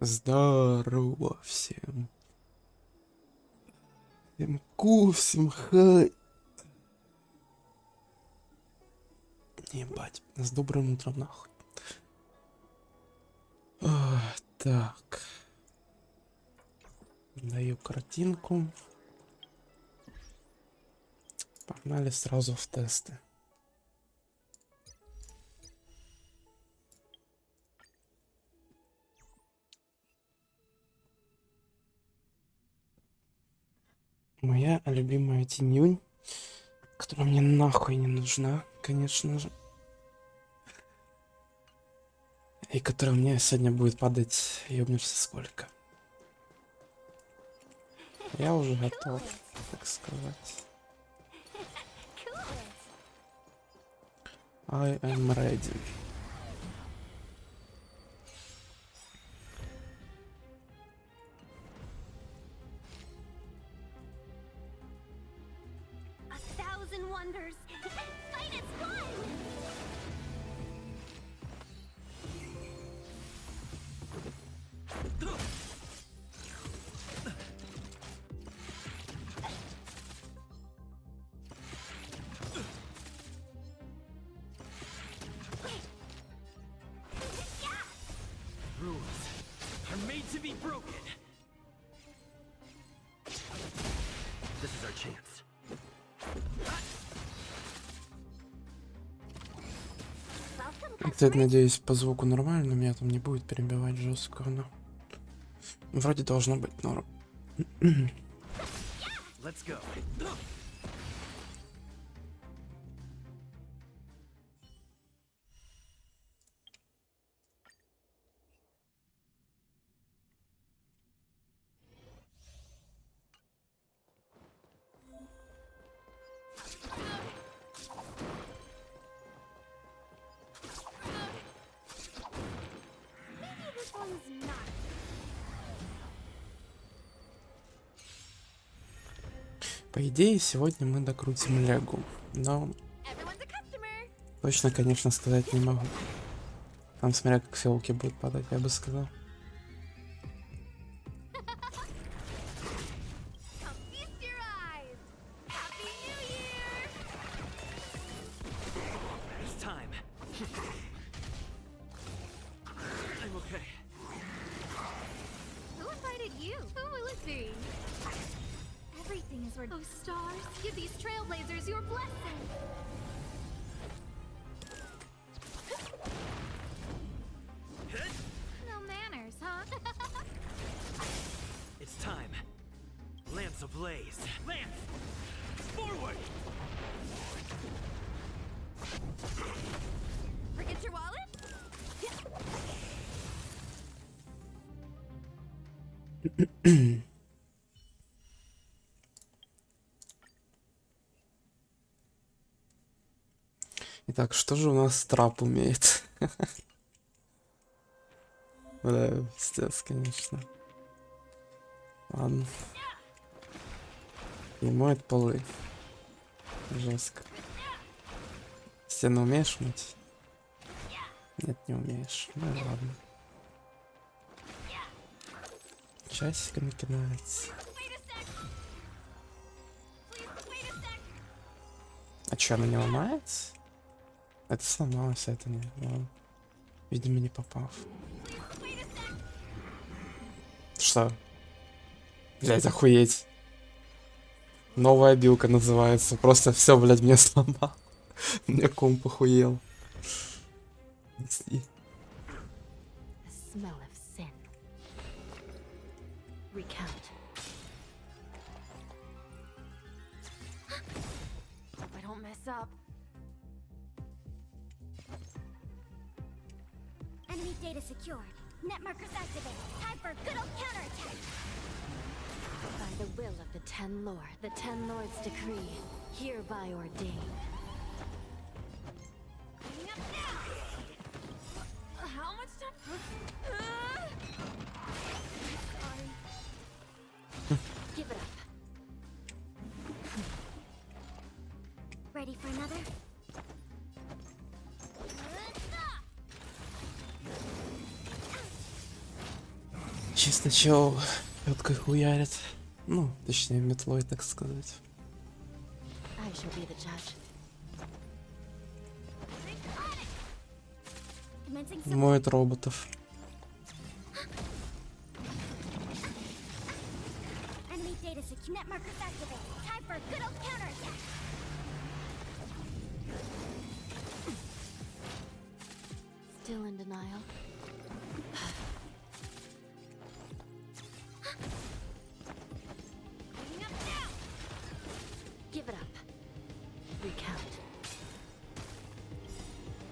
Здорово всем. Всем ку, всем хай. Ебать, с добрым утром нахуй. Так. Даю картинку. Погнали сразу в тесты. Моя любимая тенюнь, которая мне нахуй не нужна, конечно же. И которая мне сегодня будет падать, ёбнешься сколько. Я уже готов, так сказать. I am ready. Wonders. Fight is fun. Rules are made to be broken. This is our chance. Кстати, надеюсь, по звуку нормально, меня там не будет перебивать жестко, но вроде должно быть норм. Let's go. По идее, сегодня мы докрутим Легу, но точно, конечно, сказать не могу. Там, смотря как селки будут падать, я бы сказал. Oh, stars, give these trailblazers your blessing. No manners, huh? It's time. Lance ablaze. Lance! Forward! Forget your wallet? Итак, что же у нас трап умеет? Да, пиздец, конечно. Ладно. И моет полы. Жестко. Стену умеешь мыть? Нет, не умеешь. Ну и ладно. Часиками кидается. А чё, она не ломается? Это сломалось, а это не. Ну, видимо, не попав. Что? Блять, охуеть. Новая билка называется. Просто все, блядь, мне сломал. Мне комп охуел. The smell of sin. Recount. Hope I don't mess up. Enemy data secured. Net markers activated. Time for a good old counterattack. By the will of the Ten Lord, the Ten Lord's decree, hereby ordained. Coming up now. How much time? Sorry. Give it up. Ready for another? Чисто чел пёткой хуярит. Ну, точнее, метлой, так сказать. I shall be the judge. Commencing some Моет роботов. enemy data secure. Net markers activated. Time for a good old counterattack. Still in denial. Coming up now. Give it up. Recount.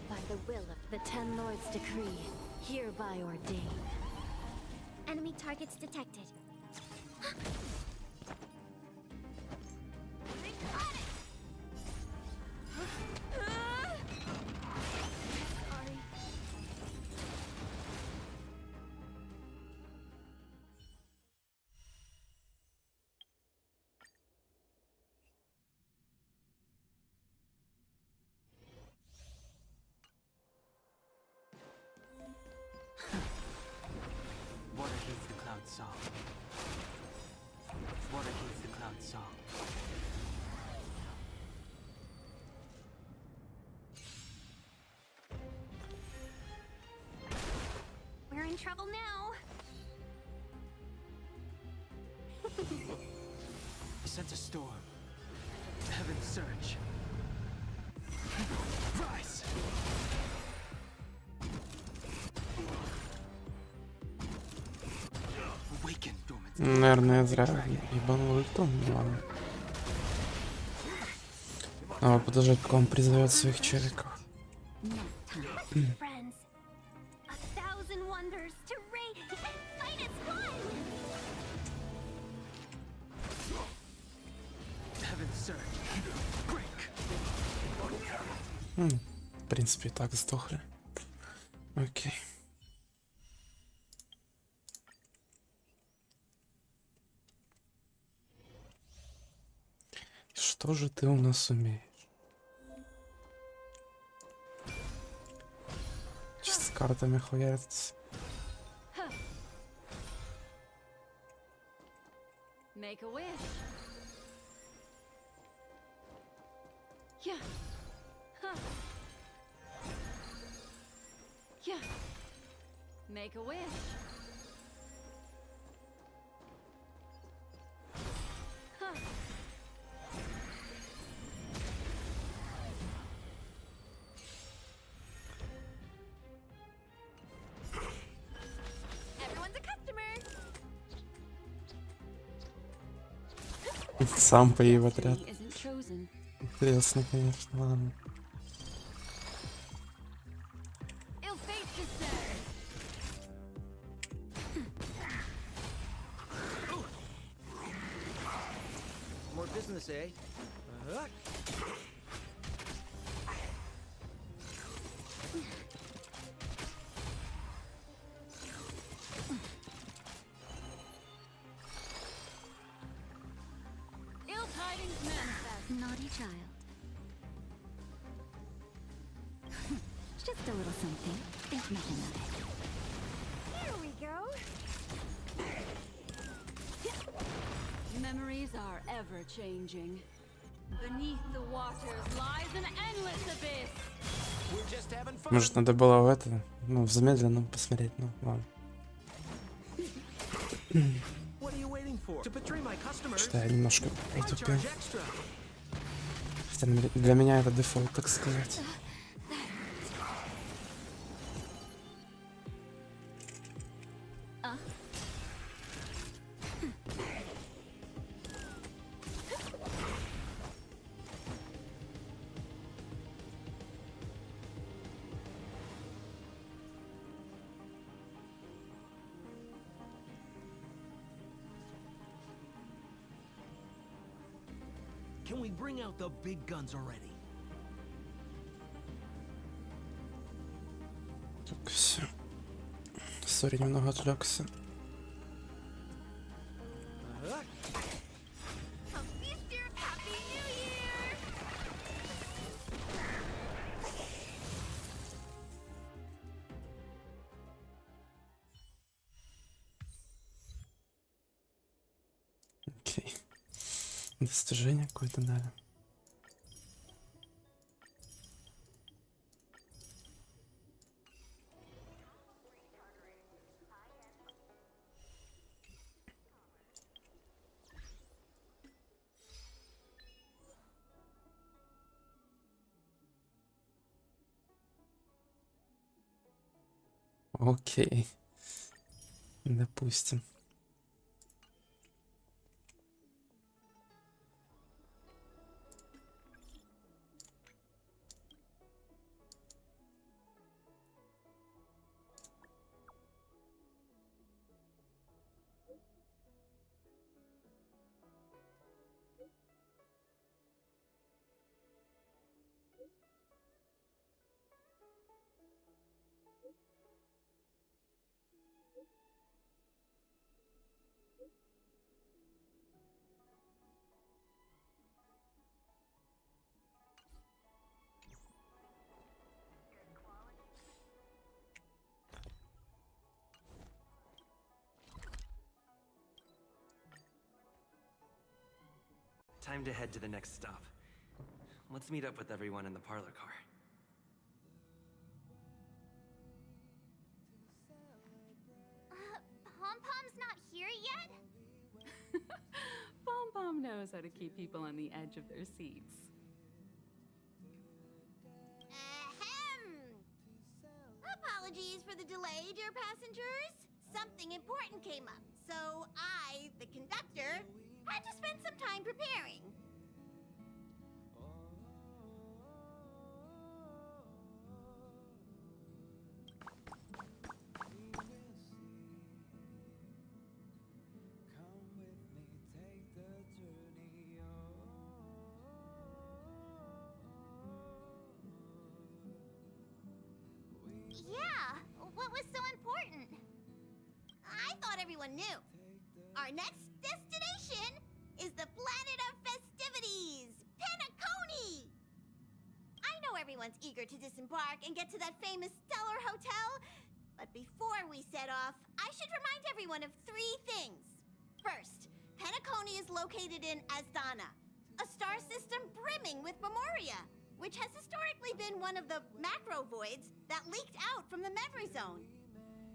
By the will of the Ten Lord's decree, hereby ordained. Enemy targets detected. Sorry. Water hates the cloud song. Water hates the cloud song. We're in trouble now. He sent a storm. Heaven surge. Rise! Awaken, dormant. Наверное, я зря ебанул ульту, ну ладно. А, подожди, как он призовет своих челиков. Friends. 1,000 wonders to raid and fight as one. Heaven surge. Break! В принципе, и так сдохли. Окей. Что же ты у нас умеешь? Чисто с картами хуярится. Make a wish. Yeah. Huh. Yeah. Make a wish. Huh. Everyone's a customer. Сам пои в отряд. Destiny isn't chosen. Интересно, конечно, ладно. Ill fate deserves. More business, eh? Ill tidings manifest. Naughty child. Just a little something. Think nothing of it. Here we go. Memories are ever changing. Beneath the waters lies an endless abyss. We're just having fun. Может, надо было в это, ну, в замедленном посмотреть, ну, ладно. What are you waiting for? To betray my customers? Что я немножко I притупил. charge extra. Хотя для меня это дефолт, так сказать. Can we bring out the big guns already? Так, все. Сори, немного отвлекся. A feast your happy new year. Окей. Достижение какое-то дали. Окей. Допустим. Time to head to the next stop. Let's meet up with everyone in the parlor car. Pom-Pom's not here yet? Pom Pom knows how to keep people on the edge of their seats. Ahem. Apologies for the delay, dear passengers. Something important came up, so I, the conductor, had to spend some time preparing. Yeah, what was so important? I thought everyone knew. Our next destination is the planet of festivities, Penacony! I know everyone's eager to disembark and get to that famous Stellar Hotel, but before we set off, I should remind everyone of 3 things. First, Penacony is located in Asdana, a star system brimming with Memoria, which has historically been one of the macro voids that leaked out from the memory zone.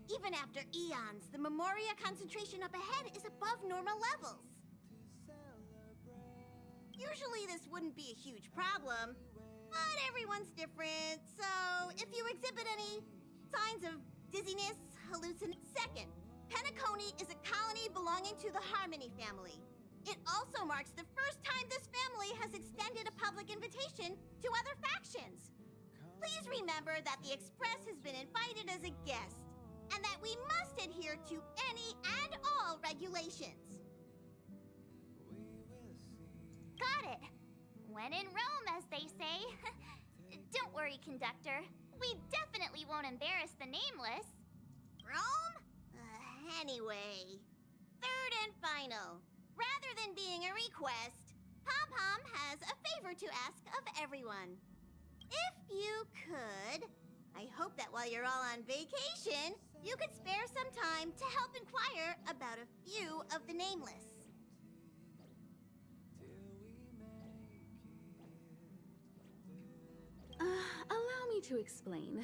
Even after eons, the Memoria concentration up ahead is above normal levels. Usually this wouldn't be a huge problem, but everyone's different, so if you exhibit any signs of dizziness, hallucination. Second, Penacony is a colony belonging to the Harmony family. It also marks the first time this family has extended a public invitation to other factions. Please remember that the Express has been invited as a guest, and that we must adhere to any and all regulations. Got it. When in Rome, as they say. Don't worry, conductor. We definitely won't embarrass the nameless. Rome? Anyway, third and final. Rather than being a request, Pom-Pom has a favor to ask of everyone. If you could, I hope that while you're all on vacation, you could spare some time to help inquire about a few of the nameless. to explain.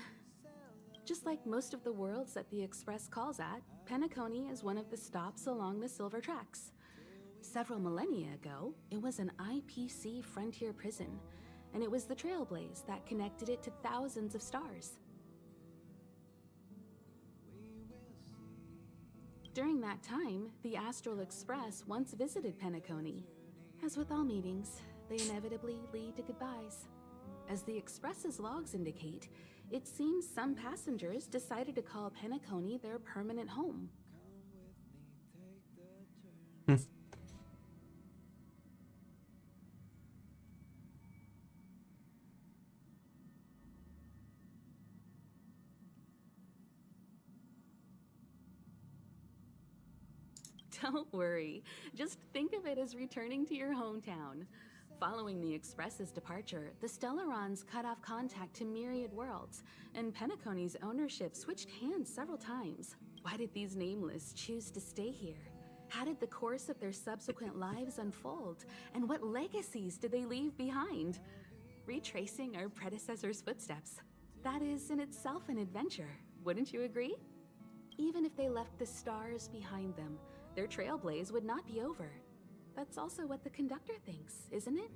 Just like most of the worlds that the Express calls at, Penacony is one of the stops along the Silver Tracks. Several millennia ago, it was an IPC frontier prison, and it was the Trailblaze that connected it to thousands of stars. During that time, the Astral Express once visited Penacony. As with all meetings, they inevitably lead to goodbyes. As the Express's logs indicate, it seems some passengers decided to call Penacony their permanent home. Don't worry. Just think of it as returning to your hometown. Following the Express's departure, the Stellarons cut off contact to myriad worlds, and Penacony's ownership switched hands several times. Why did these Nameless choose to stay here? How did the course of their subsequent lives unfold? And what legacies did they leave behind? Retracing our predecessors' footsteps. That is in itself an adventure, wouldn't you agree? Even if they left the stars behind them, their trailblaze would not be over. That's also what the conductor thinks, isn't it?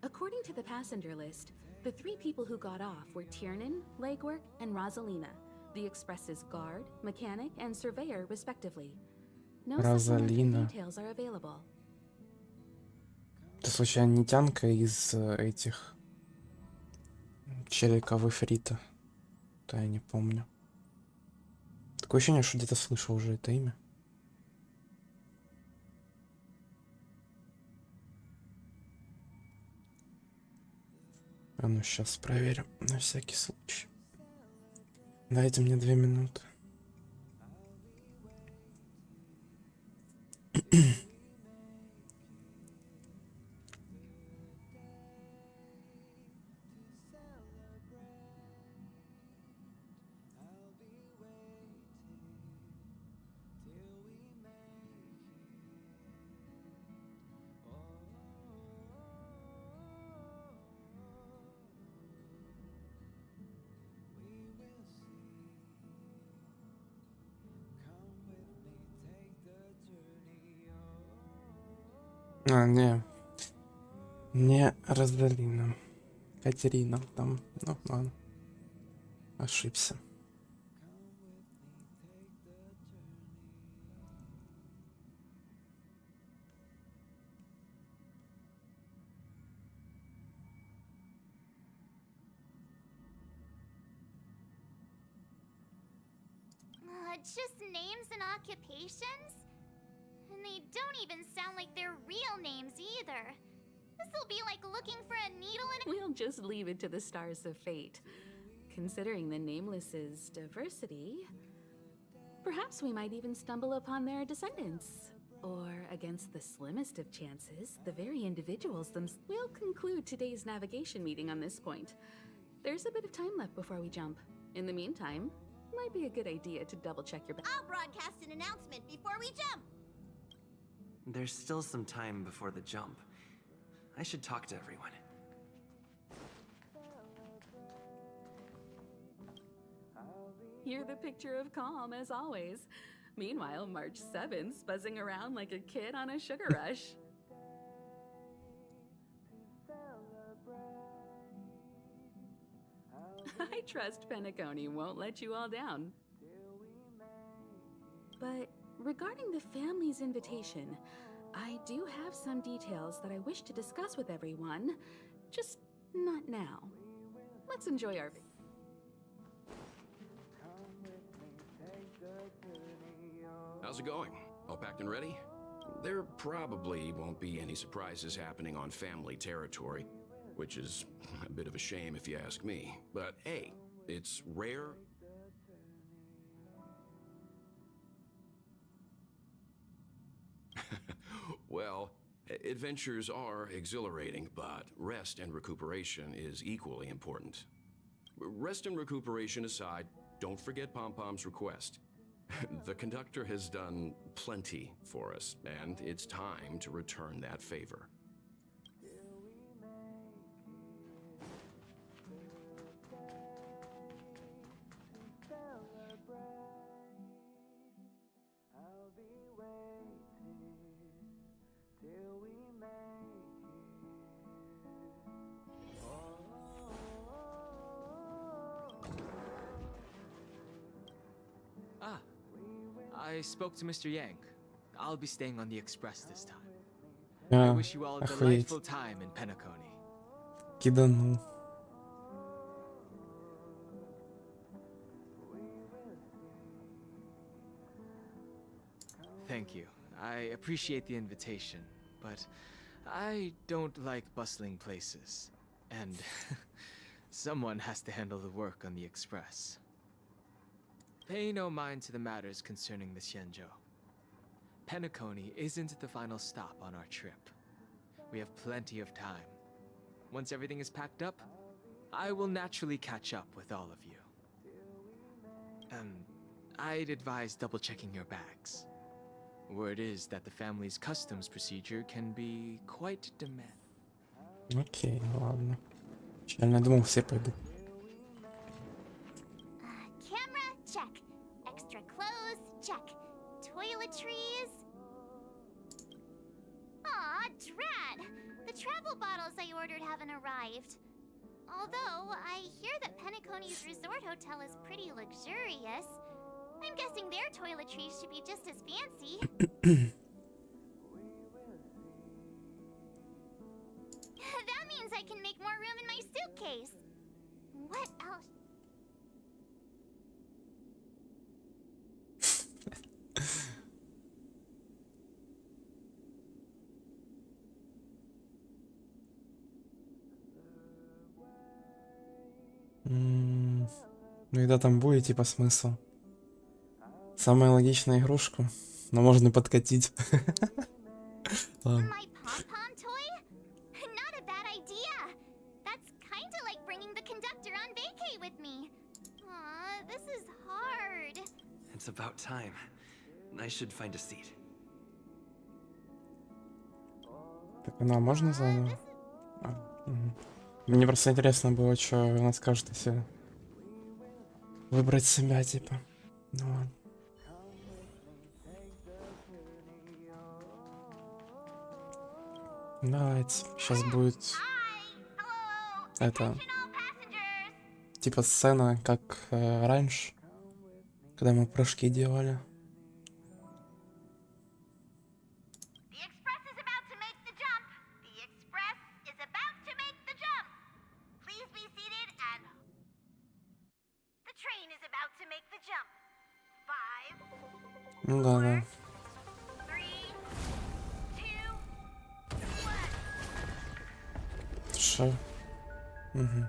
According to the passenger list, the 3 people who got off were Tiernan, Legwork, and Rosalina, the Express's guard, mechanic, and surveyor, respectively. No supplementary details are available. Это случайно не тянка из этих Челиков и Фрита? Да, я не помню. Такое ощущение, что где-то слышал уже это имя. А ну сейчас проверим, на всякий случай. Дайте мне 2 минуты. А, не Розалина. Катерина там. Ну, ладно. Ошибся. Just names and occupations? And they don't even sound like their real names either. This'll be like looking for a needle in a— We'll just leave it to the stars of fate. Considering the Nameless's diversity, perhaps we might even stumble upon their descendants. Or, against the slimmest of chances, the very individuals themselves. We'll conclude today's navigation meeting on this point. There's a bit of time left before we jump. In the meantime, might be a good idea to double-check your— I'll broadcast an announcement before we jump. There's still some time before the jump. I should talk to everyone. You're the picture of calm, as always. Meanwhile, March 7th's buzzing around like a kid on a sugar rush. I trust Penacony won't let you all down. But regarding the family's invitation, I do have some details that I wish to discuss with everyone, just not now. Let's enjoy our— How's it going? All packed and ready? There probably won't be any surprises happening on family territory, which is a bit of a shame if you ask me. But hey, it's rare. Well, adventures are exhilarating, but rest and recuperation is equally important. Rest and recuperation aside, don't forget Pom-Pom's request. The conductor has done plenty for us, and it's time to return that favor. I spoke to Mr. Yang. I'll be staying on the express this time. I А, wish you all a охуеть. delightful time in Penacony. Киданул. Thank you. I appreciate the invitation, but I don't like bustling places. And someone has to handle the work on the express. Pay no mind to the matters concerning the Xianzhou. Penacony isn't the final stop on our trip. We have plenty of time. Once everything is packed up, I will naturally catch up with all of you. I'd advise double-checking your bags. Word is that the family's customs procedure can be quite demanding. Окей, ладно. Я думал, все пойдут. Camera, check. Extra clothes, check. Toiletries. Aw, drat! The travel bottles I ordered haven't arrived. Although, I hear that Penacony's resort hotel is pretty luxurious. I'm guessing their toiletries should be just as fancy. That means I can make more room in my suitcase. What else? Ну и да, там будет типа смысл. Самая логичная игрушку, но можно подкатить. Ладно. My pom-pom toy? Not a bad idea. That's kinda like bringing the conductor on vacay with me. Aw, this is hard. It's about time. I should find a seat. Так, ну а можно заново? Мне просто интересно было, что она скажет, если выбрать себя, типа. Ну ладно. Давайте, сейчас будет это типа сцена, как раньше, когда мы прыжки делали. The express is about to make the jump. The express is about to make the jump. Please be seated and the train is about to make the jump. 5, Ну да, да. 3, 2, 1. Шо? Угу.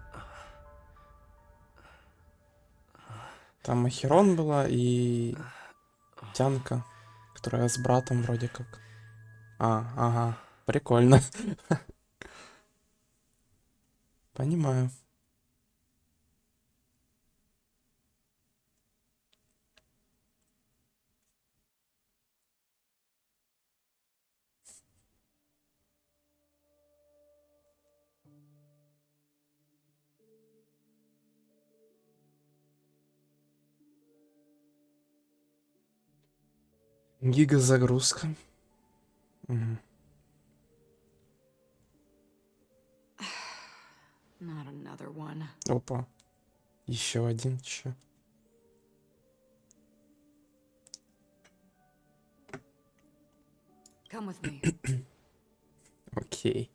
Там Ахерон была и Тянка, которая с братом вроде как. Ага, прикольно. Понимаю. Гигазагрузка. Угу. Not another one. Опа. Еще один, чё? Come with me. Окей.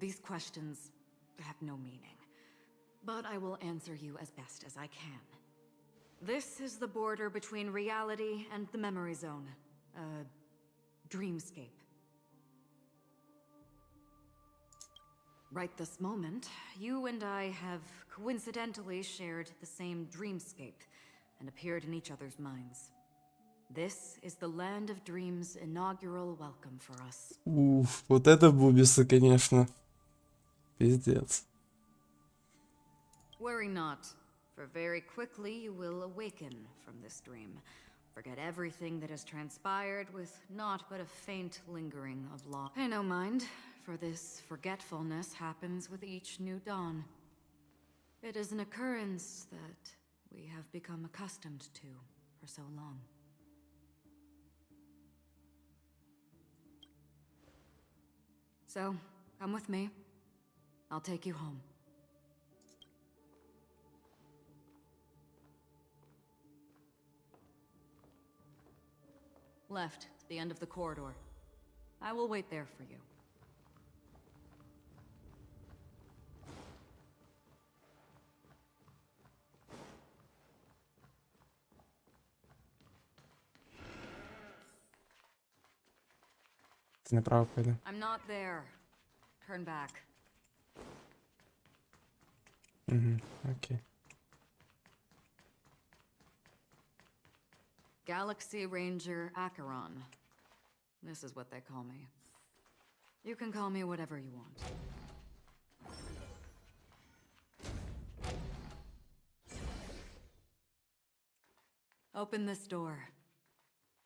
These questions have no meaning, but I will answer you as best as I can. This is the border between reality and the memory zone, a dreamscape. Right this moment, you and I have coincidentally shared the same dreamscape and appeared in each other's minds. This is the Land of Dreams' inaugural welcome for us. Уф, вот это бубисы, конечно. Пиздец. Worry not, for very quickly you will awaken from this dream. Forget everything that has transpired with naught but a faint lingering of law. Pay no mind, for this forgetfulness happens with each new dawn. It is an occurrence that we have become accustomed to for so long. So, come with me. I'll take you home. Left, the end of the corridor. I will wait there for you. Ти направо пойди. I'm not there. Turn back. Окей. Galaxy Ranger Acheron. This is what they call me. You can call me whatever you want. Open this door.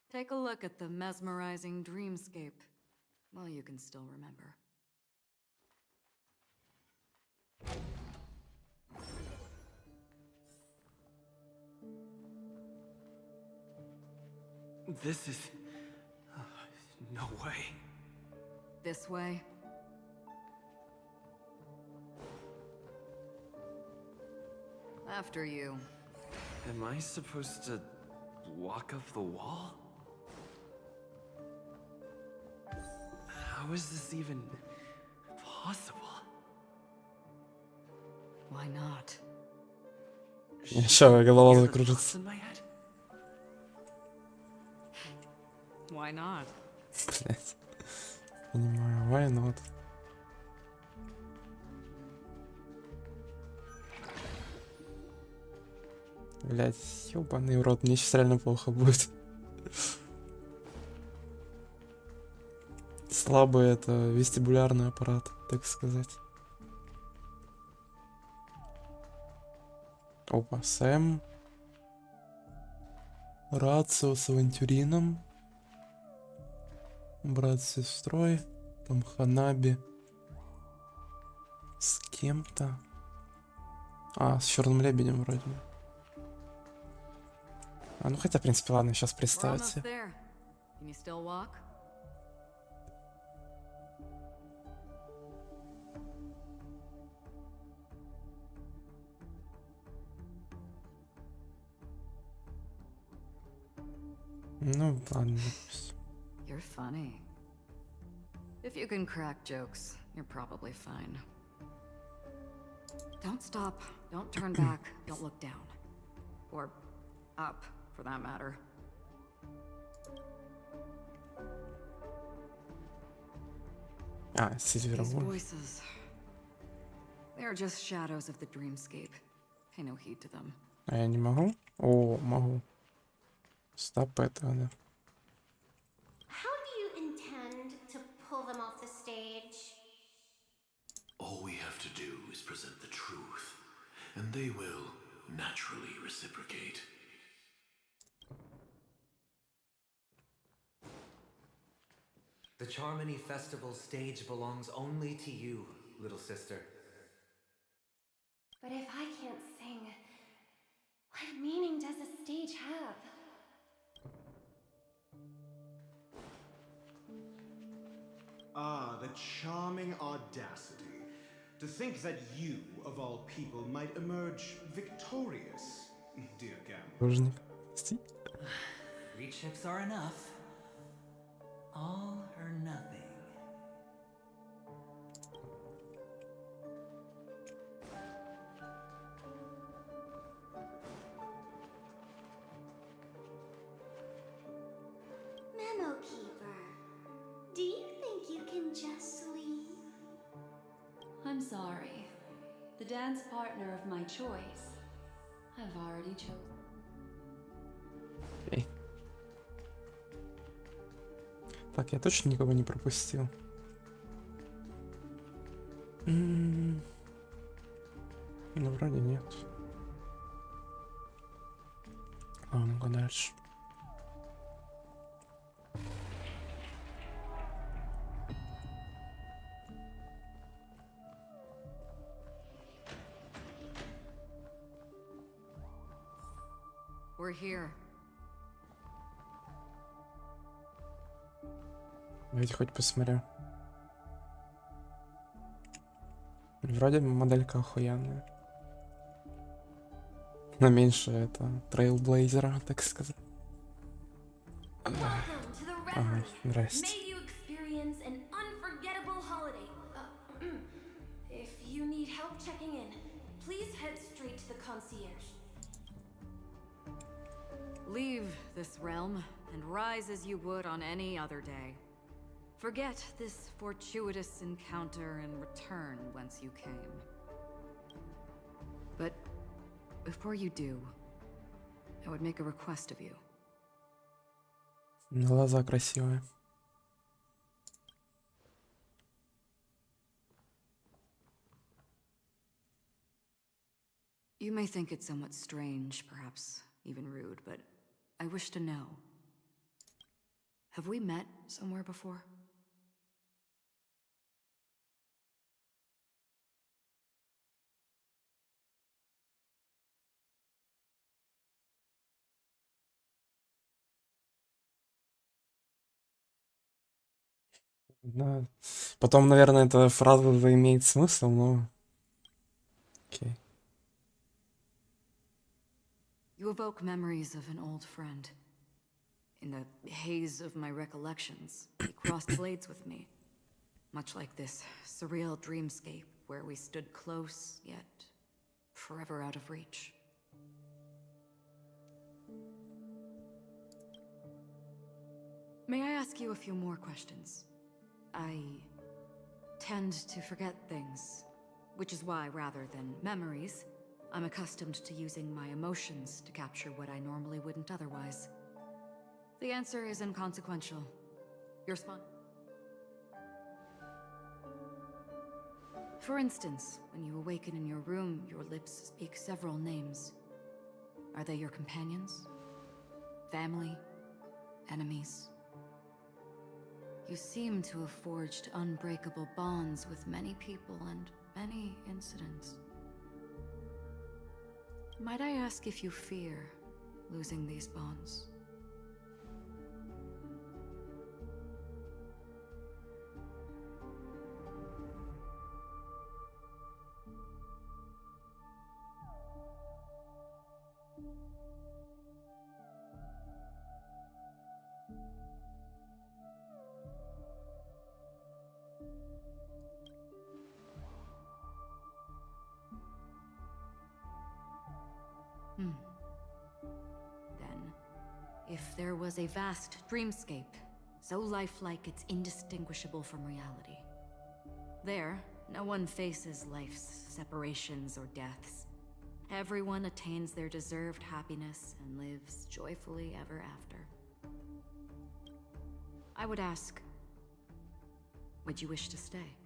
Take a look at the mesmerizing dreamscape. Well, you can still remember. This is... no way. This way. After you. Am I supposed to walk up the wall? How is this even possible? Why not? Що, голова Is the закружиться. thoughts in my head? Why not? Блять. Понимаю, why not? Блять, ёбаный в рот, мне сейчас реально плохо будет. Слабый это вестибулярный аппарат, так сказать. Опа, Сэм. Рацио с авантюрином. Брат с сестрой. Там Ханаби. С кем-то. А, с Черным Лебедем вроде бы. А, ну хотя, в принципе, ладно, сейчас We're представить almost себе. there. Can you still walk? Ну, ладно, допустим. You're funny. If you can crack jokes, you're probably fine. Don't stop. Don't turn back. Don't look down. Or up, for that matter. А, Сильвер. These voices. They're just shadows of the dreamscape. Pay no heed to them. А я не могу? О, могу. Стоп, это, да. How do you intend to pull them off the stage? All we have to do is present the truth, and they will naturally reciprocate. The Charmony Festival stage belongs only to you, little sister. But if I can't sing, what meaning does a stage have? Ah, the charming audacity. To think that you, of all people, might emerge victorious, dear Gamble. Художник. Сти. 3 chips are enough. All or nothing. Memo Keeper, do you think you can just leave? I'm sorry. The dance partner of my choice, I've already chosen. Окей. Так, я точно никого не пропустил. Ну, вроде нет. Ну-ка дальше. We're here. Давайте хоть посмотрю. Вроде бы моделька охуенная. Но меньше это трейлблейзера, так сказать. Ага, здрасте. May you experience an unforgettable holiday. If you need help checking in, please head straight to the concierge. Leave this realm and rise as you would on any other day. Forget this fortuitous encounter and return whence you came. But before you do, I would make a request of you. Глаза красивые. You may think it somewhat strange, perhaps even rude, but I wish to know. Have we met somewhere before? Да. Потом, наверное, эта фраза имеет смысл, но... Окей. You evoke memories of an old friend. In the haze of my recollections, he crossed blades with me. Much like this surreal dreamscape where we stood close, yet forever out of reach. May I ask you a few more questions? I tend to forget things, which is why, rather than memories, I'm accustomed to using my emotions to capture what I normally wouldn't otherwise. The answer is inconsequential. Your For instance, when you awaken in your room, your lips speak several names. Are they your companions? Family? Enemies? You seem to have forged unbreakable bonds with many people and many incidents. Might I ask if you fear losing these bonds? Then, if there was a vast dreamscape, so lifelike it's indistinguishable from reality. There, no one faces life's separations or deaths. Everyone attains their deserved happiness and lives joyfully ever after. I would ask, would you wish to stay?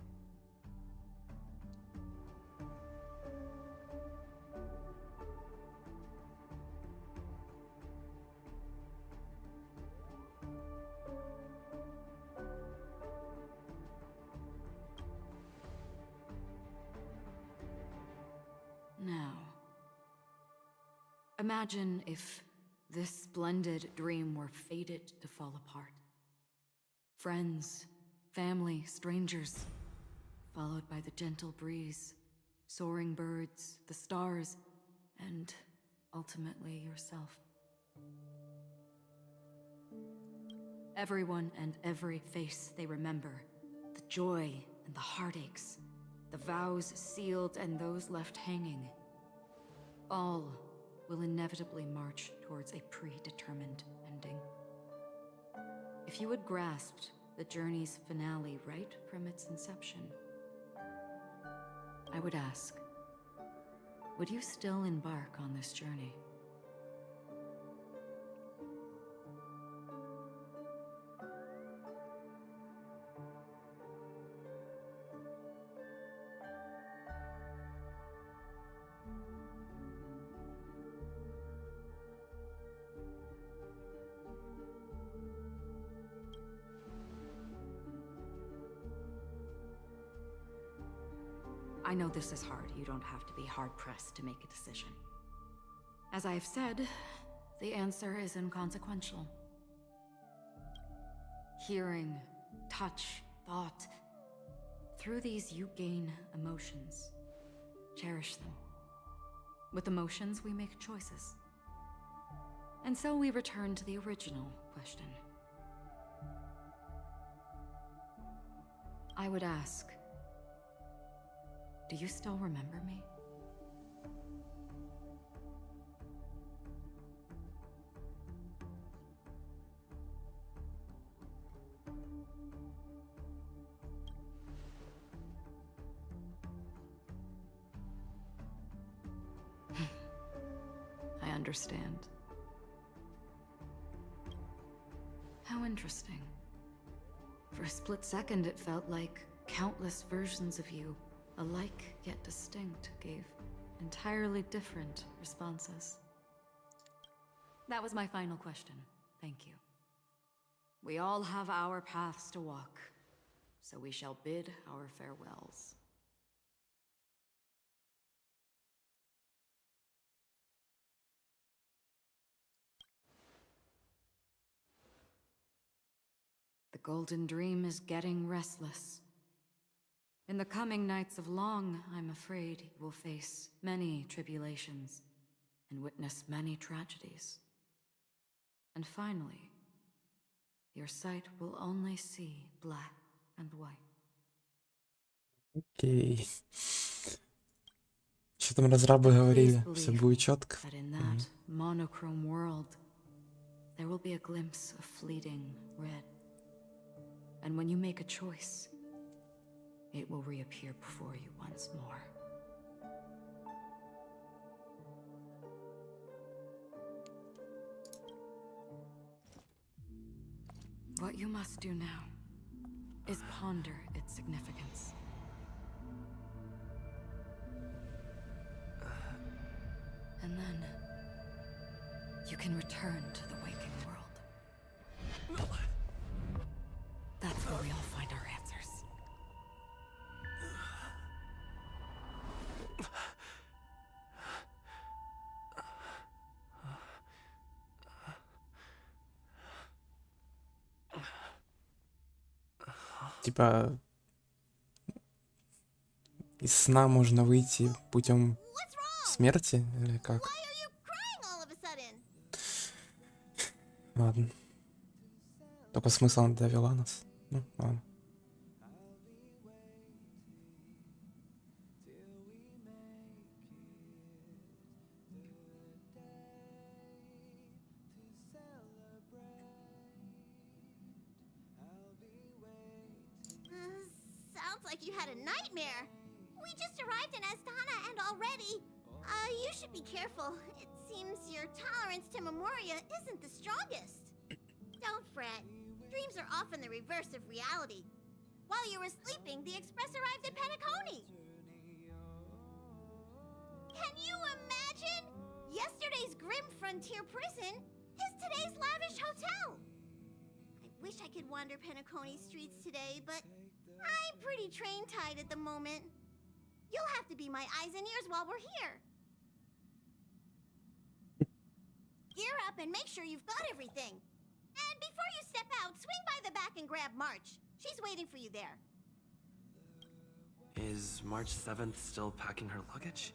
Now, imagine if this splendid dream were fated to fall apart. Friends, family, strangers, followed by the gentle breeze, soaring birds, the stars, and ultimately yourself. Everyone and every face they remember, the joy and the heartaches, the vows sealed and those left hanging, all will inevitably march towards a predetermined ending. If you had grasped the journey's finale right from its inception, I would ask, would you still embark on this journey? I know this is hard. You don't have to be hard-pressed to make a decision. As I have said, the answer is inconsequential. Hearing, touch, thought. Through these, you gain emotions. Cherish them. With emotions, we make choices. And so we return to the original question. I would ask, do you still remember me? I understand. How interesting. For a split second, it felt like countless versions of you, alike yet distinct, gave entirely different responses. That was my final question. Thank you. We all have our paths to walk, so we shall bid our farewells. The Golden Dream is getting restless. In the coming nights of Long, I'm afraid you will face many tribulations and witness many tragedies. And finally, your sight will only see black and white. Окей. Что там разрабы говорили? Все будет четко. That in that monochrome world, there will be a glimpse of fleeting red. And when you make a choice, it will reappear before you once more. What you must do now is ponder its significance. And then you can return to the waking world. That's where we all find our answers. Типа из сна можно выйти путем смерти или как? Ладно. Только смысл она довела нас. Ну, ладно. Sounds like you had a nightmare. We just arrived in Astana and already... you should be careful. It seems your tolerance to Memoria isn't the strongest. Don't fret. Dreams are often the reverse of reality. While you were sleeping, the express arrived at Penacony. Can you imagine? Yesterday's grim frontier prison is today's lavish hotel. I wish I could wander Penacony streets today, but I'm pretty train-tied at the moment. You'll have to be my eyes and ears while we're here. Gear up and make sure you've got everything. And before you step out, swing by the back and grab March. She's waiting for you there. Is March 7th still packing her luggage?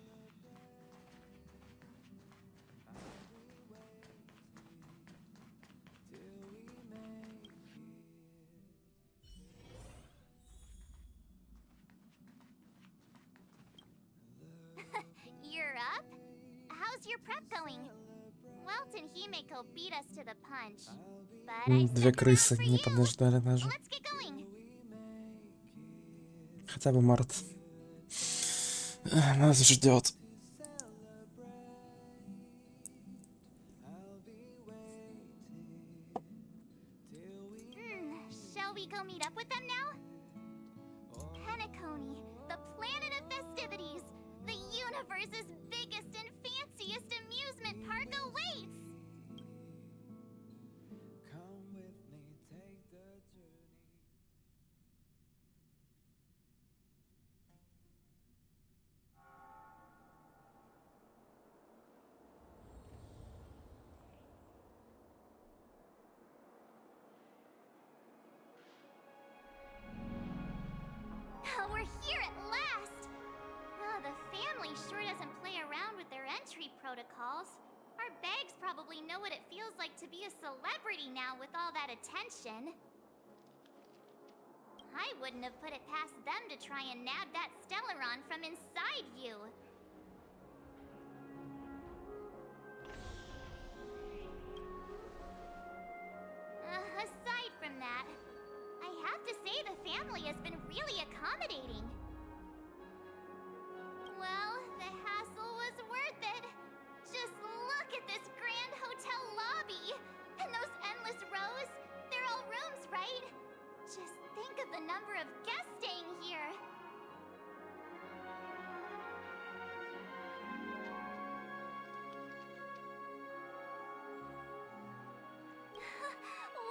You're up? How's your prep going? Welt and Himeko beat us to the punch. But I Две крысы не подождали даже. Let's get going. Хотя бы март. Нас ждет. Shall we go meet up with them now? Penacony, the planet of festivities. The universe's biggest and fanciest amusement park awaits. We're protocols. Our bags probably know what it feels like to be a celebrity now with all that attention. I wouldn't have put it past them to try and nab that Stellaron from inside you. Aside from that, I have to say the family has been really accommodating. Well, the hassle was worth it. Just look at this grand hotel lobby. And those endless rows. They're all rooms, right? Just think of the number of guests staying here.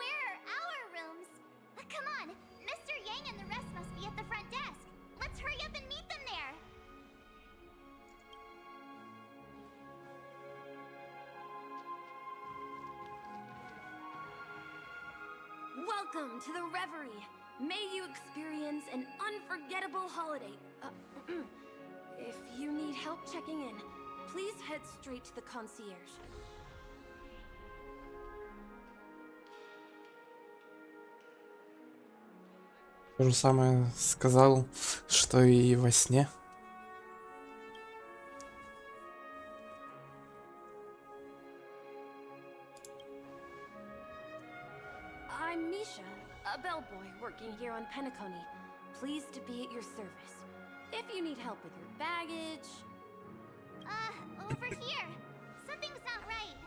Where are our rooms? Come on, Mr. Yang and the rest must be at the front desk. Let's hurry up and meet them there. Welcome to the Reverie. May you experience an unforgettable holiday. If you need help checking in, please head straight to the concierge. То же самое сказал, что и во сне. I'm Misha, a bellboy working here on Penacony. Pleased to be at your service. If you need help with your baggage... Over here. Something's not right.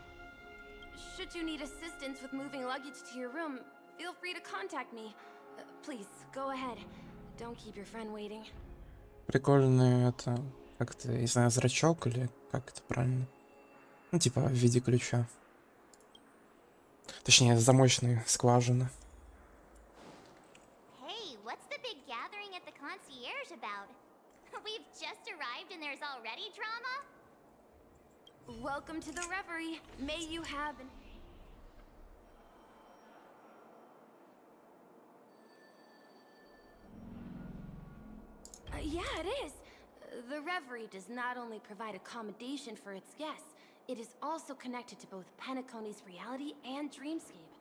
Should you need assistance with moving luggage to your room, feel free to contact me. Please, go ahead. Don't keep your friend waiting. Прикольный это, как-то, не знаю, зрачок или как это правильно? Ну, типа в виде ключа. Точнее, замочной скважины. Hey, what's the big gathering at the concierge about? We've just arrived and there's already drama? Welcome to the Reverie. May you have an... Yeah, it is. The Reverie does not only provide accommodation for its guests, it is also connected to both Penacony's reality and dreamscape.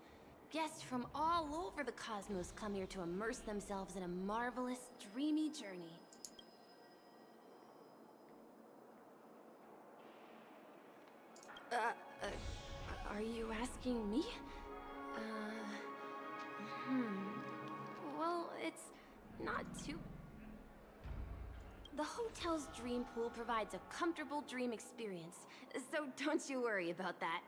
Guests from all over the cosmos come here to immerse themselves in a marvelous, dreamy journey. Are you asking me? Well, it's not too... The hotel's dream pool provides a comfortable dream experience, so don't you worry about that.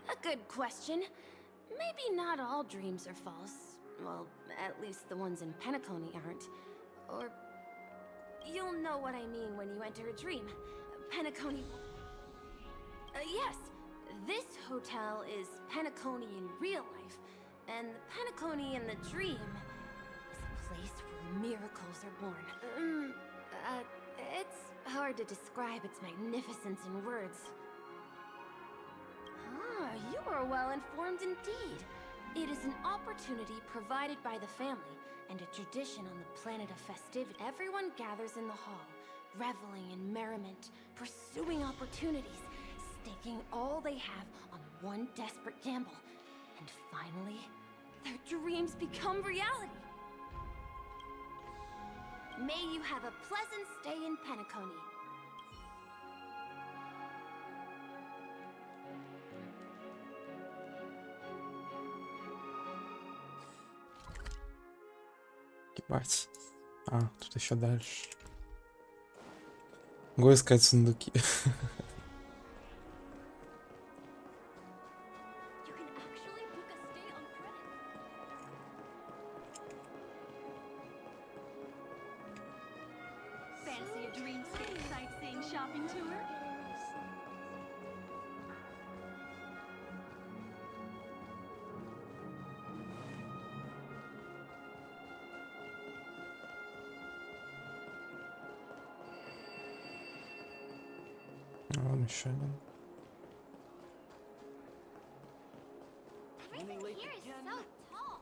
A good question. Maybe not all dreams are false. Well, at least the ones in Penacony aren't. Or... You'll know what I mean when you enter a dream. Penacony... yes! This hotel is Penacony in real life, and Penacony in the dream is a place where miracles are born. It's hard to describe its magnificence in words. Ah, you are well informed indeed. It is an opportunity provided by the family, and a tradition on the planet of festivity. Everyone gathers in the hall, reveling in merriment, pursuing opportunities, staking all they have on one desperate gamble. And finally, their dreams become reality. May you have a pleasant stay in Penacony. Ебать. А, тут еще дальше. Могу искать сундуки. Fancy a dreamscape sightseeing shopping tour? Вон еще один. Everything here is so tall.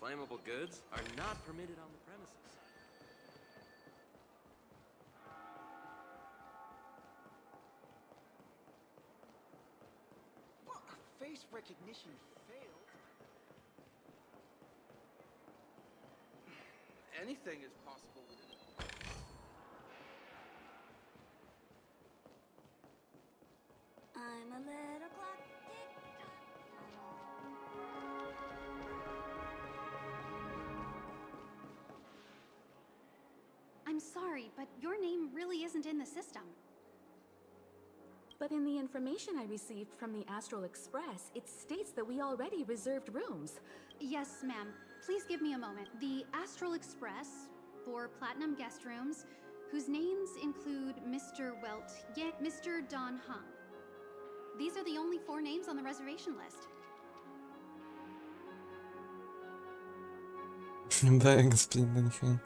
Flammable goods are not permitted on the premises. Well, face recognition failed. Anything is possible with it. I'm a little clock. I'm sorry, but your name really isn't in the system. But in the information I received from the Astral Express, it states that we already reserved rooms. Yes, ma'am. Please give me a moment. The Astral Express for Platinum Guest Rooms, whose names include Mr. Welt, yet Mr. Don Hung. These are the only 4 names on the reservation list. Да, господин Даньхан.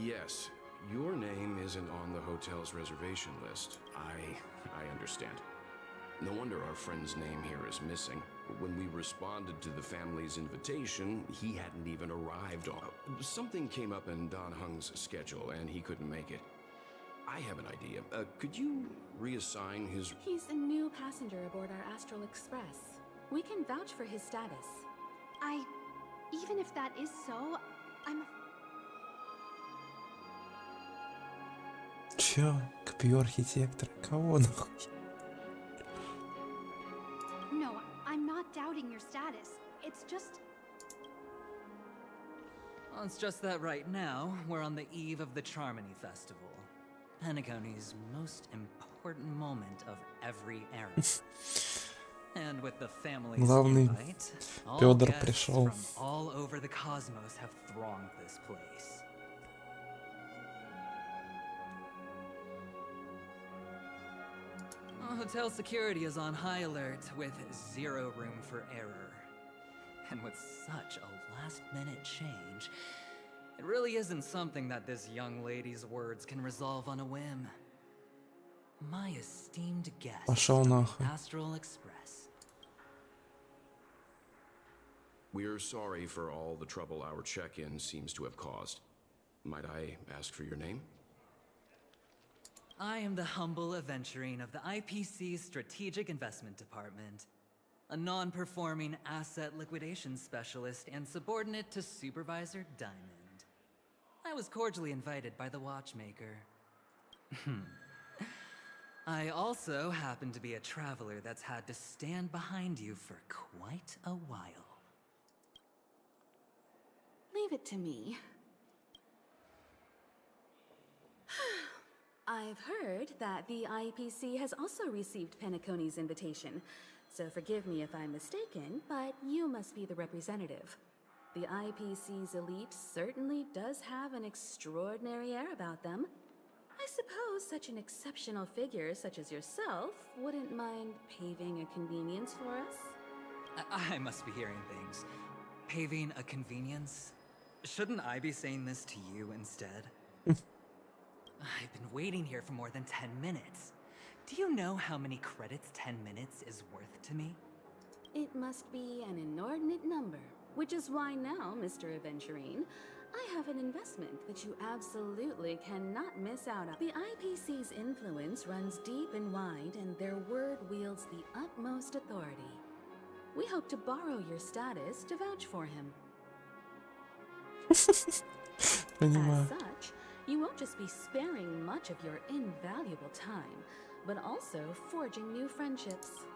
Yes, your name isn't on the hotel's reservation list. I understand. No wonder our friend's name here is missing. When we responded to the family's invitation, he hadn't even arrived on. Something came up in Don Hung's schedule, and he couldn't make it. I have an idea. Could you reassign his... He's a new passenger aboard our Astral Express. We can vouch for his status. Even if that is so, I'm... Чё? Копию архитектора? Кого нахуй? No, I'm not doubting your status. It's just... Well, it's just that right now, we're on the eve of the Charmony Festival. Penacony's most important moment of every era. And with the family's invite, all guests from all over the cosmos have thronged this place. Hotel security is on high alert with 0 room for error. And with such a last-minute change, it really isn't something that this young lady's words can resolve on a whim. My esteemed guest, Astral Express. We're sorry for all the trouble our check-in seems to have caused. Might I ask for your name? I am the humble aventurine of the IPC's Strategic Investment Department, a non-performing asset liquidation specialist and subordinate to Supervisor Diamond. I was cordially invited by the watchmaker. I also happen to be a traveler that's had to stand behind you for quite a while. Leave it to me. I've heard that the IPC has also received Penacony's invitation, so forgive me if I'm mistaken, but you must be the representative. The IPC's elite certainly does have an extraordinary air about them. I suppose such an exceptional figure such as yourself wouldn't mind paving a convenience for us? I must be hearing things. Paving a convenience? Shouldn't I be saying this to you instead? I've been waiting here for more than 10 minutes. Do you know how many credits 10 minutes is worth to me? It must be an inordinate number, which is why now, Mr. Aventurine, I have an investment that you absolutely cannot miss out on. The IPC's influence runs deep and wide, and their word wields the utmost authority. We hope to borrow your status to vouch for him. As such, you won't just be sparing much of your invaluable time, but also forging new friendships.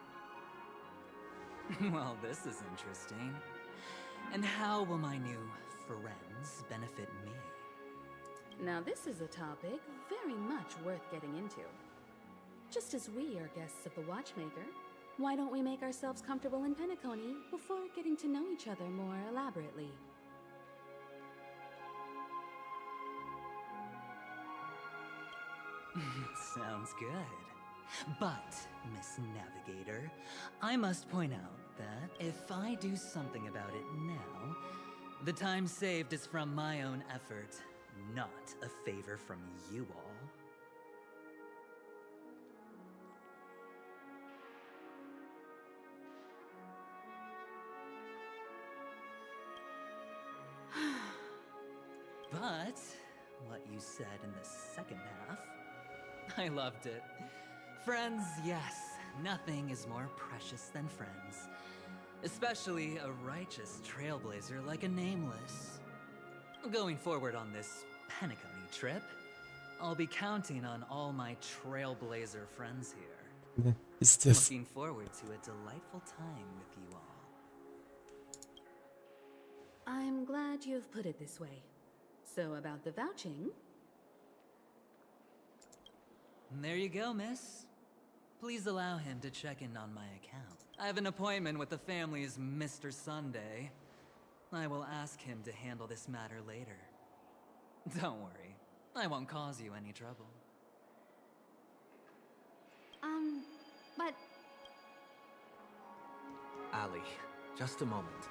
Well, this is interesting. And how will my new friends benefit me? Now this is a topic very much worth getting into. Just as we are guests of the Watchmaker, why don't we make ourselves comfortable in Penacony before getting to know each other more elaborately? Sounds good. But, Miss Navigator, I must point out that if I do something about it now, the time saved is from my own effort, not a favor from you all. But what you said in the second half, I loved it. Friends, yes, nothing is more precious than friends. Especially a righteous trailblazer like a Nameless. Going forward on this Penacony trip, I'll be counting on all my trailblazer friends here. Looking forward to a delightful time with you all. I'm glad you've put it this way. So about the vouching... There you go, miss. Please allow him to check in on my account. I have an appointment with the family's Mr. Sunday. I will ask him to handle this matter later. Don't worry, I won't cause you any trouble. But... Ali, just a moment.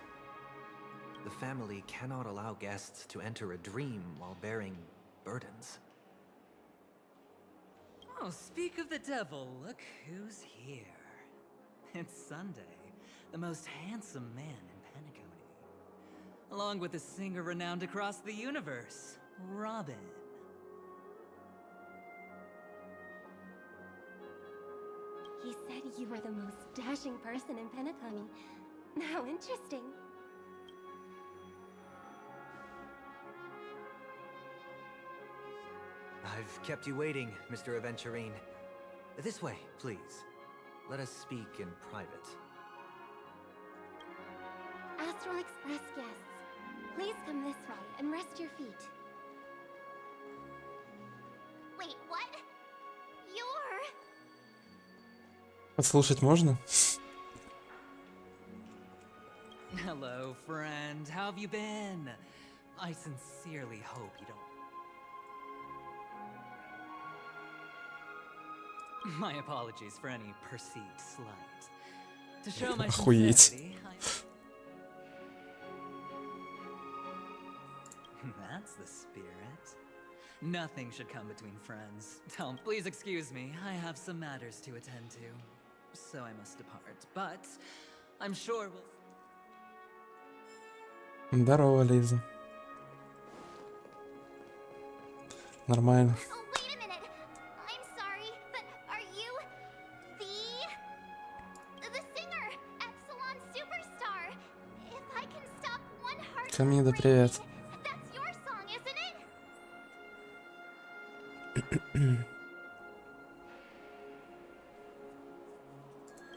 The family cannot allow guests to enter a dream while bearing burdens. Oh, speak of the devil, look who's here. It's Sunday, the most handsome man in Penacony. Along with a singer renowned across the universe, Robin. He said you were the most dashing person in Penacony. How interesting. I've kept you waiting, Mr. Aventurine. This way, please. Let us speak in private. Astral Express guests, please come this way and rest your feet. Wait, what? You're... Подслушать можно? Hello, friend. How have you been? I sincerely hope you don't... My apologies for any perceived slight. To show my Охуеть. sincerity, That's the spirit. Nothing should come between friends. Please excuse me. I have some matters to attend to, so I must depart. But I'm sure we'll... Здорово, Лиза. Нормально. Камида, привет.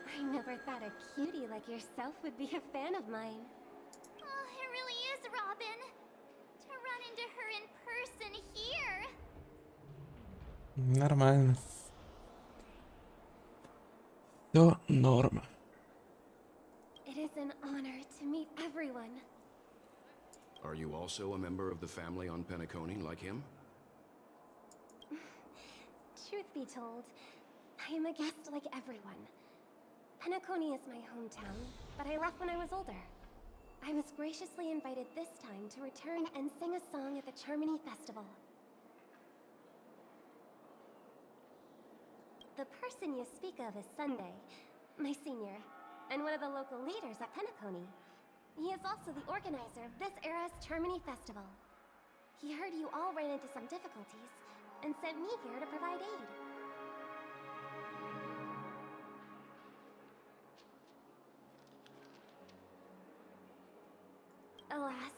I never thought a cutie like yourself would be a fan of mine. Oh, it really is Robin. To run into her in person here. Нормально. Всё норма. It is an honor to meet everyone. Are you also a member of the family on Penacony like him? Truth be told, I am a guest like everyone. Penacony is my hometown, but I left when I was older. I was graciously invited this time to return and sing a song at the Charmony Festival. The person you speak of is Sunday, my senior, and one of the local leaders at Penacony. He is also the organizer of this era's Charmony Festival. He heard you all ran into some difficulties, and sent me here to provide aid. Alas,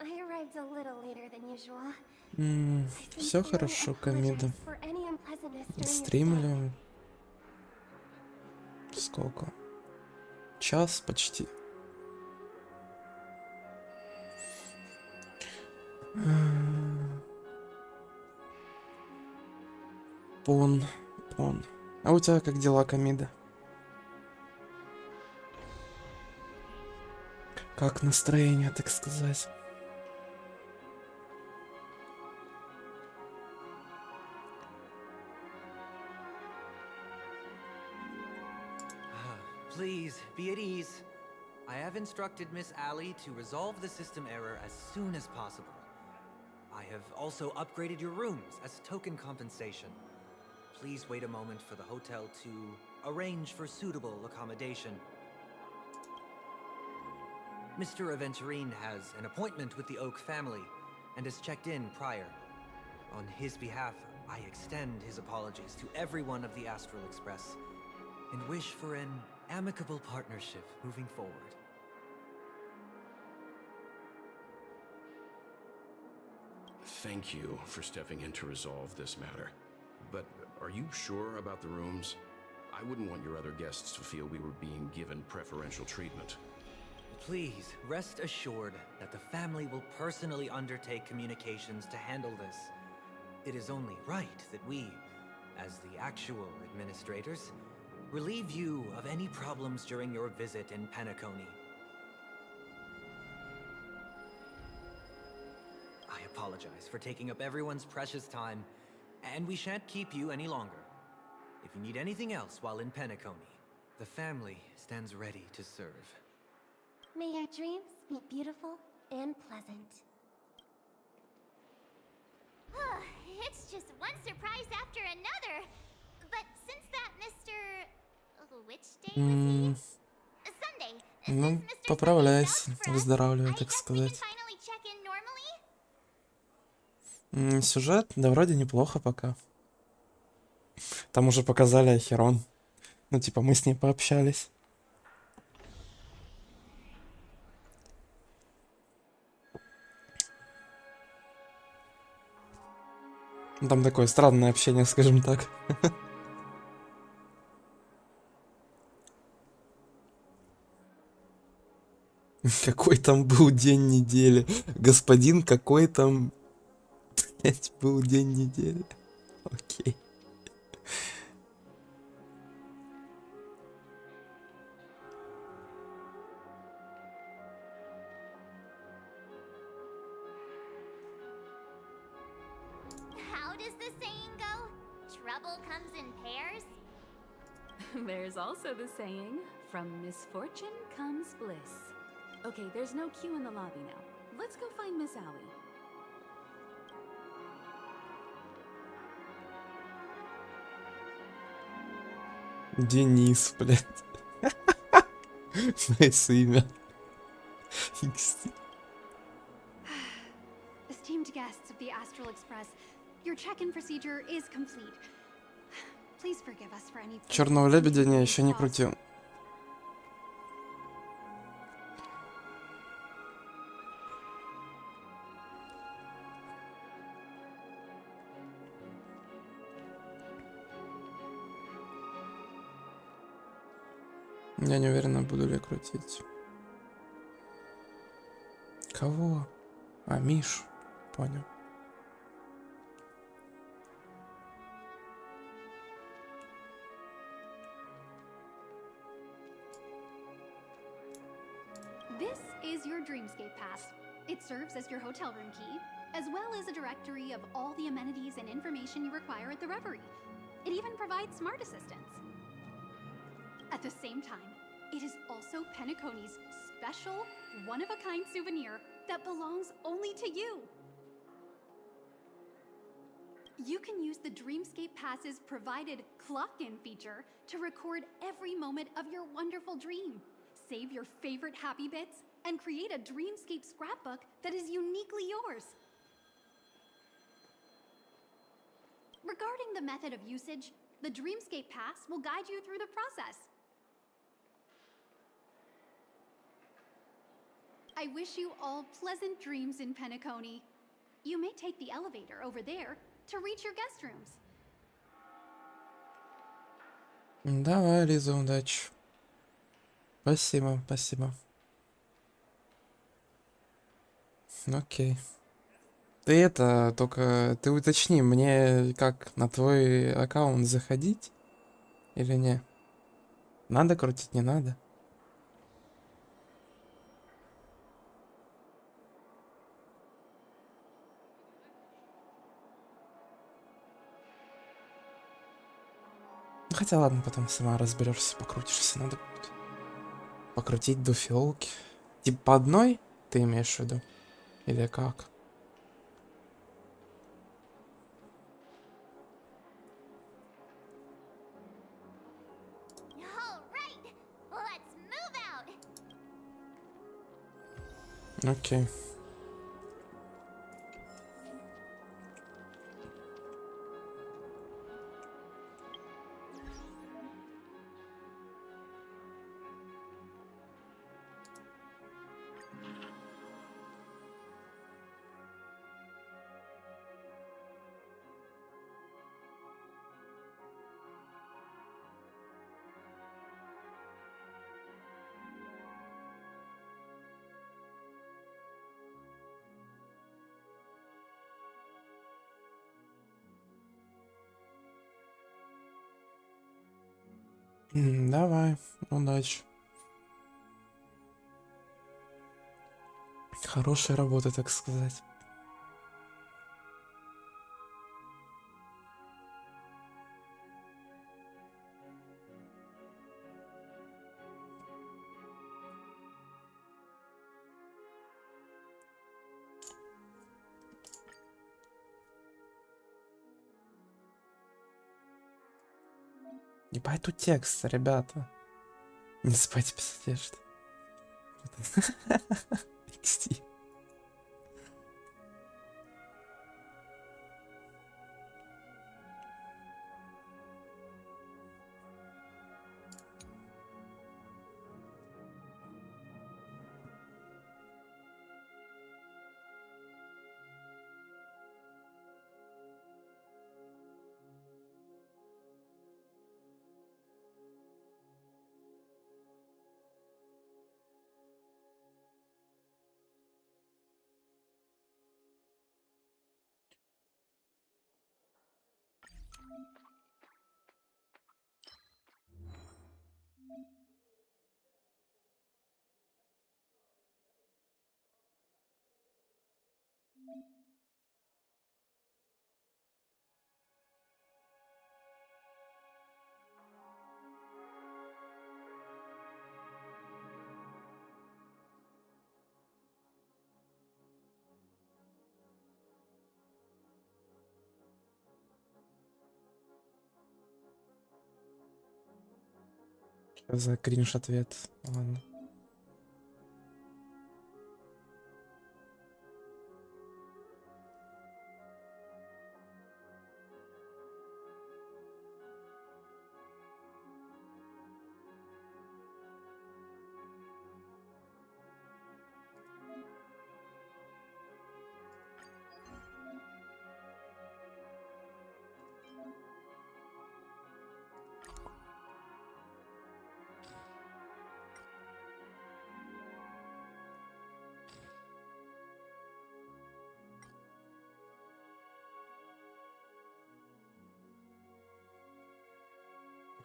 I arrived a little later than usual. Все хорошо, Камида. Стримлю. Сколько? Час почти. Пон. А у тебя как дела, Камида? Как настроение, так сказать? Please, be at ease. I have instructed Miss Ali to resolve the system error as soon as possible. I have also upgraded your rooms as token compensation. Please wait a moment for the hotel to arrange for suitable accommodation. Mr. Aventurine has an appointment with the Oak family. and has checked in prior. On his behalf, I extend his apologies to everyone of the Astral Express, and wish for an amicable partnership moving forward. Thank you for stepping in to resolve this matter. But are you sure about the rooms? I wouldn't want your other guests to feel we were being given preferential treatment. Please rest assured that the family will personally undertake communications to handle this. It is only right that we, as the actual administrators, relieve you of any problems during your visit in Penacony. I apologize for taking up everyone's precious time, and we shan't keep you any longer. If you need anything else while in Penacony, the family stands ready to serve. May your dreams be beautiful and pleasant. It's just one surprise after another. But since that Mr. Which day was he? Sunday. Ну, поправляйся, выздоравливай, так сказать. Finally check in normally? Сюжет, да вроде неплохо пока. Там уже показали Ахерон. Ну, типа, мы с ней пообщались. Там такое странное общение, скажем так. Какой там был день недели? Господин, какой там, блять, был день недели? Окей. How does the saying go? Trouble comes in pairs? There's also the saying, from misfortune comes bliss. Okay, there's no queue in the lobby now. Let's go find Miss Allie. Денис, блядь. Найс имя. Esteemed guests of the Astral Express, your check-in procedure is complete. Please forgive us for any... Черного лебедя не, еще не крутил. Я не уверена, буду ли крутить. Кого? А, Миш. Понял. This is your Dreamscape Pass. It serves as your hotel room key, as well as a directory of all the amenities and information you require at the Reverie. It even provides smart assistants. At the same time, it is also Penacony's special, one-of-a-kind souvenir that belongs only to you. You can use the Dreamscape Pass's provided clock-in feature to record every moment of your wonderful dream, save your favorite happy bits, and create a Dreamscape scrapbook that is uniquely yours. Regarding the method of usage, the Dreamscape Pass will guide you through the process. I wish you all pleasant dreams in Penacony. You may take the elevator over there to reach your guest rooms. Давай, Лиза, удачи. Спасибо, спасибо. Окей. Ты это, только ты уточни, мне как на твой аккаунт заходить или не? Надо крутить, не надо? Хотя ладно, потом сама разберешься, покрутишься, надо будет покрутить до фиолки. Типа по одной ты имеешь в виду? Или как? Окей. Давай, удачи. Хорошая работа, так сказать. Ебать тут текст, ребята. Не спать без одежды. XD. Что за кринж ответ? Ладно.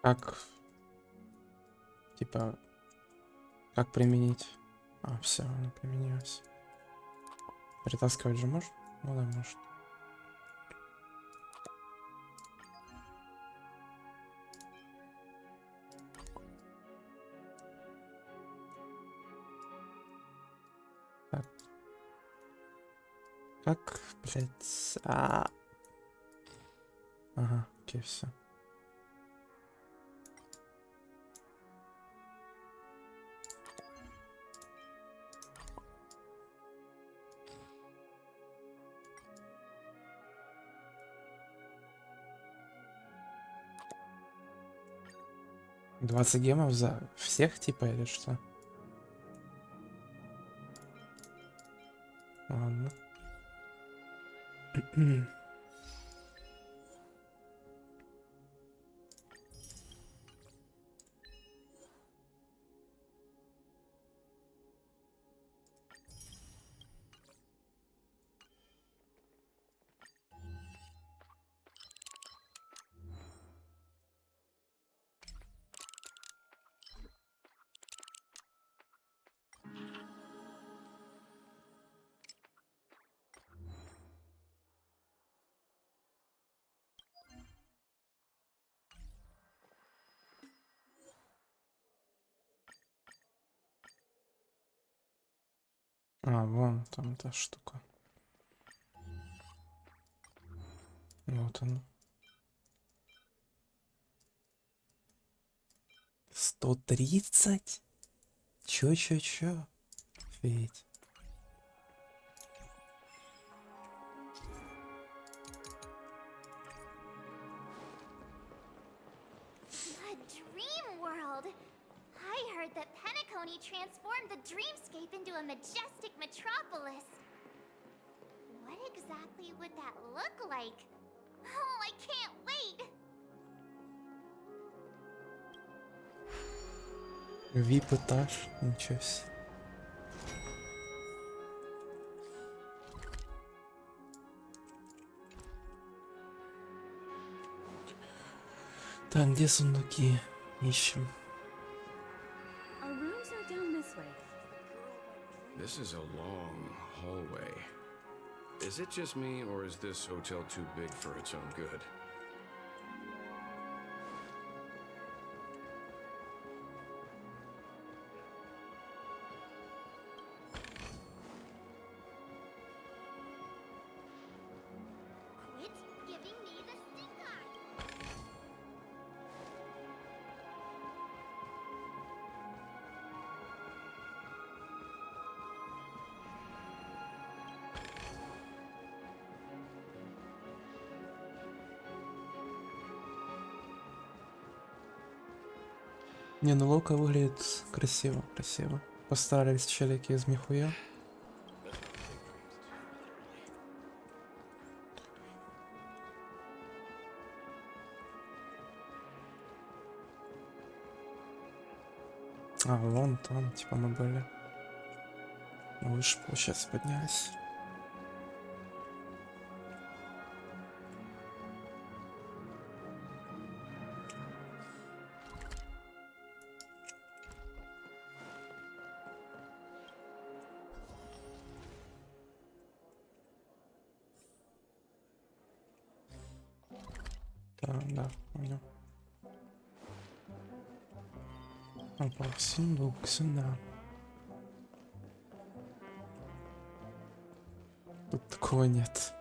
Как, типа, как применить? А, все, она применилась. Перетаскивать же может? Ну да, может. Так. Как, блядь, Ага, окей, все. $20 гемов за всех, типа, или что? Ладно. Вон там та штука. Вот он. 130? Чё? Офигеть. The dream world! I heard that Penacony transformed the dreamscape into a majestic metropolis. What exactly would that look like? Oh, I can't wait! VIP-этаж, ничего себе. Так, где сундуки? Ищем. Our rooms are down this way. This is a long hallway. Is it just me, or is this hotel too big for its own good? Quit giving me the stink eye! Не, ну лока выглядит красиво, красиво. Постарались челики из нихуя. А, вон там, типа мы были. Выше, получается, поднялись. Да, понял. Опа, сундук сюда. Тут такого нет.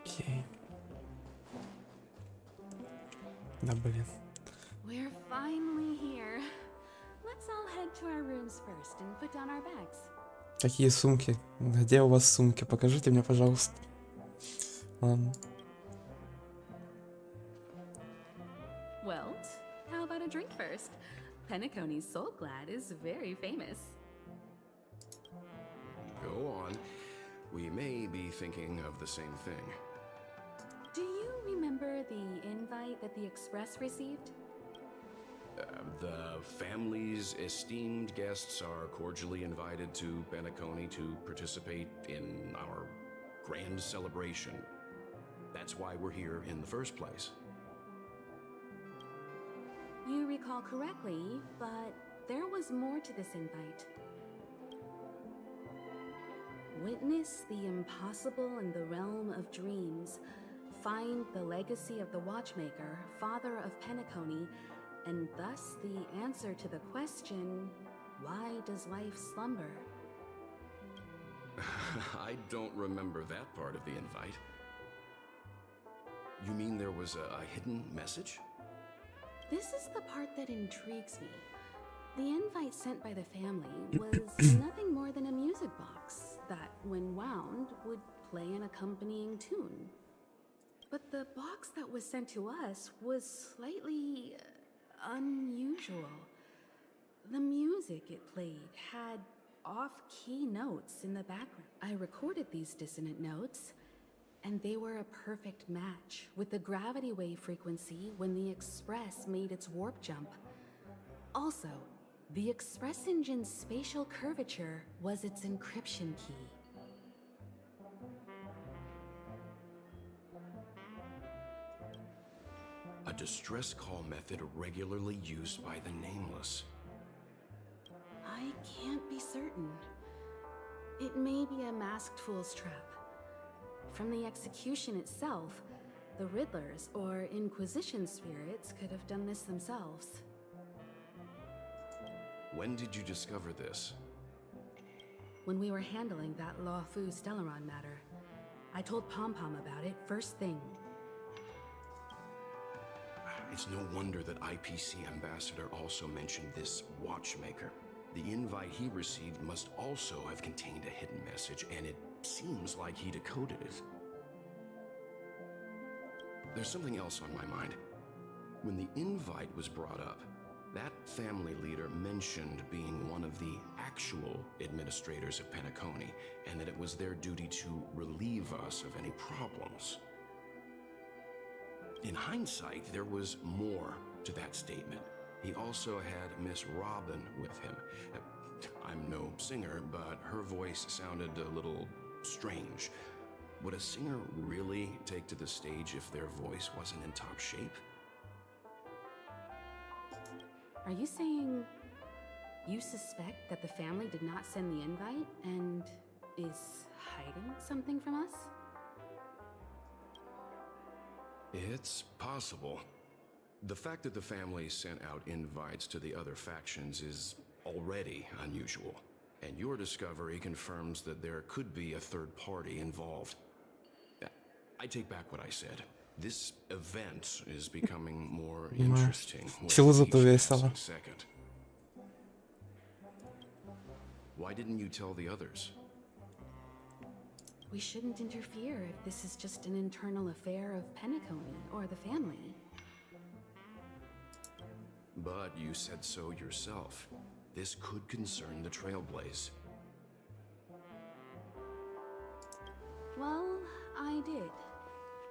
Окей. Да, блин. We're finally here. Let's all head to our rooms first and put down our bags. Какие сумки? Где у вас сумки? Покажите мне, пожалуйста. Ладно. Well, how about a drink first? Penacony's Soul Glad is very famous. Go on. We may be thinking of the same thing. Do you remember the invite that the Express received? The family's esteemed guests are cordially invited to Penacony to participate in our grand celebration. That's why we're here in the first place. You recall correctly, but there was more to this invite. Witness the impossible in the realm of dreams. Find the legacy of the Watchmaker, father of Penacony, and thus the answer to the question, why does life slumber? I don't remember that part of the invite. You mean there was a hidden message? This is the part that intrigues me. The invite sent by the family was nothing more than a music box that, when wound, would play an accompanying tune. But the box that was sent to us was slightly unusual. The music it played had off-key notes in the background. I recorded these dissonant notes, and they were a perfect match with the gravity wave frequency when the Express made its warp jump. Also, the Express engine's spatial curvature was its encryption key. A distress call method regularly used by the Nameless. I can't be certain. It may be a masked fool's trap. From the execution itself, the Riddlers or Inquisition spirits could have done this themselves. When did you discover this? When we were handling that Lawfu Stellaron matter, I told Pom Pom about it first thing. It's no wonder that IPC Ambassador also mentioned this Watchmaker. The invite he received must also have contained a hidden message, and it seems like he decoded it. There's something else on my mind. When the invite was brought up, that family leader mentioned being one of the actual administrators of Penacony, and that it was their duty to relieve us of any problems. In hindsight, there was more to that statement. He also had Miss Robin with him. I'm no singer, but her voice sounded a little strange. Would a singer really take to the stage if their voice wasn't in top shape? Are you saying you suspect that the family did not send the invite and is hiding something from us? It's possible. The fact that the family sent out invites to the other factions is already unusual, and your discovery confirms that there could be a third party involved. I take back what I said. This event is becoming more interesting. Чего зато весело. Second. Why didn't you tell the others? We shouldn't interfere if this is just an internal affair of Penacony or the family. But you said so yourself. This could concern the Trailblaze. Well, I did.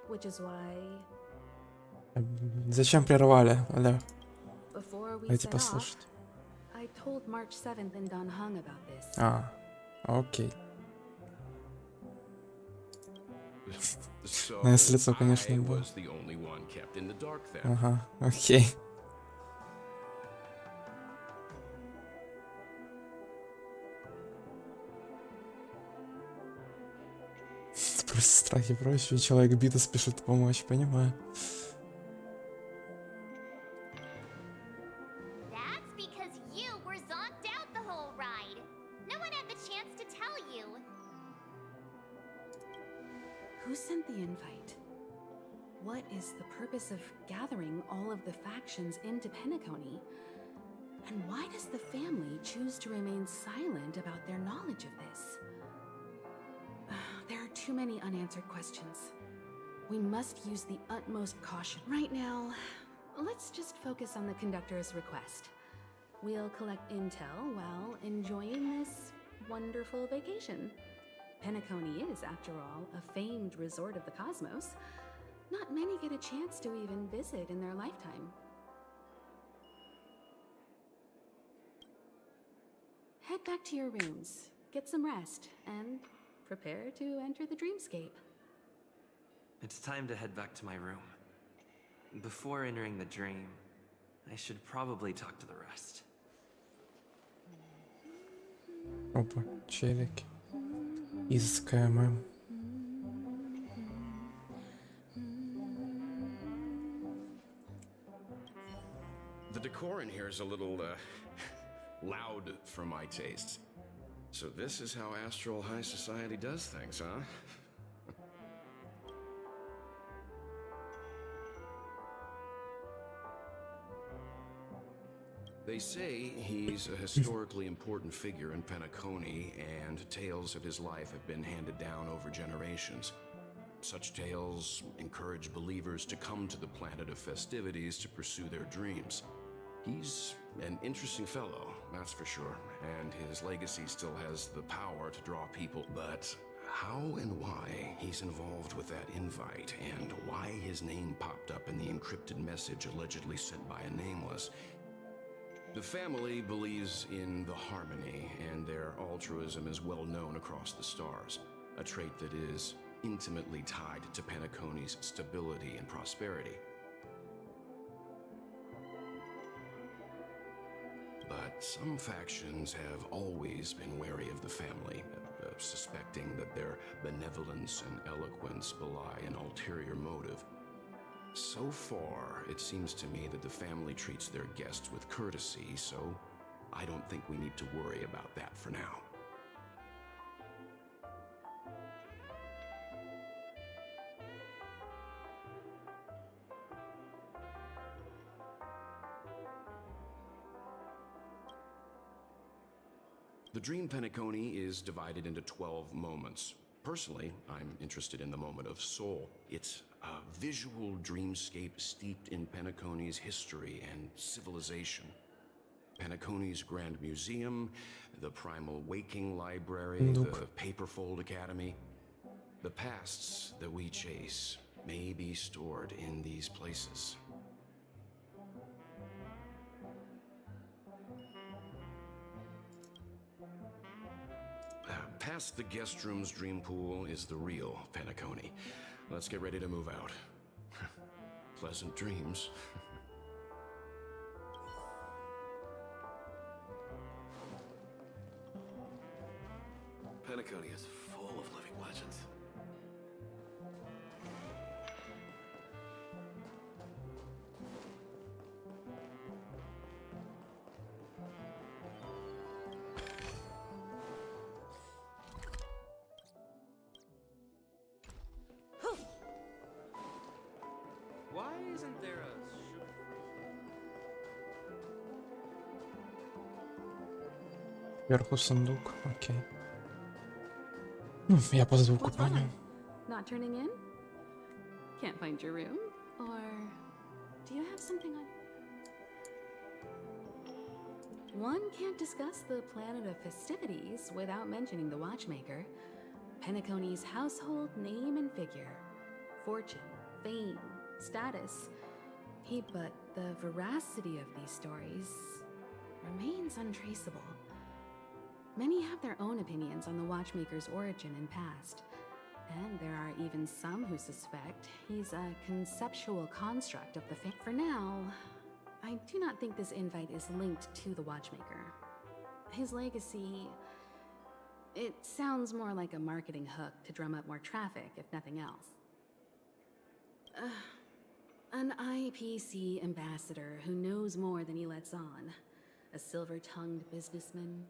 Which is why... Зачем прервали? Алло. Before we Дайте set послушать. off, I told March 7th in Don Hung about this. А, окей. So Nice лицо, конечно, I было. was the only one kept in the dark then. Ага, окей. Просто страхи прочее. Человек бита спешит помочь, понимаю. That's because you were zonked out the whole ride. No one had the chance to tell you. Who sent the invite? What is the purpose of gathering all of the factions into Penacony? And why does the family choose to remain silent about their knowledge of this? There are too many unanswered questions. We must use the utmost caution. Right now, let's just focus on the conductor's request. We'll collect intel while enjoying this wonderful vacation. Penacony is, after all, a famed resort of the cosmos. Not many get a chance to even visit in their lifetime. Head back to your rooms, get some rest, and prepare to enter the dreamscape. It's time to head back to my room. Before entering the dream, I should probably talk to the rest. Опа, челики. Искаем. The decor in here is a little loud for my tastes. So this is how Astral High Society does things, huh? They say he's a historically important figure in Penacony, and tales of his life have been handed down over generations. Such tales encourage believers to come to the planet of festivities to pursue their dreams. He's an interesting fellow, that's for sure, and his legacy still has the power to draw people. But how and why he's involved with that invite, and why his name popped up in the encrypted message allegedly sent by a nameless. The family believes in the harmony, and their altruism is well known across the stars, a trait that is intimately tied to Penacony's stability and prosperity. But some factions have always been wary of the family, suspecting that their benevolence and eloquence belie an ulterior motive. So far, it seems to me that the family treats their guests with courtesy, so I don't think we need to worry about that for now. The Dream Penacony is divided into 12 moments. Personally, I'm interested in the moment of Soul. It's a visual dreamscape steeped in Penacony's history and civilization. Penacony's Grand Museum, the Primal Waking Library, the Paperfold Academy. The pasts that we chase may be stored in these places. Past the guest room's dream pool is the real Penacony. Let's get ready to move out. Pleasant dreams. Penacony is full of living legends. Why isn't there a Вверху сундук, окей. Ну, я по звуку What's понял. wrong? Not turning in? Can't find your room? Or do you have something on? One can't discuss the planet of festivities without mentioning the watchmaker. Penacony's household name and figure. Fortune, fame, status. But the veracity of these stories remains untraceable. Many have their own opinions on the watchmaker's origin and past, and there are even some who suspect he's a conceptual construct of the For now, I do not think this invite is linked to the watchmaker. His legacy... it sounds more like a marketing hook to drum up more traffic, if nothing else. An IPC ambassador who knows more than he lets on. A silver-tongued businessman.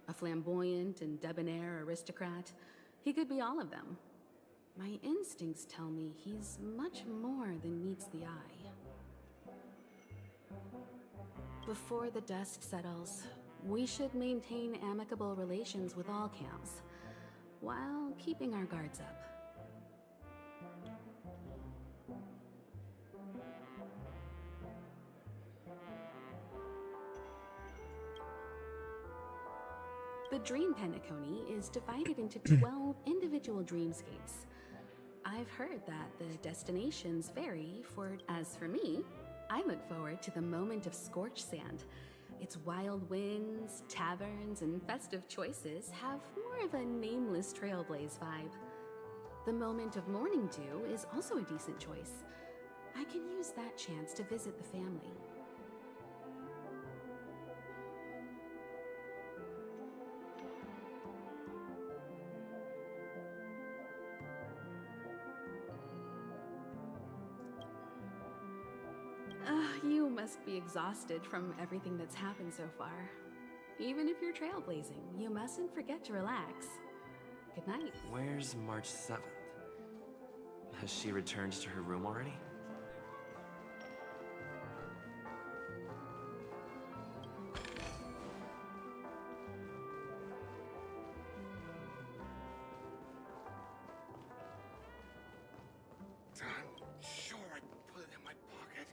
A flamboyant and debonair aristocrat. He could be all of them. My instincts tell me he's much more than meets the eye. Before the dust settles, we should maintain amicable relations with all camps, while keeping our guards up. The Dream Penacony is divided into 12 individual dreamscapes. I've heard that the destinations vary as for me, I look forward to the moment of scorched sand. Its wild winds, taverns, and festive choices have more of a nameless trailblaze vibe. The moment of morning dew is also a decent choice. I can use that chance to visit the family. You must be exhausted from everything that's happened so far. Even if you're trailblazing, you mustn't forget to relax. Good night. Where's March 7th? Has she returned to her room already? I'm sure I put it in my pocket.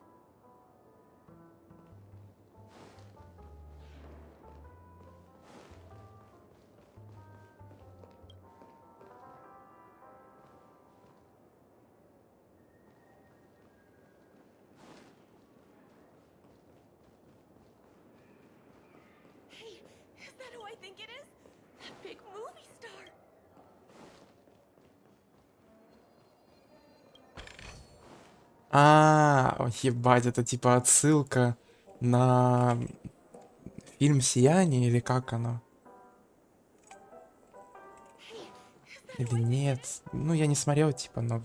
Hey, is that who I think it is? That big movie star. Ебать, это типа отсылка на фильм «Сияние» или как оно? Или нет? Ну, я не смотрел, типа, но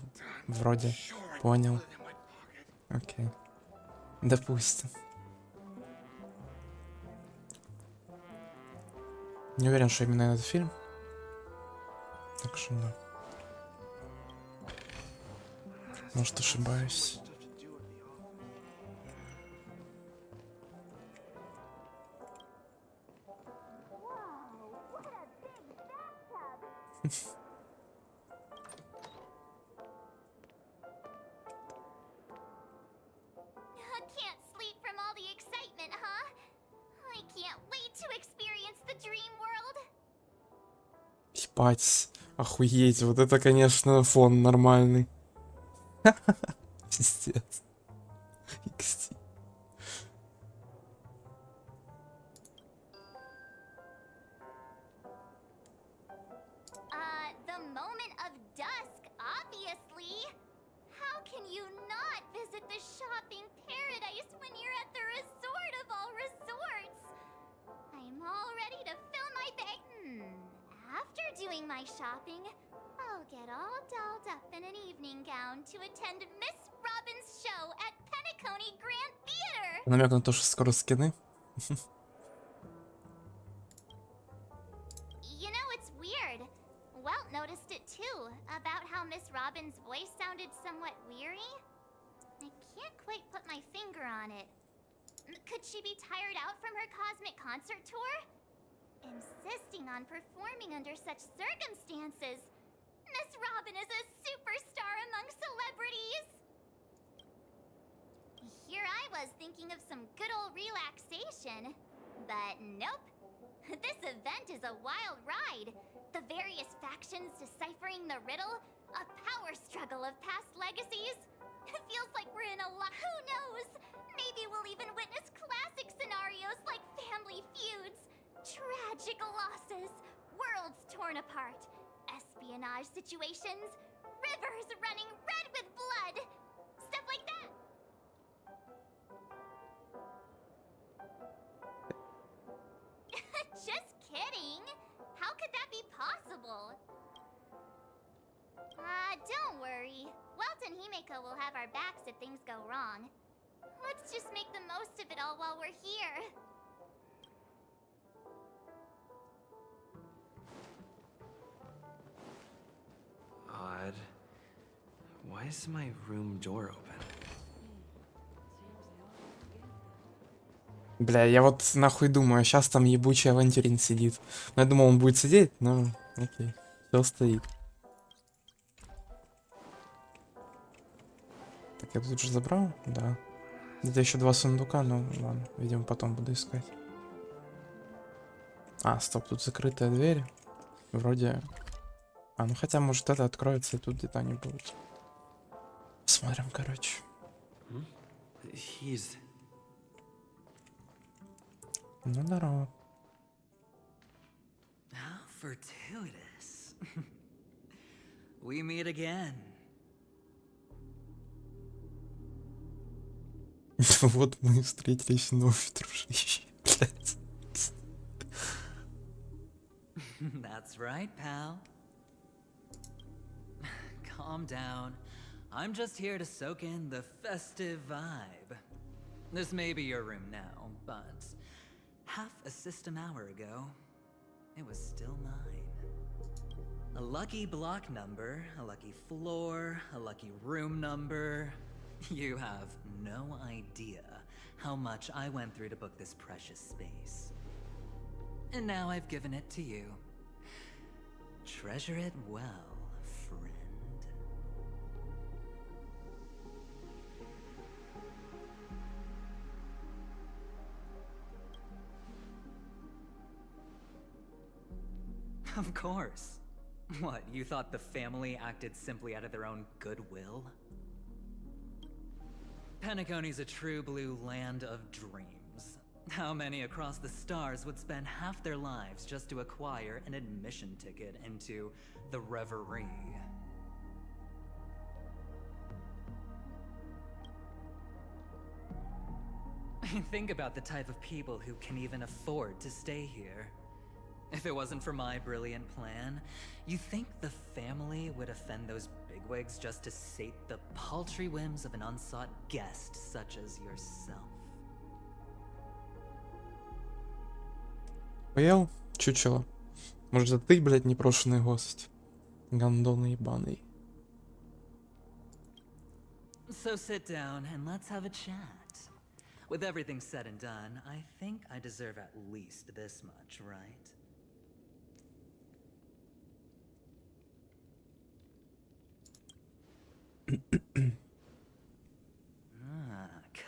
вроде понял. Окей. Допустим. Не уверен, что именно этот фильм. Так что да. Может, ошибаюсь. Can't sleep from all the excitement, huh? I can't wait to experience the dream world. Ебать, охуеть, вот это, конечно, фон нормальный. Пиздец. XD. The moment of dusk, obviously. How can you not visit the shopping paradise when you're at the resort of all resorts? I'm all ready to fill my bag. After doing my shopping, I'll get all dolled up in an evening gown to attend Miss Robin's show at Penacony Grand Theater. Намек на то, что скоро скины. You know, it's weird. Welt noticed it too, about how Miss Robin's voice sounded somewhat weary. I can't quite put my finger on it. Could she be tired out from her cosmic concert tour? Insisting on performing under such circumstances. Miss Robin is a superstar among celebrities. Here I was thinking of some good old relaxation, but nope. This event is a wild ride. The various factions deciphering the riddle, a power struggle of past legacies. It feels like we're in a lot. Who knows? Maybe we'll even witness classic scenarios like family feuds, tragic losses, worlds torn apart, espionage situations, rivers running red with blood, stuff like that. Just kidding. How could that be possible? Don't worry. Welt and Himeko will have our backs if things go wrong. Let's just make the most of it all while we're here. Odd. Why is my room door open? Бля, я вот нахуй думаю, сейчас там ебучий авантюрин сидит. Но я думал, он будет сидеть, но окей. Все стоит. Так, я тут же забрал? Да. Где-то еще 2 сундука, но ладно, видимо, потом буду искать. А, стоп, тут закрытая дверь. Вроде... А, ну хотя, может, это откроется, и тут где-то они будут. Смотрим, короче. Ну, здорово. How fortuitous. We meet again. Вот мы встретились вновь, дружище. Блядь. That's right, pal. Calm down. I'm just here to soak in the festive vibe. This may be your room now, but half a system hour ago, it was still mine. A lucky block number, a lucky floor, a lucky room number. You have no idea how much I went through to book this precious space. And now I've given it to you. Treasure it well, friend. Of course. What, you thought the family acted simply out of their own goodwill? Penacony's a true blue land of dreams. How many across the stars would spend half their lives just to acquire an admission ticket into the reverie? Think about the type of people who can even afford to stay here. If it wasn't for my brilliant plan, you think the family would offend those bigwigs just to sate the paltry whims of an unsought guest such as yourself? Поел? Чучело. Может, это ты, блядь, непрошенный гость? Гандон ебаный. So sit down and let's have a chat. With everything said and done, I think I deserve at least this much, right?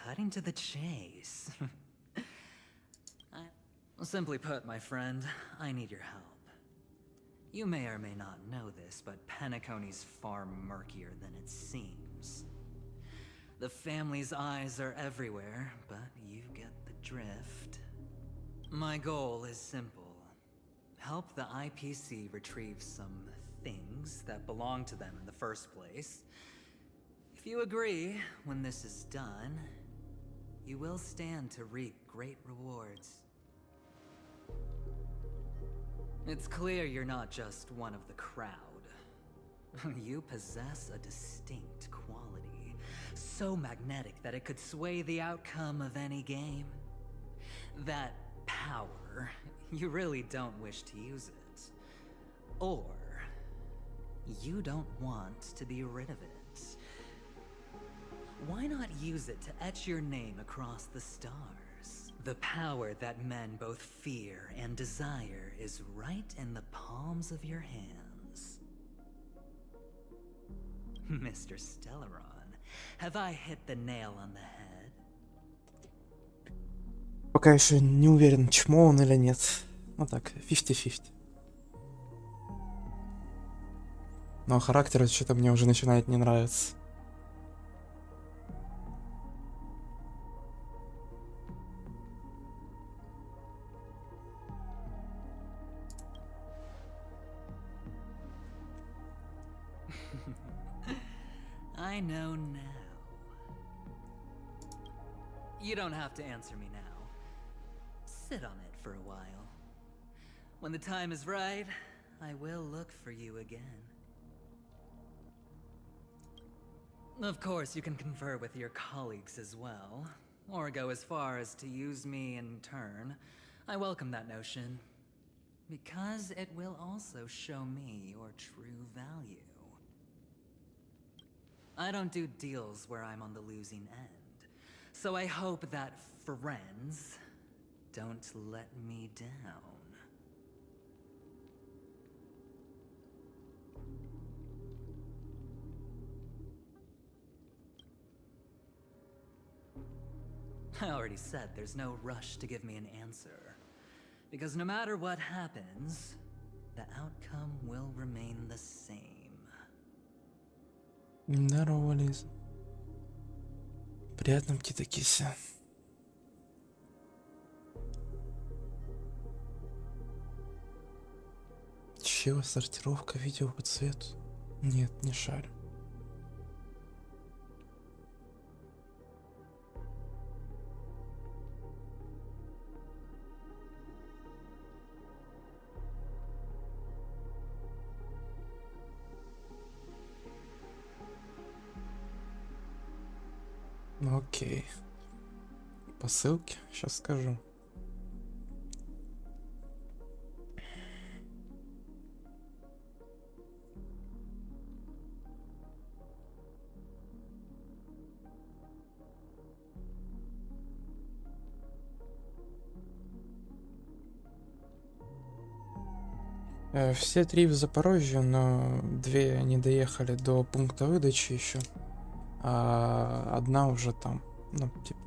Cutting to the chase. Simply put, my friend, I need your help. You may or may not know this, but Penacony's far murkier than it seems. The family's eyes are everywhere, but you get the drift. My goal is simple. Help the IPC retrieve some things that belong to them in the first place. If you agree, when this is done, you will stand to reap great rewards. It's clear you're not just one of the crowd. You possess a distinct quality, so magnetic that it could sway the outcome of any game. That power, you really don't wish to use it. Or, you don't want to be rid of it. Why not use it to etch your name across the stars? The power that men both fear and desire is right in the palms of your hands. Mr. Stellaron, have I hit the nail on the head? Пока еще не уверен, чмо он или нет. Ну так, 50-50. Но характер что-то мне уже начинает не нравиться. I know now. You don't have to answer me now. Sit on it for a while. When the time is right, I will look for you again. Of course, you can confer with your colleagues as well, or go as far as to use me in turn. I welcome that notion, because it will also show me your true value. I don't do deals where I'm on the losing end, so I hope that friends don't let me down. I already said there's no rush to give me an answer, because no matter what happens, the outcome will remain the same. Здорово, Лиза. Приятно птица кися. Чего сортировка видео по цвету? Нет, не шарю. Ну окей. По ссылке сейчас скажу. Все 3 в Запорожье, но 2 не доехали до пункта выдачи еще. А одна уже там, ну, типа.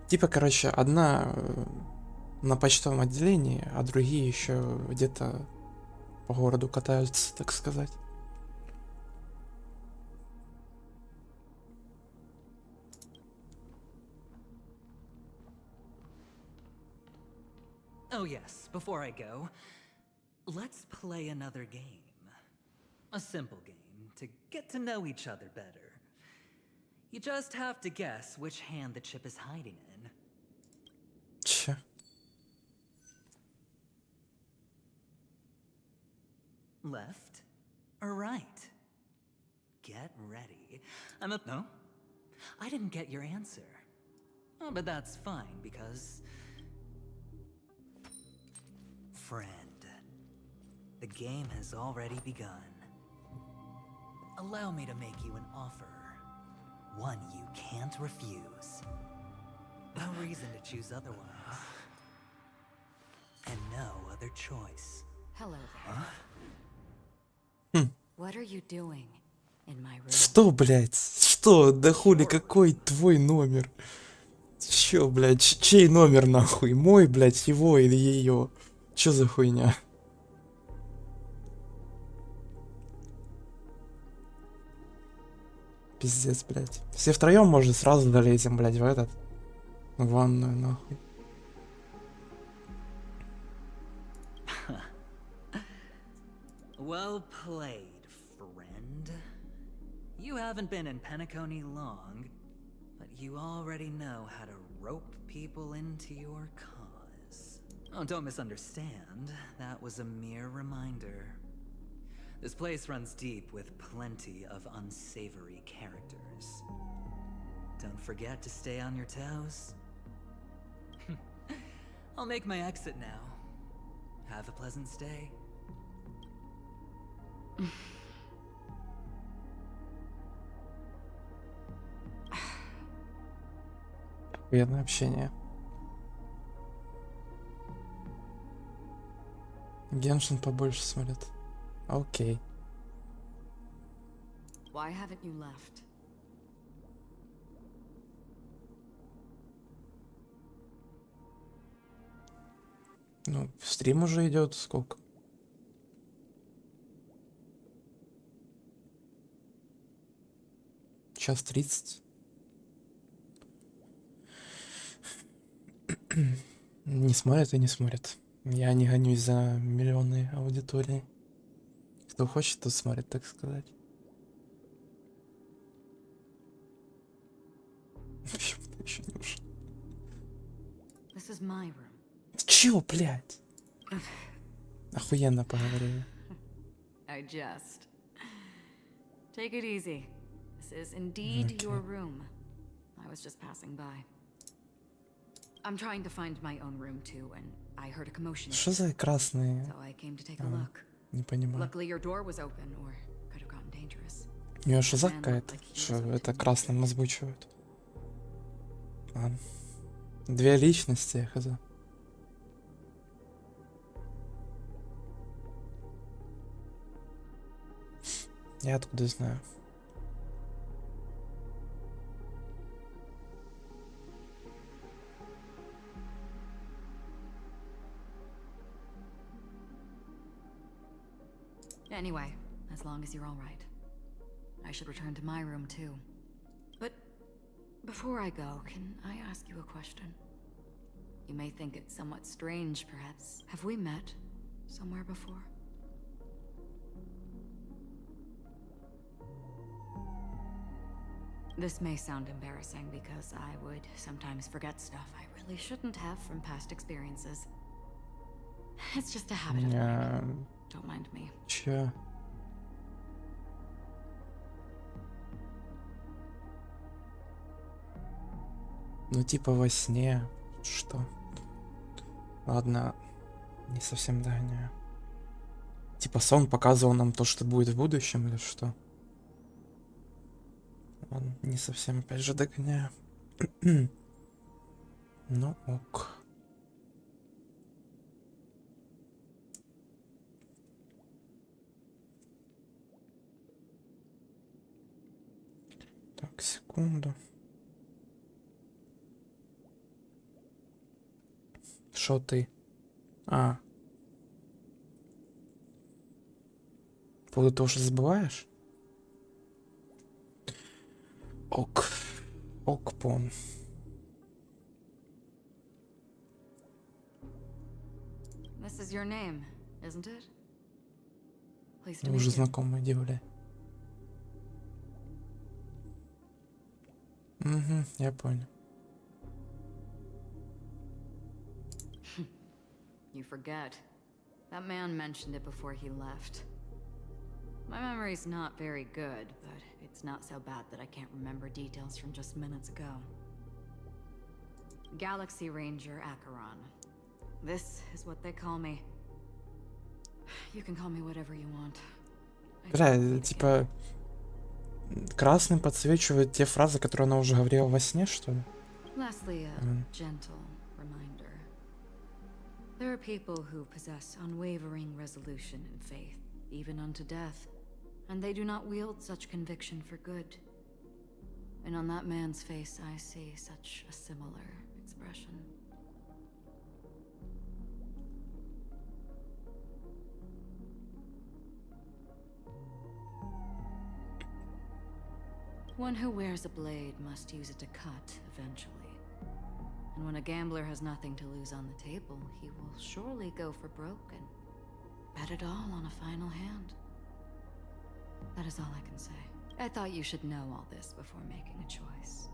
Типа, короче, одна на почтовом отделении, а другие еще где-то по городу катаются, так сказать. Oh yes, before I go, let's play another game. A simple game to get to know each other better. You just have to guess which hand the chip is hiding in. Че? Left or right? Get ready. No? I didn't get your answer. Oh, but that's fine because... Friend, the game has already begun. Allow me to make you an offer. One you can't refuse. No reason to choose otherwise. And no other choice. Hello there. Huh? What are you doing in my room? Что, блядь? Что? Да хули, какой твой номер? Чё, блядь? Чей номер, нахуй? Мой, блядь, его или ее? Чё за хуйня? Пиздец, блядь. Все втроем, может, сразу долезем, блядь, в этот. В ванную, нахуй. Well played, friend. You haven't been in Penacony long, but you already know how to rope people into your cause. Oh, don't misunderstand. That was a mere reminder. This place runs deep with plenty of unsavory characters. Don't forget to stay on your toes. I'll make my exit now. Have a pleasant stay. Приятное общение. Геншин побольше смотрит. Окей. Why haven't you left? Ну, стрим уже идет сколько? Час 30. Не смотрят и не смотрят. Я не гонюсь за миллионной аудиторией. Кто хочет, тот смотрит, так сказать. Почему-то еще не ушел. This is my room. Чё, блядь? Охуенно поговорили. I just. Take it easy. This is indeed your room. I was just passing by. I'm trying to find my own room too, and I heard a commotion. Что за красные? So I came to take a look. Не понимаю. Luckily your door was open, or could have gotten dangerous. У неё шиза какая-то, что это красным озвучивают. Ладно. Две личности, я хз. Я откуда знаю? Anyway, as long as you're all right. I should return to my room too. But before I go, can I ask you a question? You may think it somewhat strange, perhaps. Have we met somewhere before? This may sound embarrassing because I would sometimes forget stuff I really shouldn't have from past experiences. It's just a habit of mine. Don't mind me. Чё? Ну типа во сне. Что? Ладно, не совсем догоняю. Типа сон показывал нам то, что будет в будущем, или что? Ладно, не совсем опять же догоняю. Ну ок. Так, секунду. Шо ты? А. По поводу того, что забываешь? Ок. Ок, пон. This is your name, isn't it? Pleased to Мы meet уже you. знакомые девушки. Угу, я понял. You forget. That man mentioned it before he left. My memory's not very good, but it's not so bad that I can't remember details from just minutes ago. Galaxy Ranger Acheron. This is what they call me. You can call me whatever you want. Бля, типа красным подсвечивает те фразы, которые она уже говорила во сне, что ли? Lastly, a gentle reminder. There are people who possess unwavering resolution and faith, even unto death, and they do not wield such conviction for good. And on that man's face I see such a similar expression. One who wears a blade must use it to cut eventually. And when a gambler has nothing to lose on the table, he will surely go for broke and bet it all on a final hand. That is all I can say. I thought you should know all this before making a choice.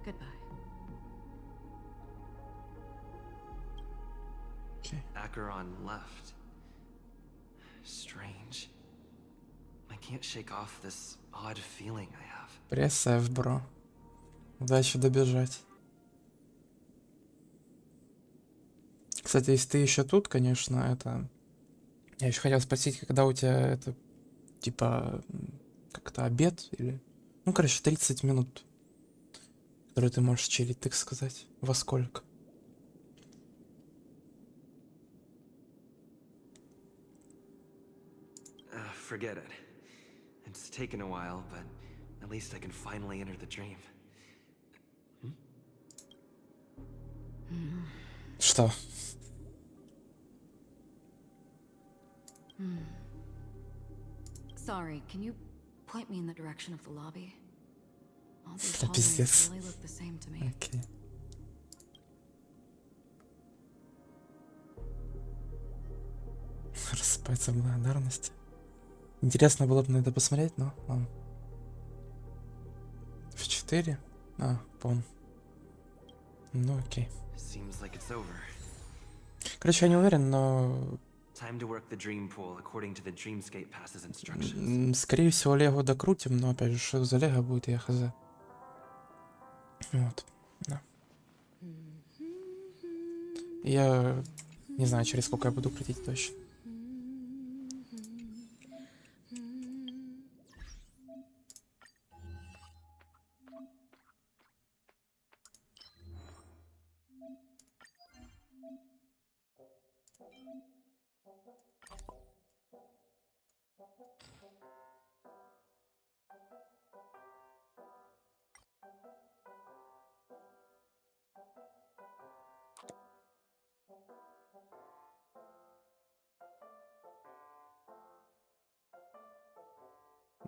Goodbye. Okay. Acheron left. Strange. I can't shake off this odd feeling I have. Пресс F, бро. Удачи добежать. Кстати, если ты еще тут, конечно, это... Я еще хотел спросить, когда у тебя это, типа, как-то обед или... Ну, короче, 30 минут, которые ты можешь чилить, так сказать. Во сколько? Forget it. It's taken a while, but at least I can finally enter the dream. Что? Sorry, can you point me in the direction of the lobby? All these Да, hallways пиздец. really look the same to me. Окей. Рассыпается в благодарности. Интересно было бы на это посмотреть, но ладно. В 4? А, пом. Ну окей. Seems like it's over. Короче, я не уверен, но... Time to work the dream pool according to the Dreamscape Pass's instructions. Скорее всего, Лего докрутим, но опять же, что за Лего будет, я хз. Вот. Да. Я не знаю, через сколько я буду крутить точно.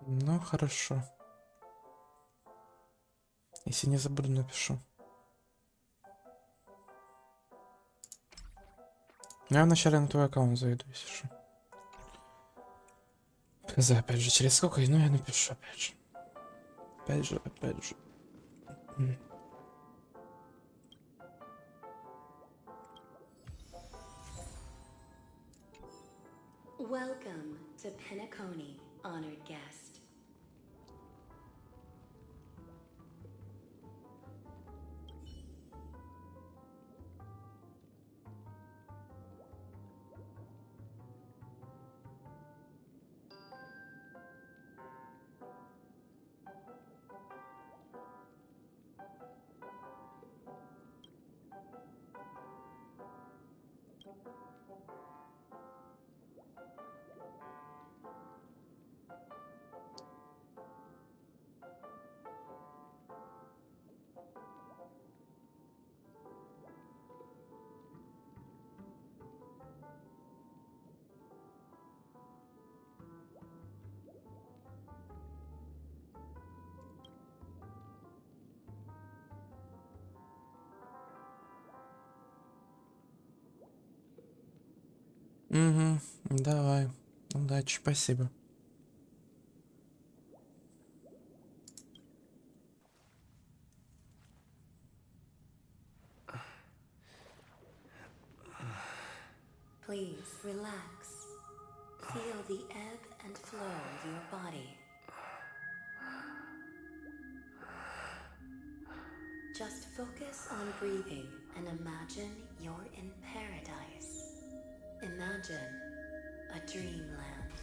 Ну, хорошо. Если не забуду, напишу. Я вначале на твой аккаунт зайду, если что. Хз, опять же, через сколько? Ну, я напишу, опять же. Опять же. Welcome to Penacony, honored guest. Угу, давай. Удачи, спасибо. Please relax. Feel the ebb and flow of your body. Just focus on breathing and imagine you're in paradise. Imagine a dreamland.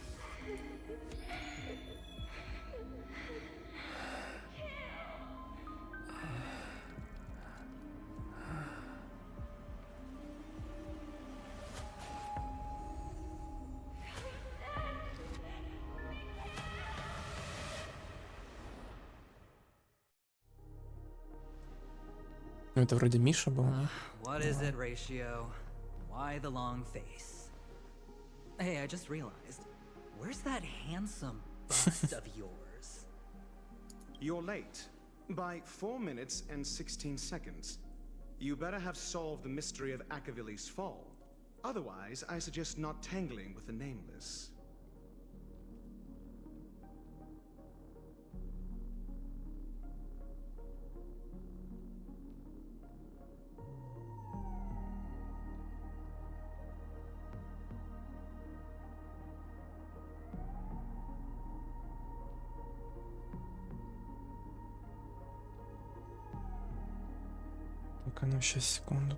Ну, это вроде Миша был. What is it, Ratio? Why the long face? Hey, I just realized. Where's that handsome bust of yours? You're late. By 4 minutes and 16 seconds. You better have solved the mystery of Akavili's fall. Otherwise, I suggest not tangling with the Nameless. Так, а ну сейчас, секунду.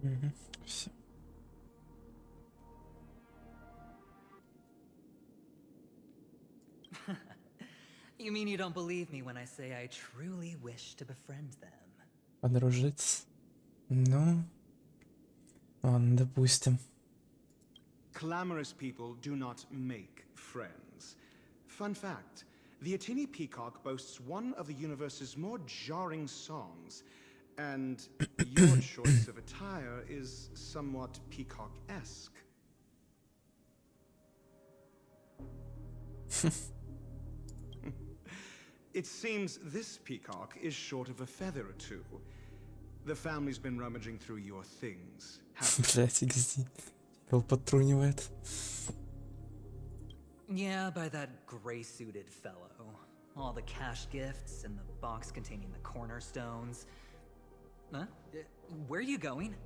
Угу, все. You mean you don't believe me when I say I truly wish to befriend them? Подружиться? Ну, ладно, допустим. Clamorous people do not make friends. Fun fact, the Atini Peacock boasts one of the universe's more jarring songs, and your choice of attire is somewhat peacock-esque. It seems this peacock is short of a feather or two. The family's been rummaging through your things. Блять, XD. Его подтрунивает. Yeah, by that gray-suited fellow. All the cash gifts and the box containing the cornerstones. Huh? Where are you going?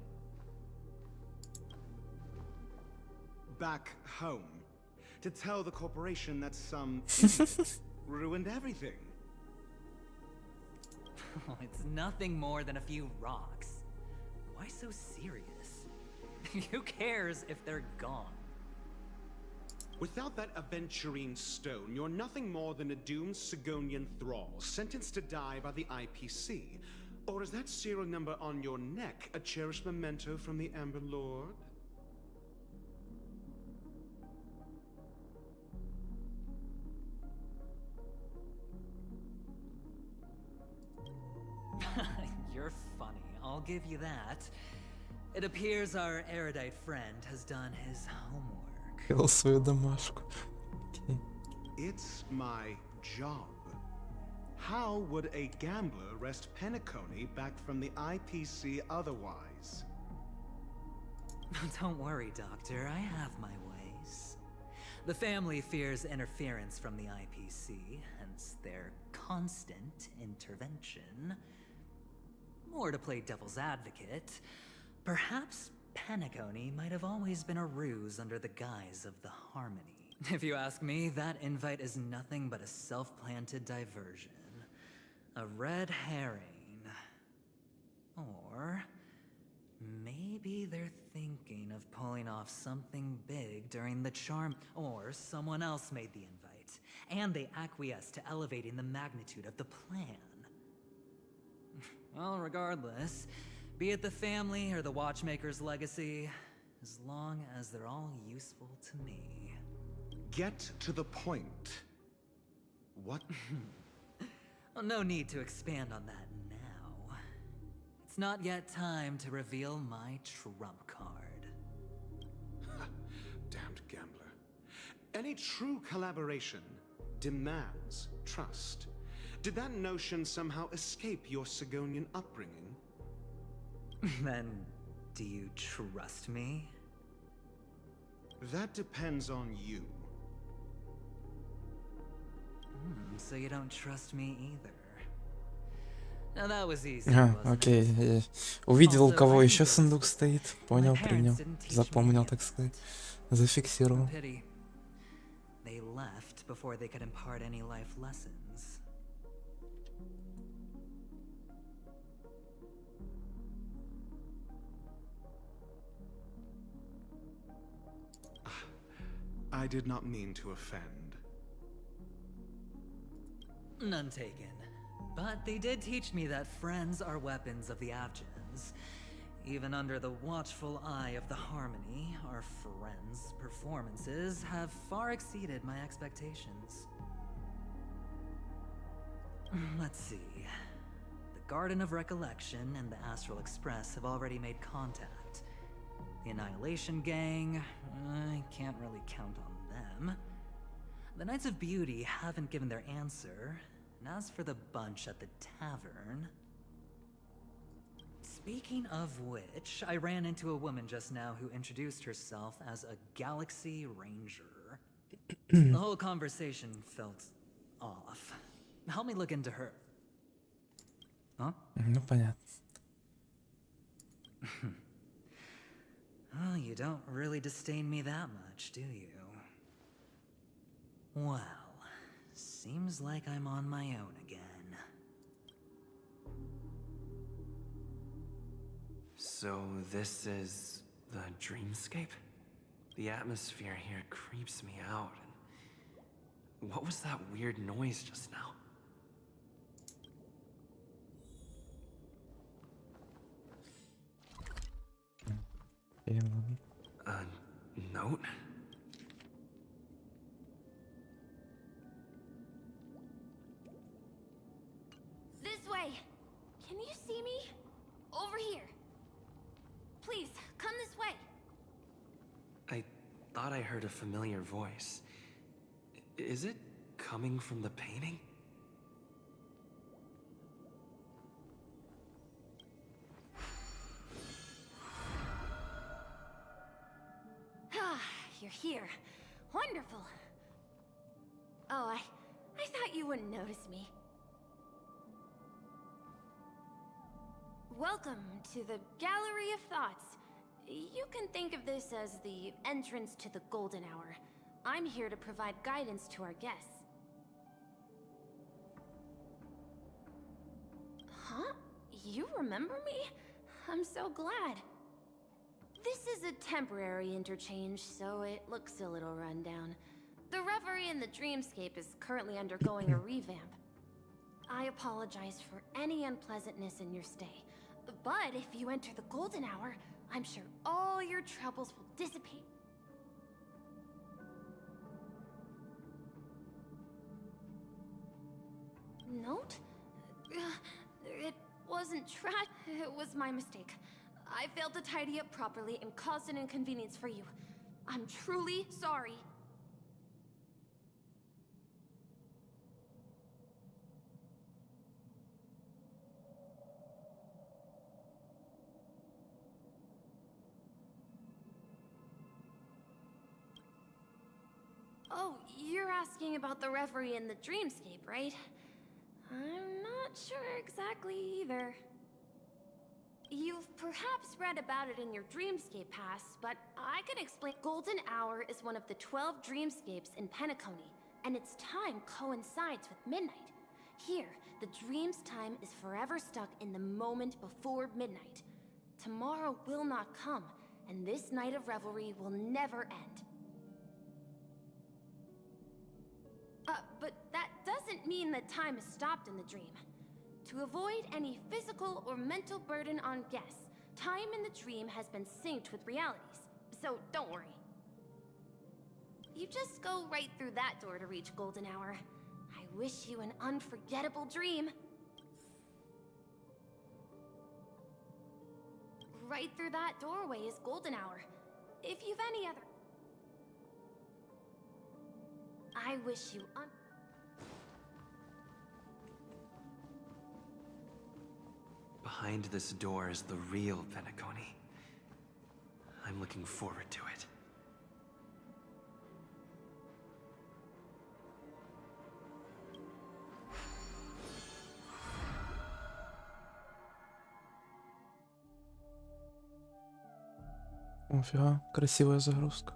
Back home. To tell the corporation that some idiot ruined everything. It's nothing more than a few rocks. Why so serious? Who cares if they're gone? Without that aventurine stone, you're nothing more than a doomed Sigonian thrall, sentenced to die by the IPC. Or is that serial number on your neck a cherished memento from the Amber Lord? You're funny, I'll give you that. It appears our erudite friend has done his homework. Делал свою домашку. It's my job. How would a gambler wrest Penacony back from the IPC otherwise? Don't worry, Doctor, I have my ways. The family fears interference from the IPC, hence their constant intervention. Or to play devil's advocate, perhaps Penacony might have always been a ruse under the guise of the Harmony. If you ask me, that invite is nothing but a self-planted diversion. A red herring. Or maybe they're thinking of pulling off something big during the charm. Or someone else made the invite, and they acquiesced to elevating the magnitude of the plan. Well, regardless, be it the family or the Watchmaker's legacy, as long as they're all useful to me. Get to the point. What? Well, no need to expand on that now. It's not yet time to reveal my trump card. Damned gambler. Any true collaboration demands trust. Did that notion somehow escape your Sigonian upbringing? Then, do you trust me? That depends on you. So you don't trust me either. Now that was easy, А, wasn't окей. it? Я увидел, у Also, кого I еще noticed сундук стоит. Понял, my принял. parents didn't teach me Запомнил, any так of сказать. that. Зафиксировал. Pity. They left before they could impart any life lessons. I did not mean to offend. None taken. But they did teach me that friends are weapons of the Abgens. Even under the watchful eye of the Harmony, our friends' performances have far exceeded my expectations. Let's see. The Garden of Recollection and the Astral Express have already made contact. The Annihilation Gang, I can't really count on them. The Knights of Beauty haven't given their answer, and as for the bunch at the tavern... Speaking of which, I ran into a woman just now who introduced herself as a Galaxy Ranger. The whole conversation felt off. Help me look into her. Huh? Ну, понятно. Oh, you don't really disdain me that much, do you? Well, seems like I'm on my own again. So this is the dreamscape? The atmosphere here creeps me out. And what was that weird noise just now? A note? This way! Can you see me? Over here! Please, come this way! I thought I heard a familiar voice. Is it coming from the painting? Ah, you're here. Wonderful. Oh, I thought you wouldn't notice me. Welcome to the Gallery of Thoughts. You can think of this as the entrance to the Golden Hour. I'm here to provide guidance to our guests. Huh? You remember me? I'm so glad. This is a temporary interchange, so it looks a little rundown. The Reverie in the Dreamscape is currently undergoing a revamp. I apologize for any unpleasantness in your stay, but if you enter the Golden Hour, I'm sure all your troubles will dissipate. Note? It wasn't tracked. It was my mistake. I failed to tidy up properly and caused an inconvenience for you. I'm truly sorry. Oh, you're asking about the Reverie in the Dreamscape, right? I'm not sure exactly either. You've perhaps read about it in your Dreamscape Pass, but I can explain. Golden Hour is one of the 12 Dreamscapes in Penacony, and its time coincides with midnight. Here, the dream's time is forever stuck in the moment before midnight. Tomorrow will not come, and this night of revelry will never end. But that doesn't mean that time is stopped in the dream. To avoid any physical or mental burden on guests, time in the dream has been synced with realities, so don't worry. You just go right through that door to reach Golden Hour. I wish you an unforgettable dream. Right through that doorway is Golden Hour. If you've any other... I wish you Behind this door is the real Penacony. I'm looking forward to it. Офига, красивая загрузка.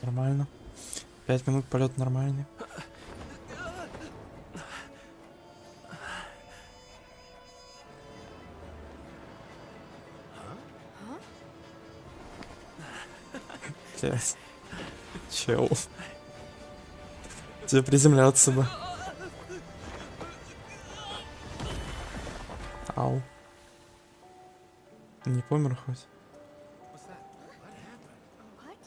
Нормально. 5 минут полет нормальный. Блять. Чел. Тебе приземляться бы. Не помер хоть? What's that? What happened? What?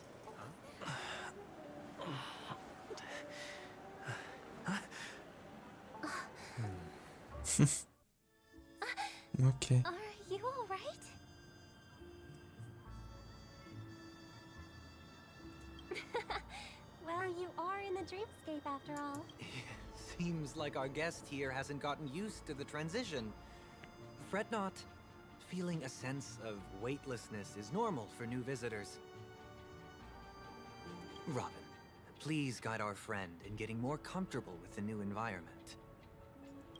Okay. Are you alright? Well, you are in the dreamscape after all. Seems like our guest here hasn't gotten used to the transition. Fret not. Feeling a sense of weightlessness is normal for new visitors. Robin, please guide our friend in getting more comfortable with the new environment.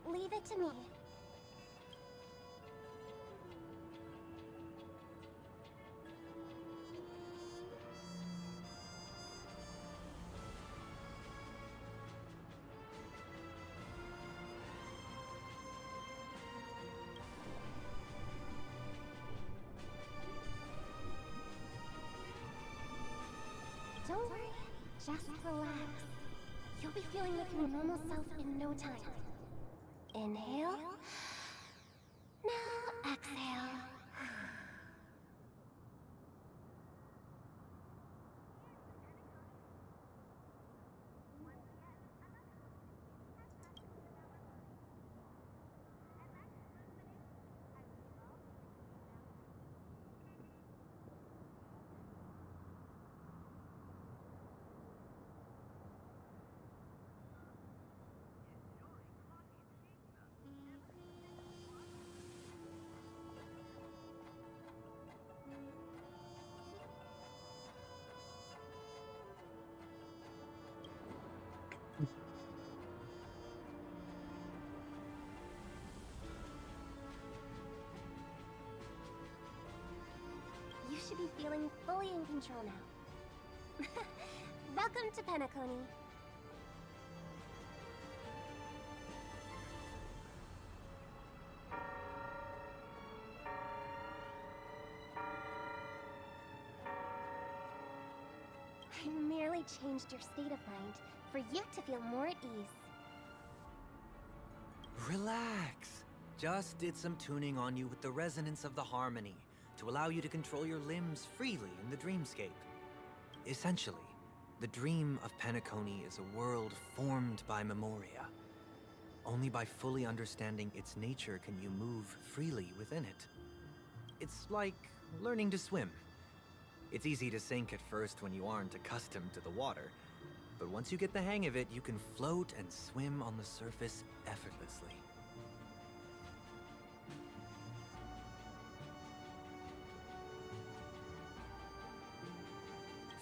Leave it to me. Don't worry, just relax. You'll be feeling like your normal self in no time. Inhale. Now exhale. You should be feeling fully in control now. Welcome to Penacony. I merely changed your state of mind for you to feel more at ease. Relax. Just did some tuning on you with the resonance of the harmony to allow you to control your limbs freely in the dreamscape. Essentially, the dream of Penacony is a world formed by memoria. Only by fully understanding its nature can you move freely within it. It's like learning to swim. It's easy to sink at first when you aren't accustomed to the water, but once you get the hang of it, you can float and swim on the surface effortlessly.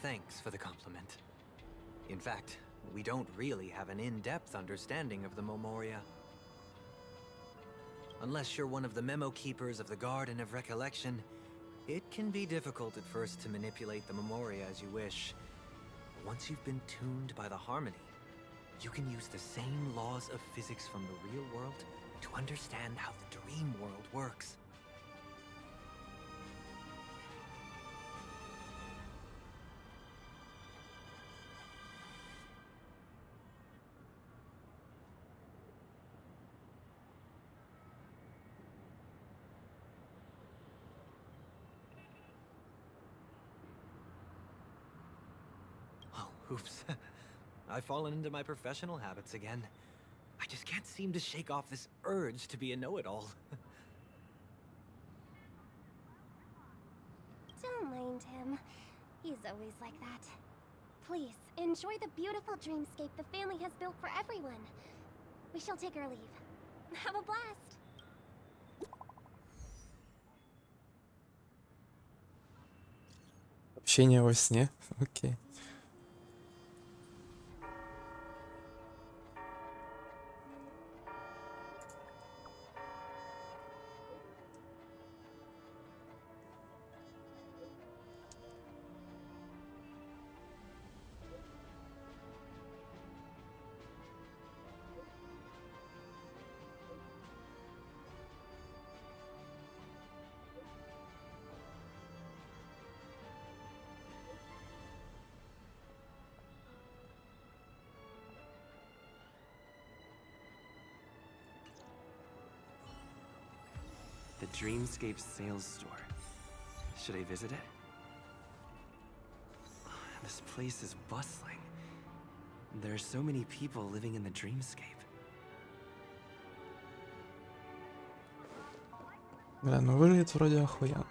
Thanks for the compliment. In fact, we don't really have an in-depth understanding of the memoria. Unless you're one of the memo keepers of the Garden of Recollection, it can be difficult at first to manipulate the memoria as you wish. But once you've been tuned by the harmony, you can use the same laws of physics from the real world to understand how the dream world works. Oops. I've fallen into my professional habits again. I just can't seem to shake off this urge to be a know-it-all. Don't mind him. He's always like that. Please, enjoy the beautiful dreamscape the family has built for everyone. We shall take our leave. Have a blast! Общение во сне. Окей. The Dreamscape sales store. Should I visit it? This place is bustling. There are so many people living in the dreamscape. Бля, ну выглядит вроде охуенно.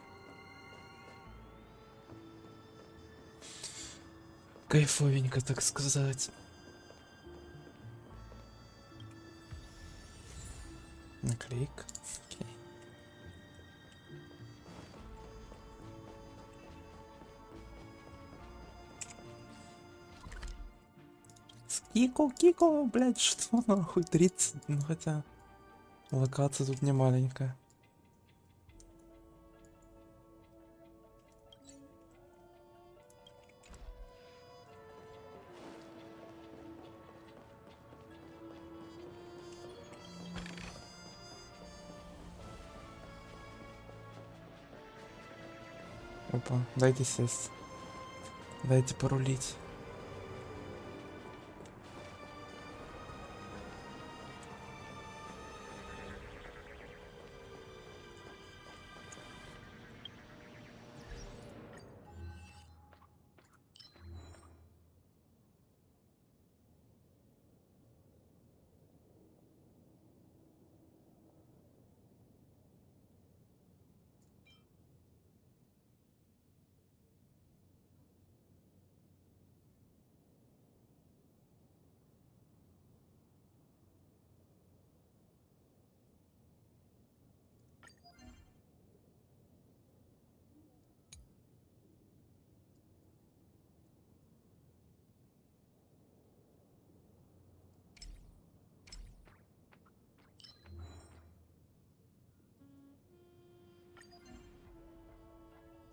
Кайфовенько, так сказать. Наклейка. Окей. Кико, блядь, что нахуй? 30, ну хотя локация тут не маленькая. Опа, дайте сесть. Дайте порулить.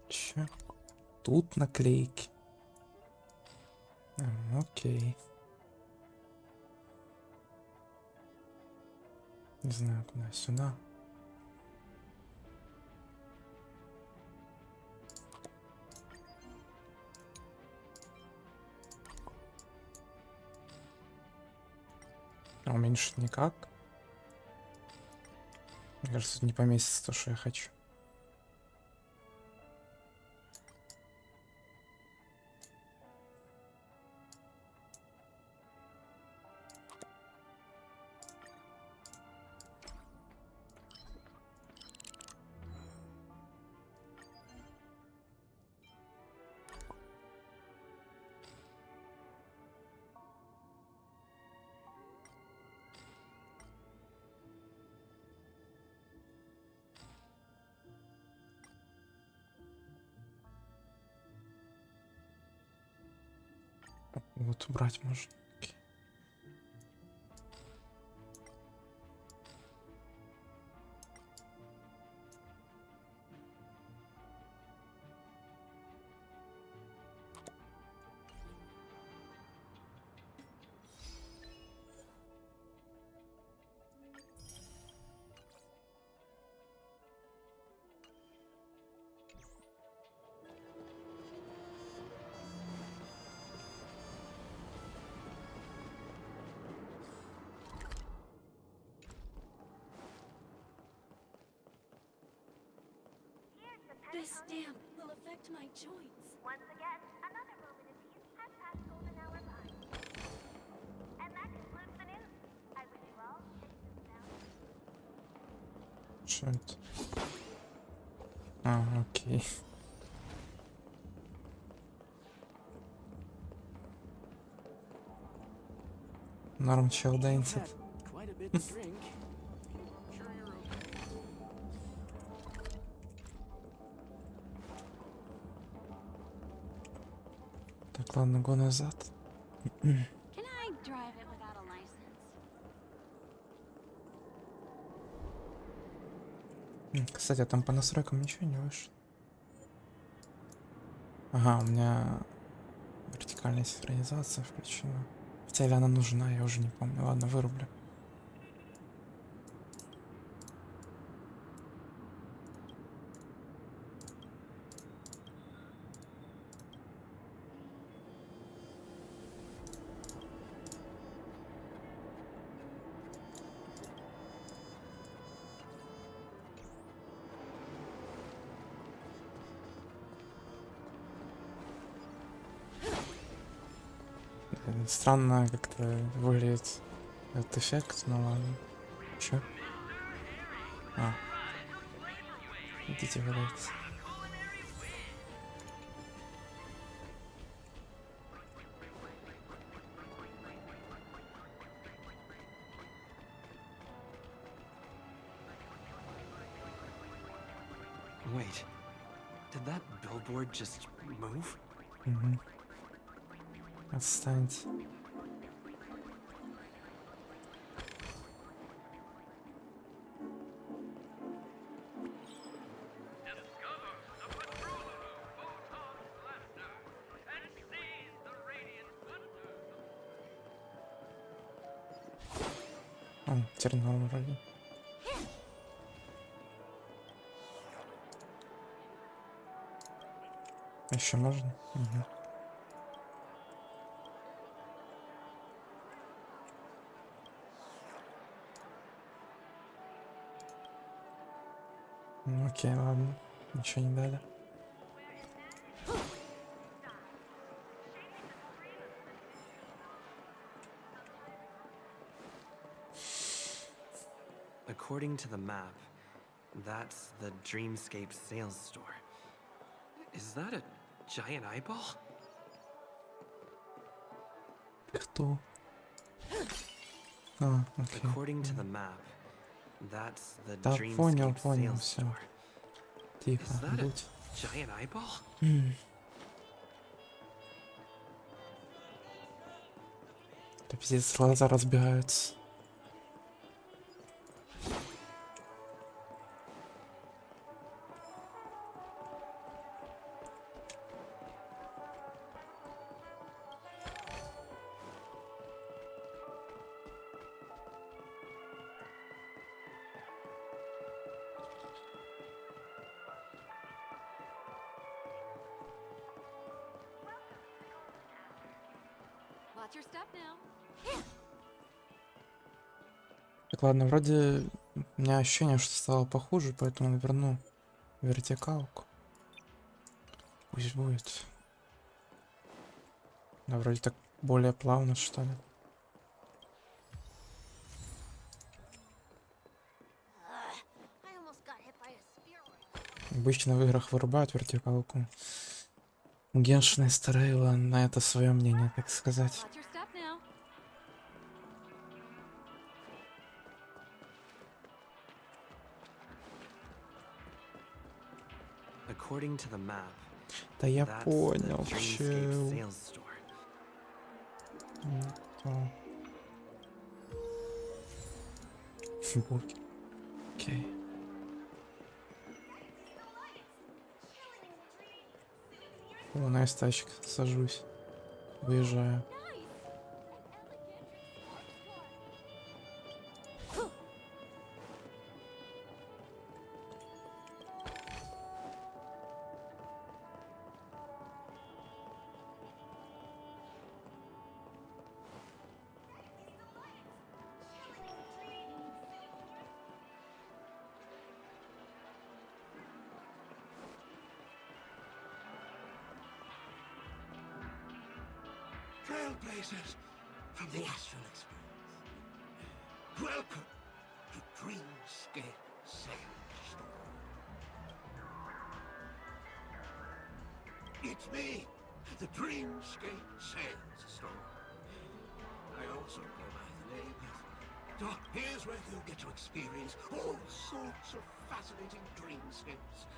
Чё? Тут наклейки. Окей. Не знаю, куда, сюда. А уменьшить никак. Мне кажется, тут не поместится то, что я хочу. Вот убрать можно. Окей. This stamp will affect my joints. Once again, another moment of peace has passed golden hour by. And that concludes the news. I wish you all safe and sound. Что это? А, окей. Норм чел дэнсит. Так, ладно, го назад. Can I drive it without a license? Кстати, а там по настройкам ничего не вышло. Ага, у меня вертикальная синхронизация включена. Хотя или она нужна, я уже не помню. Ладно, вырублю. Странно как-то выглядит этот эффект, ну ладно. Чё? А. Идите гуляйте. Wait, did that billboard just move? Угу. Отстаньте. О, Черного вроде. Еще можно? Угу. Ну, окей, ладно. Ничего не дали. According to the map, that's the Dreamscape sales store. Is that a giant eyeball? Кто? А, окей. According to the map, that's the Да, понял, Dreamscape понял, sales все. store. Тихо, Is that a будь. giant eyeball? Да пиздец, глаза разбегаются. Watch your step now. Так, ладно, вроде у меня ощущение, что стало похуже, поэтому верну вертикалку. Пусть будет. Да, вроде так более плавно, что ли. I almost got hit by a spear. Обычно в играх вырубают вертикалку. У Геншина и Стар Рейла на это свое мнение, так сказать. Watch your step now. According to the map, Да я that's понял, the Dreamscape чел. sales store. Футболки. Окей. О, на тачек сажусь. Выезжаю. Trailblazers from the Astral Experience. Welcome to Dreamscape Sales Store. It's me, the Dreamscape Sales Store. I also go by the name of Doc. Here's where you'll get to experience all sorts of fascinating dreamscapes.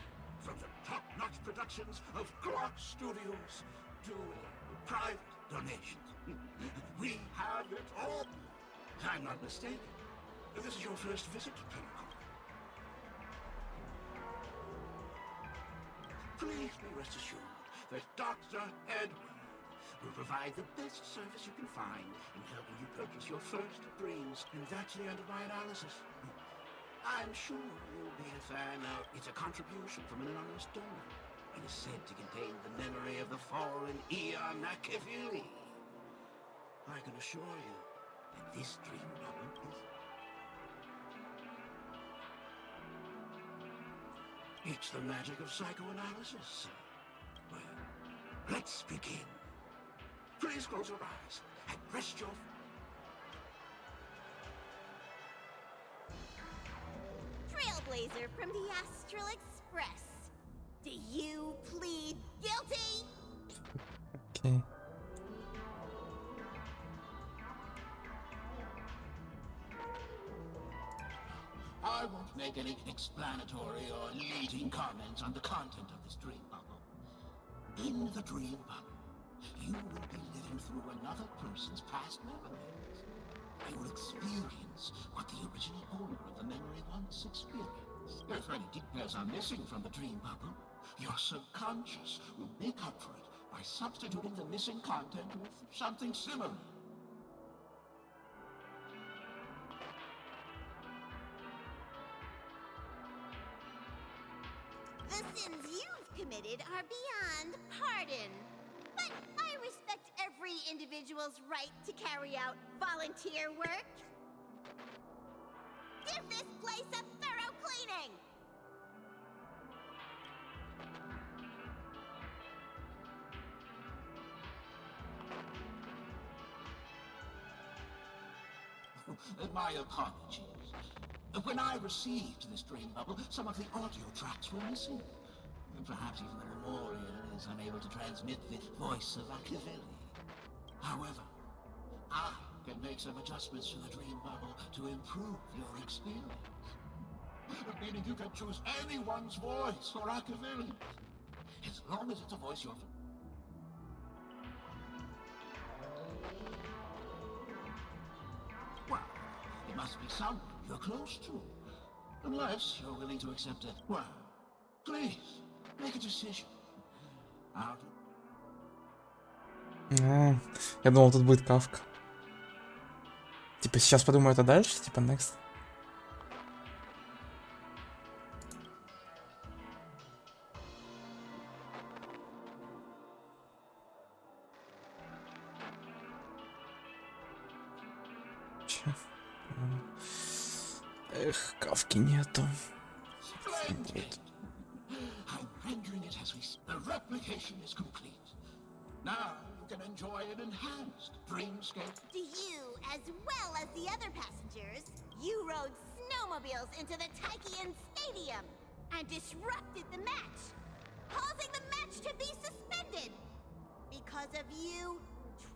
From the top-notch productions of Glock Studios to private donations. We have it all. If I'm not mistaken, this is your first visit to Pinnacle. Please be rest assured that Dr. Edward will provide the best service you can find in helping you purchase your first dreams. And that's the end of my analysis. I'm sure you'll be a fan now. It's a contribution from an anonymous donor. It is said to contain the memory of the fallen Eon Nakivili. I can assure you that this dream bubble is... It's the magic of psychoanalysis, sir. Well, let's begin. Please close your eyes and rest your... Trailblazer from the Astral Express. Do you plead guilty? Okay. I won't make any explanatory or leading comments on the content of this dream bubble. In the dream bubble, you will be living through another person's past memories. You will experience what the original owner of the memory once experienced. If any details are missing from the dream bubble, your subconscious will make up for it by substituting the missing content with something similar. The sins you've committed are beyond pardon. But I respect every individual's right to carry out volunteer work. Give this place a thorough cleaning! My apologies. When I received this dream bubble, some of the audio tracks were missing. Perhaps even the memorial is unable to transmit the voice of Akiveli. However, I can make some adjustments to the dream bubble to improve your experience. Meaning you can choose anyone's voice for Akiveli, as long as it's a voice you're... Well, it must be someone you're close to. Unless you're willing to accept it. Well, please, make a decision. Out. Я думал, тут будет кавка. Типа сейчас подумаю, это дальше, типа next. Эх, кавки нету. I'm rendering it as we speak. The replication is complete. Now you can enjoy an enhanced dreamscape. Do you, as well as the other passengers, you rode snowmobiles into the Taikian Stadium and disrupted the match, causing the match to be suspended. Because of you,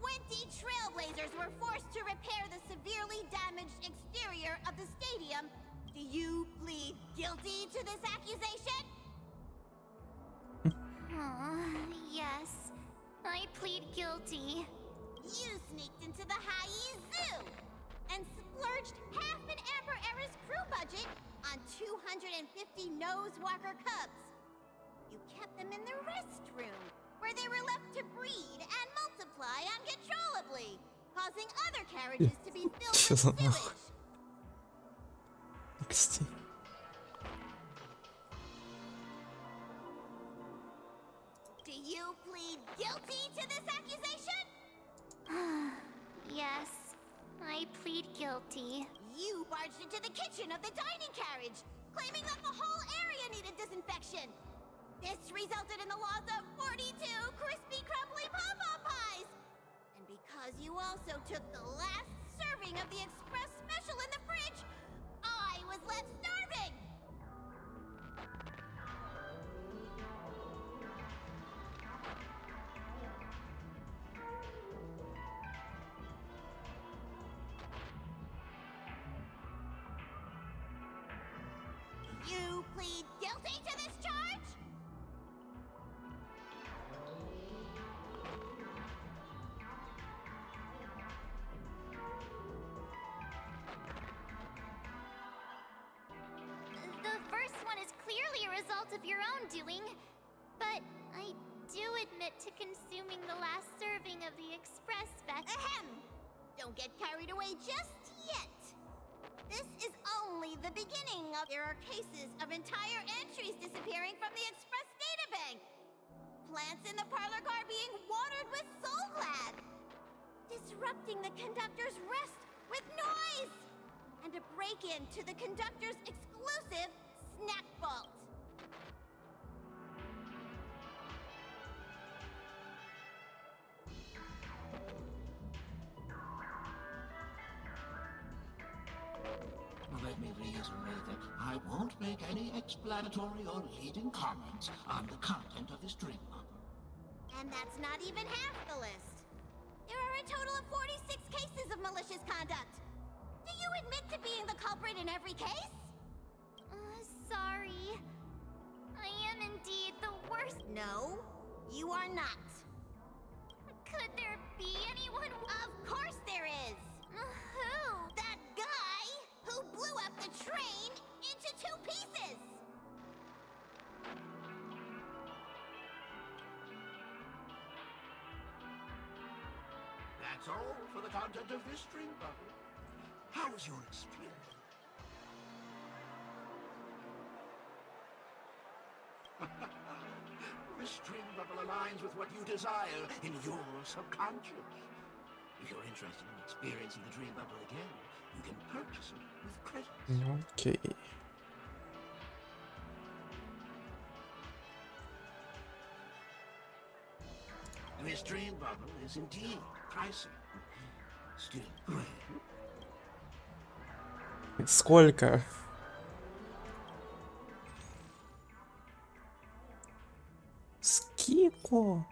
20 Trailblazers were forced to repair the severely damaged exterior of the stadium. Do you plead guilty to this accusation? Yes. I plead guilty. You sneaked into the High Zoo and splurged half an Amber Era's crew budget on 250 Nosewalker cubs. You kept them in the restroom, where they were left to breed and multiply uncontrollably, causing other carriages to be filled with sewage. Do you plead guilty to this accusation? Yes. I plead guilty. You barged into the kitchen of the dining carriage, claiming that the whole area needed disinfection. This resulted in the loss of 42 crispy, crumbly pom-pom pies! And because you also took the last serving of the express special in the fridge, I was left starving! You plead guilty to this charge? The first one is clearly a result of your own doing, but I do admit to consuming the last serving of the express special. Ahem! Don't get carried away just yet. This is only the beginning of... There are cases of entire entries disappearing from the express databank. Plants in the parlor car being watered with soul glad. Disrupting the conductor's rest with noise. And a break-in to the conductor's exclusive snack vault. me reiterate that I won't make any explanatory or leading comments on the content of this dream bubble. And that's not even half the list. There are a total of 46 cases of malicious conduct. Do you admit to being the culprit in every case? Sorry. I am indeed the worst. No, you are not. Could there be anyone? Of course there is. Who? That guy who blew up the train into 2 pieces. That's all for the content of this dream bubble. How was your experience? This dream bubble aligns with what you desire in your subconscious. If you're interested in experiencing the dream bubble again, you can purchase it with credits. Окей. This dream bubble is indeed pricey. Still great. Сколько? Сколько?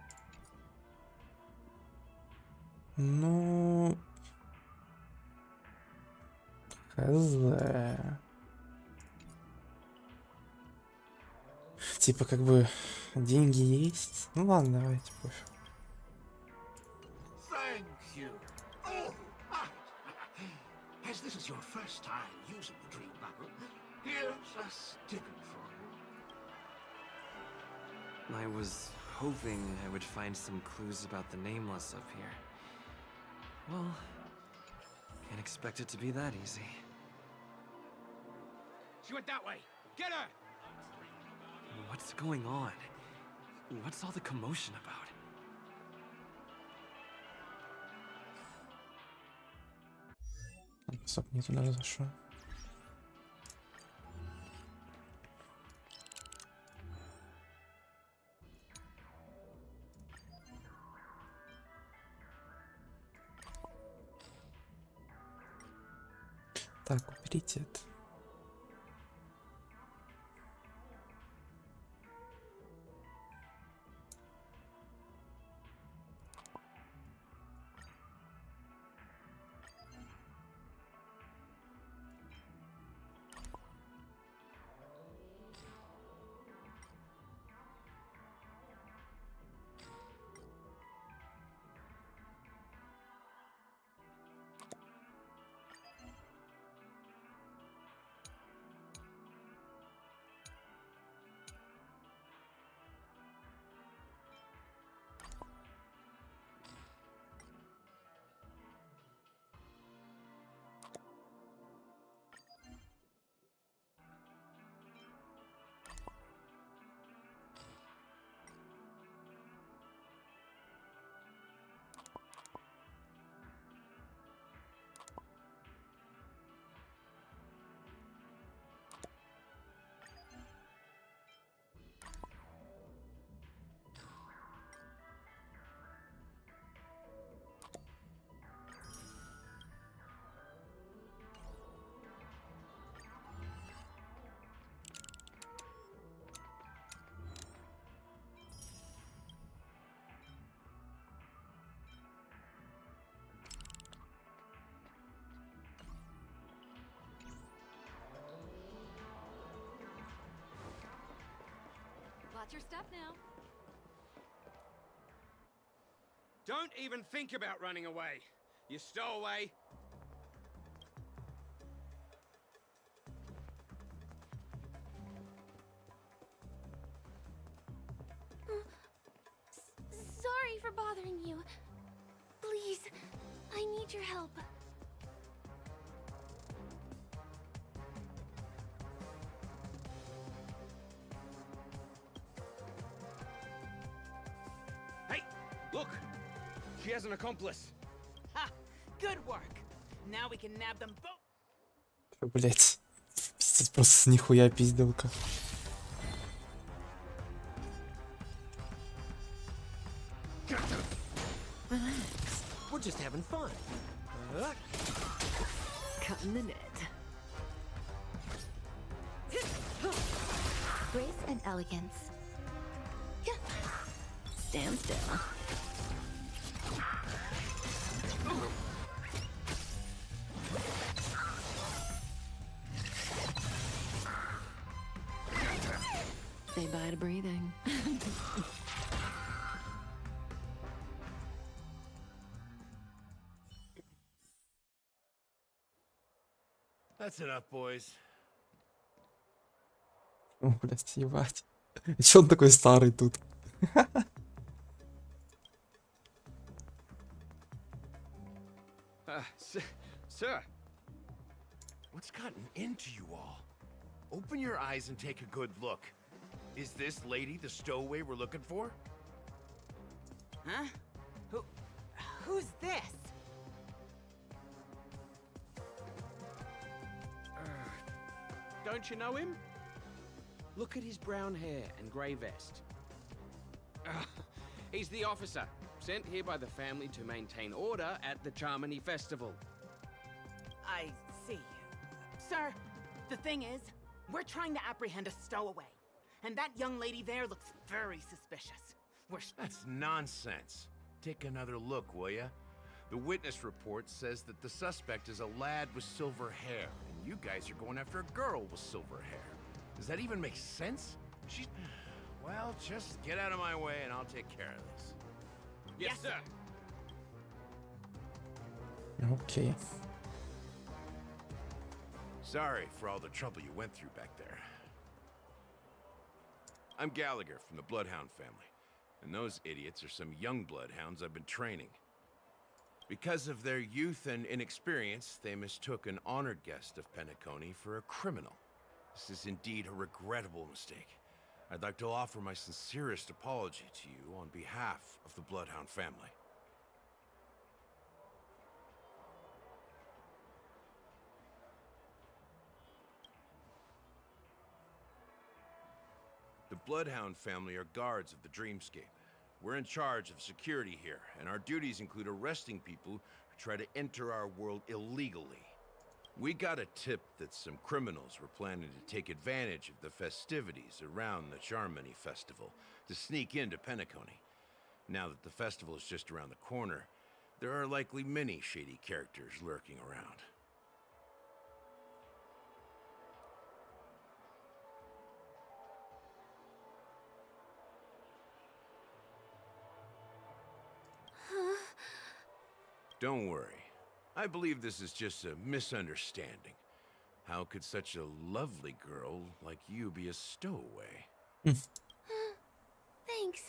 Ну... Хз. Типа как бы деньги есть. Ну ладно, давайте пофиг. Thank you. Oh, as this is your first time using the dream bubble, here's a sticker for you. I was hoping I would find some clues about the Nameless up here. Well, can't expect it to be that easy. She went that way. Get her! What's going on? What's all the commotion about? Стоп, не туда зашел. Так, уберите это. Watch your step now. Don't even think about running away. You stowaway. Sorry for bothering you. Please, I need your help. Hey, look! She has an accomplice. Ha! Good work. Now we can nab them both. Блять. Пиздец, просто нихуя пизделка. We're just having fun. Cutting the net. and elegance. Yeah. Stand still. Say bye to breathing. That's enough, boys. О, блядь, ебать. Че он такой старый тут? Sir, what's gotten into you all? Open your eyes and take a good look. Is this lady the stowaway we're looking for? Huh? Who's this? Don't you know him? Look at his brown hair and grey vest. He's the officer, sent here by the family to maintain order at the Charmony Festival. I see. Sir, the thing is, we're trying to apprehend a stowaway. And that young lady there looks very suspicious. That's nonsense. Take another look, will ya? The witness report says that the suspect is a lad with silver hair, and you guys are going after a girl with silver hair. Does that even make sense? She's... Well, just get out of my way and I'll take care of this. Yes, sir. Okay. Sorry for all the trouble you went through back there. I'm Gallagher from the Bloodhound family, and those idiots are some young bloodhounds I've been training. Because of their youth and inexperience, they mistook an honored guest of Penacony for a criminal. This is indeed a regrettable mistake. I'd like to offer my sincerest apology to you on behalf of the Bloodhound family. The Bloodhound family are guards of the Dreamscape. We're in charge of security here, and our duties include arresting people who try to enter our world illegally. We got a tip that some criminals were planning to take advantage of the festivities around the Charmony Festival to sneak into Penacony. Now that the festival is just around the corner, there are likely many shady characters lurking around. Don't worry. I believe this is just a misunderstanding. How could such a lovely girl like you be a stowaway? Thanks.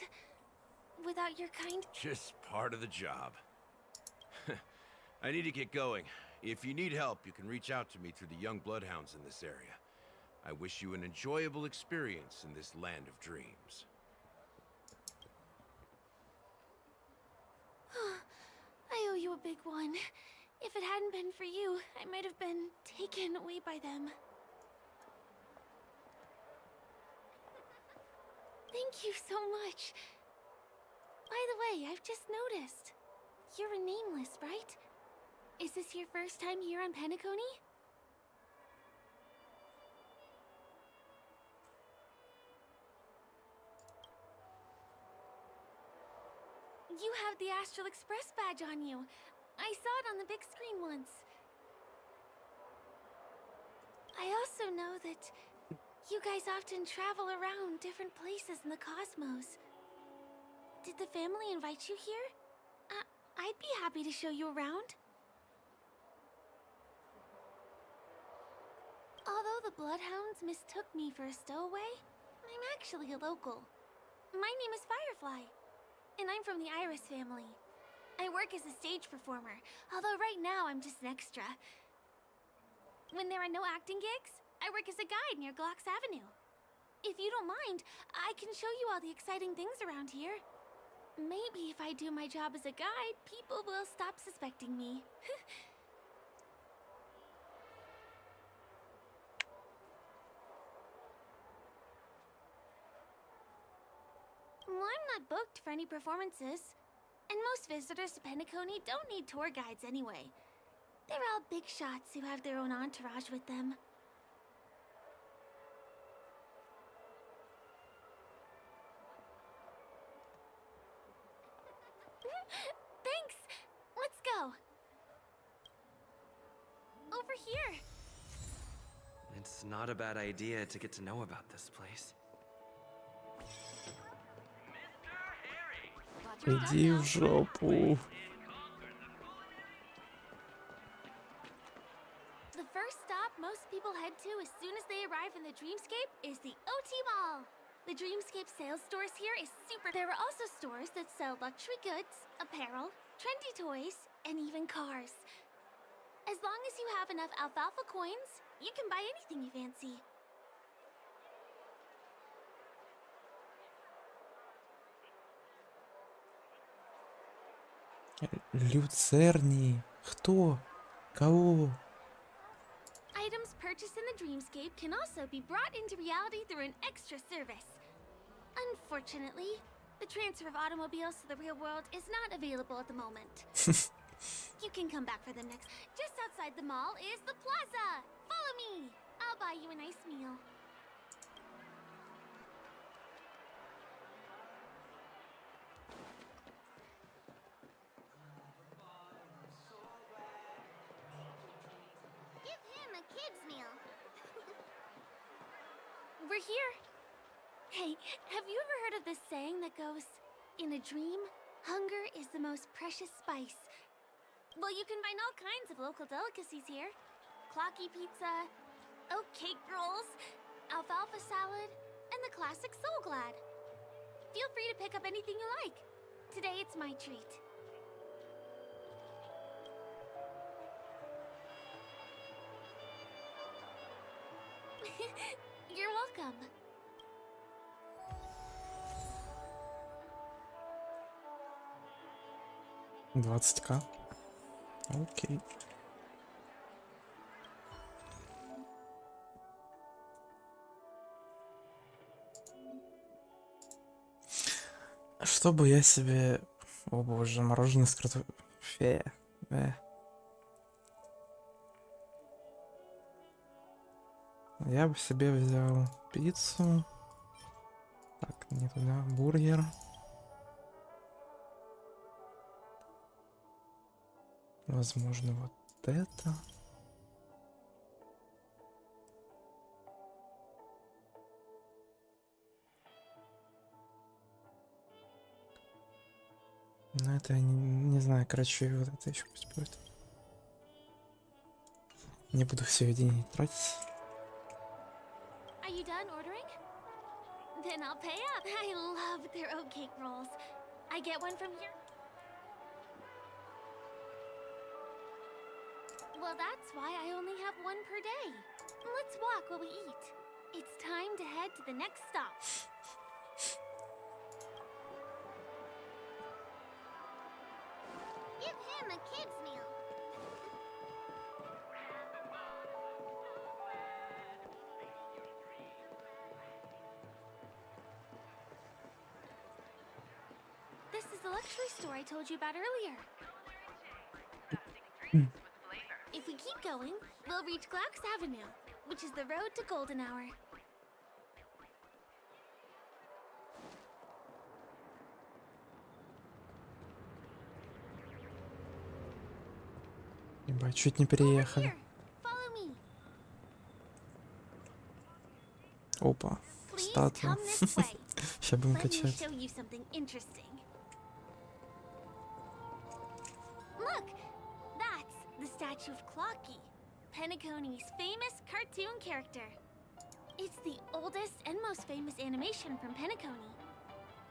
Without your kind... Just part of the job. I need to get going. If you need help, you can reach out to me through the young bloodhounds in this area. I wish you an enjoyable experience in this land of dreams. I owe you a big one. If it hadn't been for you, I might have been taken away by them. Thank you so much. By the way, I've just noticed. You're a nameless, right? Is this your first time here on Penacony? You have the Astral Express badge on you. I saw it on the big screen once. I also know that you guys often travel around different places in the cosmos. Did the family invite you here? I'd be happy to show you around. Although the Bloodhounds mistook me for a stowaway, I'm actually a local. My name is Firefly, and I'm from the Iris family. I work as a stage performer, although right now I'm just an extra. When there are no acting gigs, I work as a guide near Glocks Avenue. If you don't mind, I can show you all the exciting things around here. Maybe if I do my job as a guide, people will stop suspecting me. Well, I'm not booked for any performances. And most visitors to Penacony don't need tour guides anyway. They're all big shots who have their own entourage with them. not a bad idea to get to know about this place. Иди в жопу. The first stop most people head to as soon as they arrive in the Dreamscape is the OT Mall. The Dreamscape sales stores here is super. There are also stores that sell luxury goods, apparel, trendy toys, and even cars. As long as you have enough alfalfa coins, you can buy anything you fancy. Люцерни. Кто? Кого? Items purchased in the Dreamscape can also be brought into reality through an extra service. Unfortunately, the transfer of automobiles to the real world is not available at the moment. You can come back for them next. Just outside the mall is the plaza. Follow me. I'll buy you a nice meal. Give him a kid's meal. We're here. Hey, have you ever heard of this saying that goes, in a dream, hunger is the most precious spice? Well, you can find all kinds of local delicacies here. Clocky pizza, oat cake rolls, alfalfa salad, and the classic Soul Glad. Feel free to pick up anything you like. Today it's my treat. You're welcome. $20К. Окей. Что бы я себе... О боже, мороженое с крутой... Я бы себе взял пиццу. Так, не туда. Бургер. Возможно, вот это. Но это не знаю, короче, вот это еще пусть будет. Не буду все деньги тратить. Are you done ordering? Then I'll pay up. I love their oat cake rolls. I get one from here. Well, that's why I only have one per day. Let's walk while we eat. It's time to head to the next stop. Give him a kid's meal. This is the luxury store I told you about earlier. If we keep going, we'll reach Glauc's Avenue, which is the road to Golden Hour. Ебать, чуть не переехали. Follow me. Опа, Please статуя. come this way. Сейчас будем Let me качать. show you something interesting. Look, that's the statue of Clocky, Penacony's famous cartoon character. It's the oldest and most famous animation from Penacony.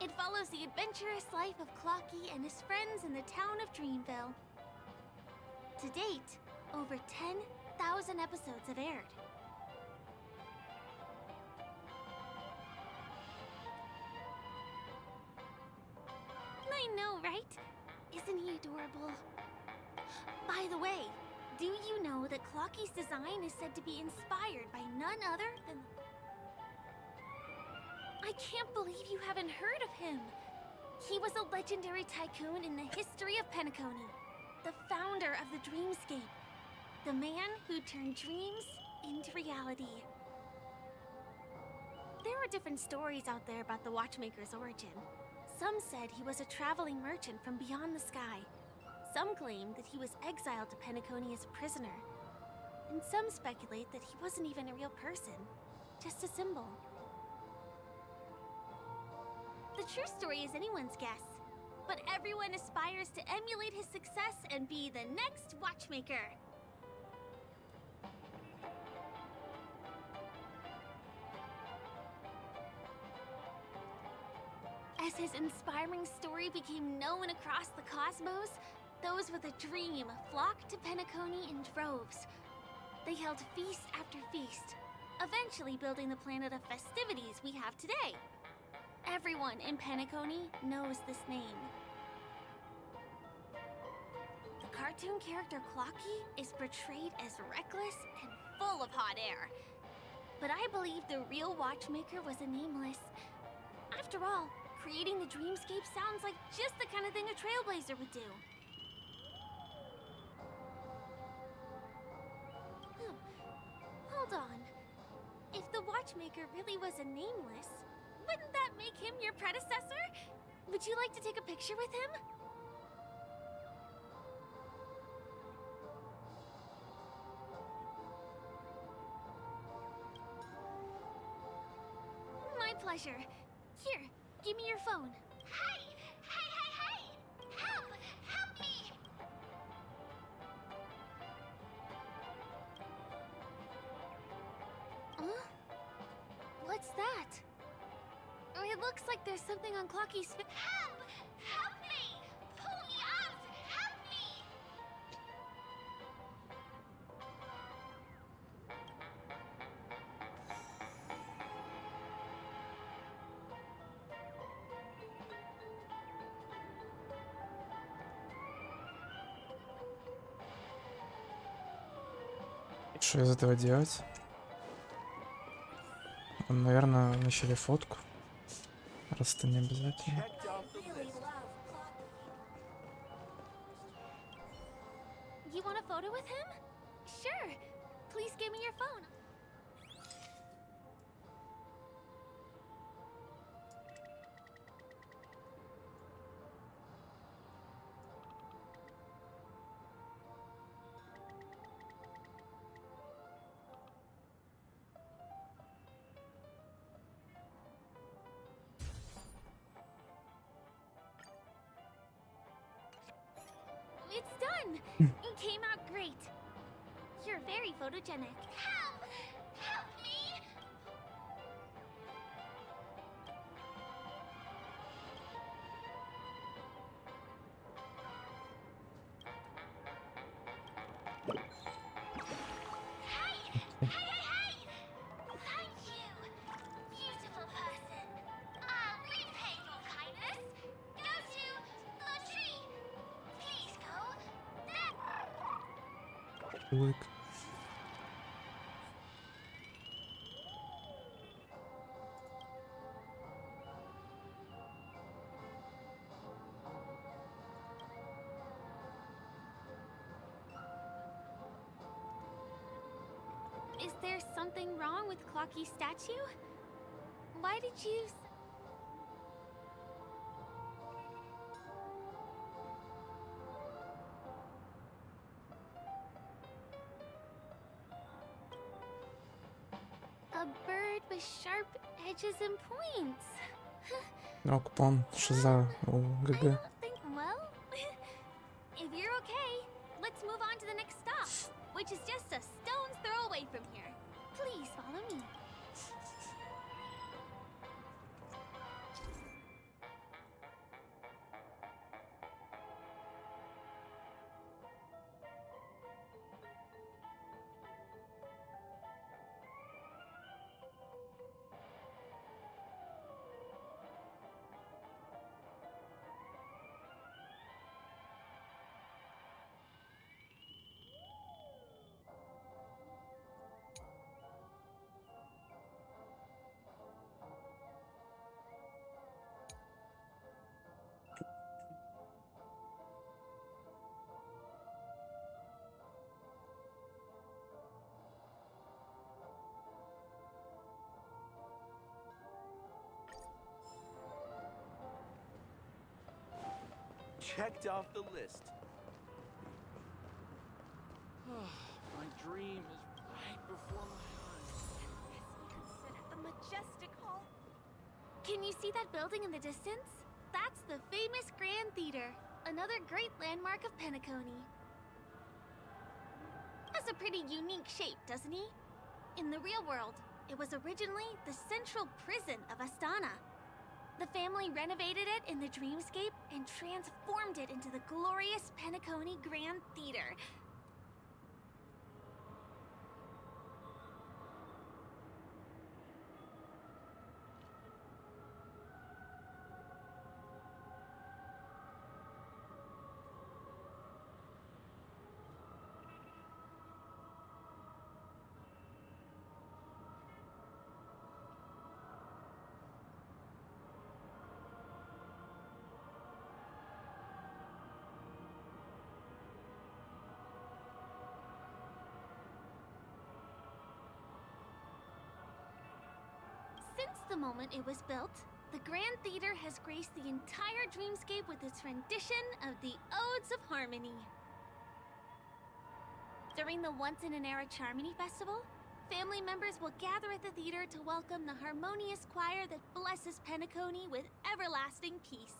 It follows the adventurous life of Clocky and his friends in the town of Dreamville. To date, over 10,000 episodes have aired. I know, right? Isn't he adorable? By the way, do you know that Clocky's design is said to be inspired by none other than... I can't believe you haven't heard of him! He was a legendary tycoon in the history of Penacony, the founder of the Dreamscape, the man who turned dreams into reality. There are different stories out there about the Watchmaker's origin. Some said he was a traveling merchant from beyond the sky. Some claimed that he was exiled to Penacony as a prisoner. and some speculate that he wasn't even a real person, just a symbol. The true story is anyone's guess, but everyone aspires to emulate his success and be the next watchmaker. As his inspiring story became known across the cosmos, those with a dream flocked to Penacony in droves. They held feast after feast, eventually building the planet of festivities we have today. Everyone in Penacony knows this name. The cartoon character Clocky is portrayed as reckless and full of hot air. But I believe the real watchmaker was a nameless. After all, creating the dreamscape sounds like just the kind of thing a trailblazer would do. Hold on. If the watchmaker really was a nameless, wouldn't that make him your predecessor? Would you like to take a picture with him? My pleasure. Here, give me your phone. Hey! Hey, hey, hey! Help! Help me! Huh? What's that? It looks like there's something on Clocky's face. Help! Help me! Pull me out! Help me! Что из этого делать? Наверное, вначале фотку. Раз это не обязательно. You want a photo with him? Sure. Please give me your phone. It's done! It came out great. You're very photogenic. Help! Help me! Hey! Hey, hey, hey! Thank you, beautiful person. I'll repay your kindness. Go to the tree. Please go there. Лык. Is there something wrong with Clocky's statue? Why did you... A bird with sharp edges and points. Ну, купон, что за ГГ? Well, if you're okay, let's move on to the next stop, which is just a stone's throw away from here. Please follow me. Checked off the list. My dream is The majestic hall. Can you see that building in the distance? That's the famous Grand Theater, another great landmark of Penacony. Has a pretty unique shape, doesn't he? In the real world, it was originally the central prison of Astana. The family renovated it in the dreamscape and transformed it into the glorious Penacony Grand Theater. Since the moment it was built, the Grand Theater has graced the entire dreamscape with its rendition of the Odes of Harmony. During the Once-in-an-Era Charmony Festival, family members will gather at the theater to welcome the harmonious choir that blesses Penacony with everlasting peace.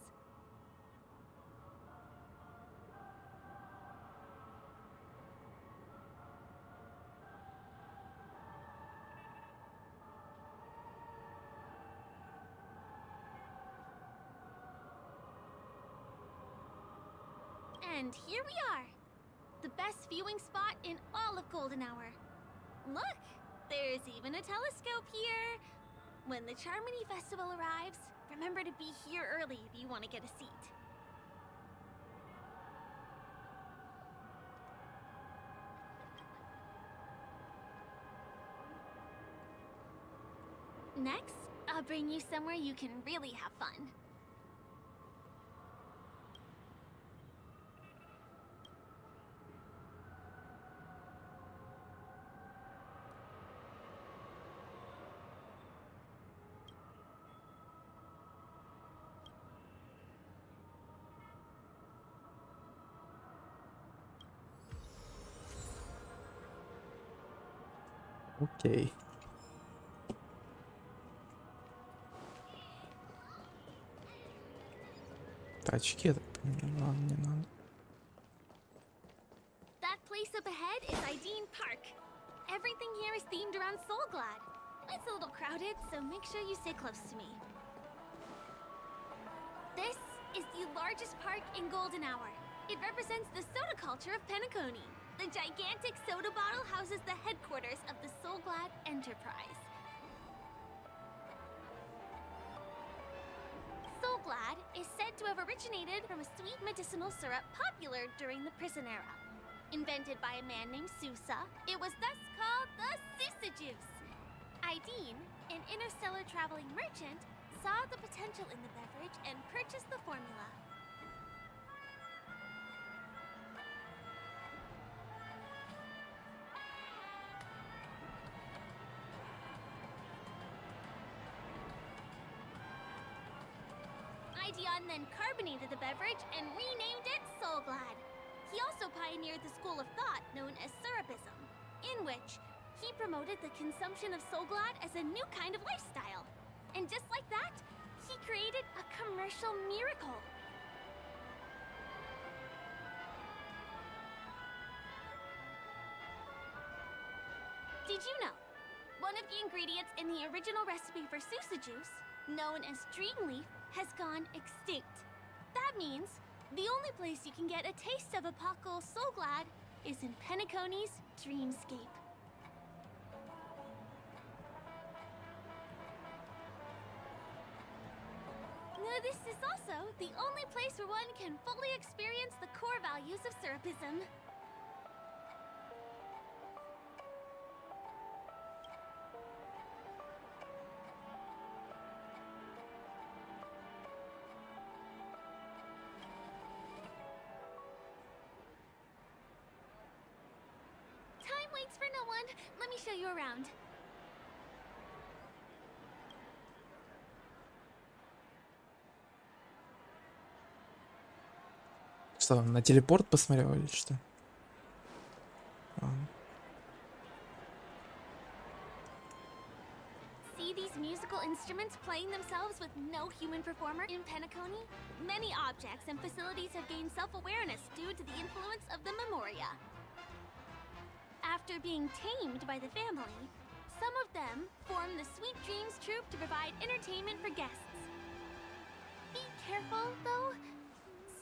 And here we are! The best viewing spot in all of Golden Hour. Look! There's even a telescope here! When the Charmony Festival arrives, remember to be here early if you want to get a seat. Next, I'll bring you somewhere you can really have fun. Окей. Тачки, я так понимаю, не надо. That place up ahead is Ideen Park. Everything here is themed around Soulglad. It's a little crowded, so make sure you stay close to me. This is the largest park in Golden Hour. It represents the soda culture of Penacony. The gigantic soda bottle houses the headquarters of the Soulglad Enterprise. Soulglad is said to have originated from a sweet medicinal syrup popular during the prison era. Invented by a man named Sousa, it was thus called the Sousa Juice. Ideen, an interstellar traveling merchant, saw the potential in the beverage and purchased the formula. Ideen then carbonated the beverage and renamed it Soulglad. He also pioneered the school of thought known as Syrupism, in which he promoted the consumption of Soulglad as a new kind of lifestyle. And just like that, he created a commercial miracle. Did you know? One of the ingredients in the original recipe for Sousa Juice, known as Dreamleaf, has gone extinct. That means the only place you can get a taste of Apocal Soulglad is in Penacony's Dreamscape. This is also the only place where one can fully experience the core values of Syrupism. Time waits for no one. Let me show you around. Что, на телепорт посмотрел или что? instruments playing themselves with no human performer in Penacony? Many objects and facilities have gained self-awareness due to the influence of the Memoria. After being tamed by the family, some of them form the Sweet Dreams Troupe to provide entertainment for guests. Be careful, though.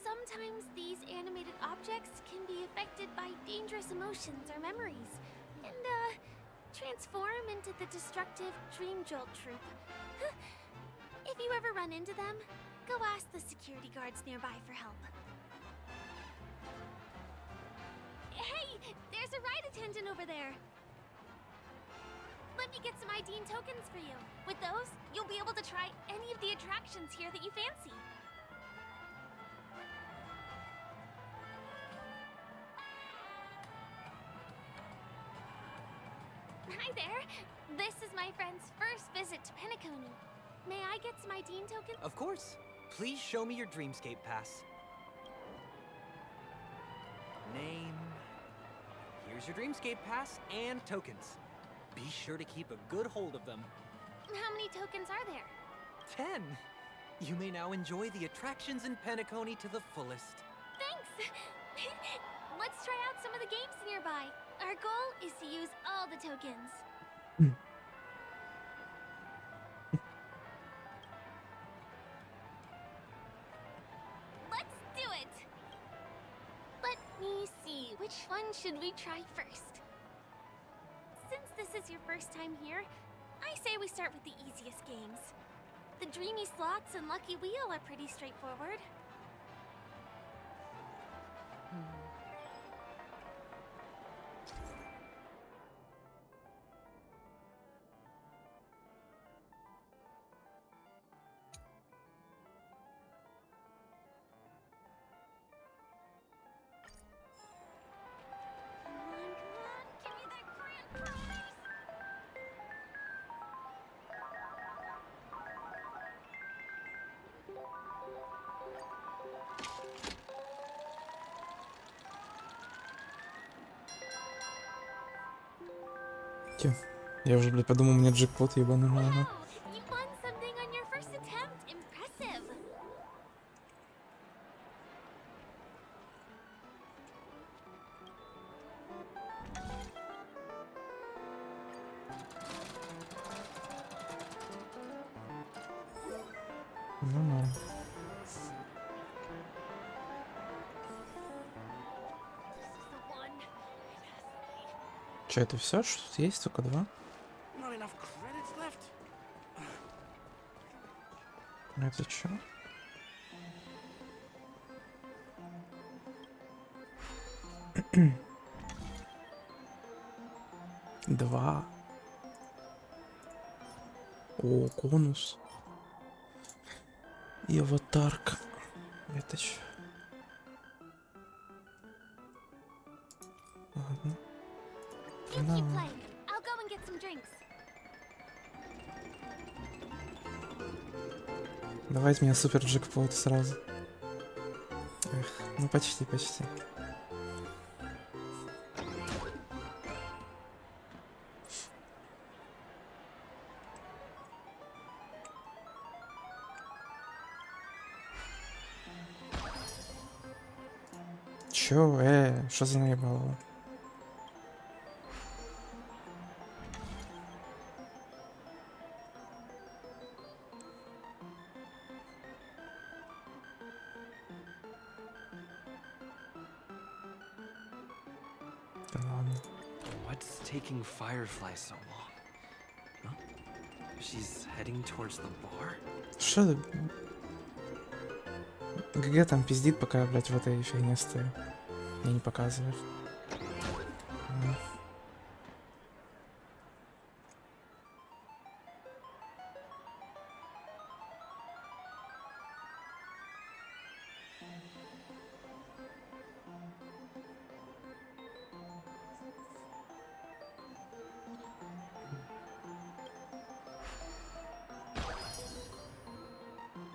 Sometimes these animated objects can be affected by dangerous emotions or memories, and, transform into the destructive Dream Jolt Troupe. If you ever run into them, go ask the security guards nearby for help. Hey, there's a ride attendant over there. Let me get some ID and tokens for you. With those, you'll be able to try any of the attractions here that you fancy. Hi there. This is my friend's first visit to Penacony. May I get some ID and tokens? Of course. Please show me your Dreamscape pass. Name. Here's your Dreamscape pass and tokens. Be sure to keep a good hold of them. How many tokens are there? 10. You may now enjoy the attractions in Penacony to the fullest. Thanks! Let's try out some of the games nearby. Our goal is to use all the tokens. Let's do it! Let me see, which one should we try first? Since this is your first time here, I say we start with the easiest games. The Dreamy Slots and Lucky Wheel are pretty straightforward. Я уже, блядь, подумал, у меня джекпот ебаный. Ага. You won something on your first attempt. Impressive. Ну. Че, это все? Что тут есть? Только 2? Это что? Два. О, конус. И аватарка. Это что? Ладно. You keep playing. I'll go and get some drinks. Давайте мне супер джекпот сразу. Эх, ну почти. Чё, что за наебало? What's taking Firefly so long? Huh? She's heading towards the bar? Что ты? ГГ там пиздит, пока я, блядь, в этой фигне стою. Мне не показывает.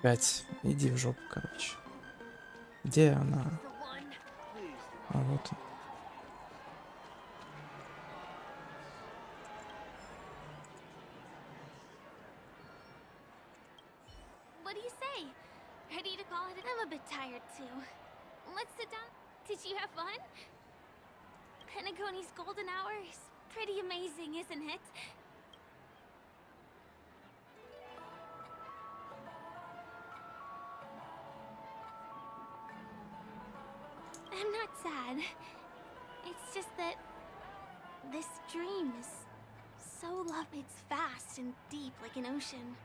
Опять. Иди в жопу, короче. Где она? А вот он. tired too. Let's sit down. Did you have fun? Penacony's golden hour is pretty amazing, isn't it? I'm not sad. It's just that this dream is so lovely. It's vast and deep like an ocean.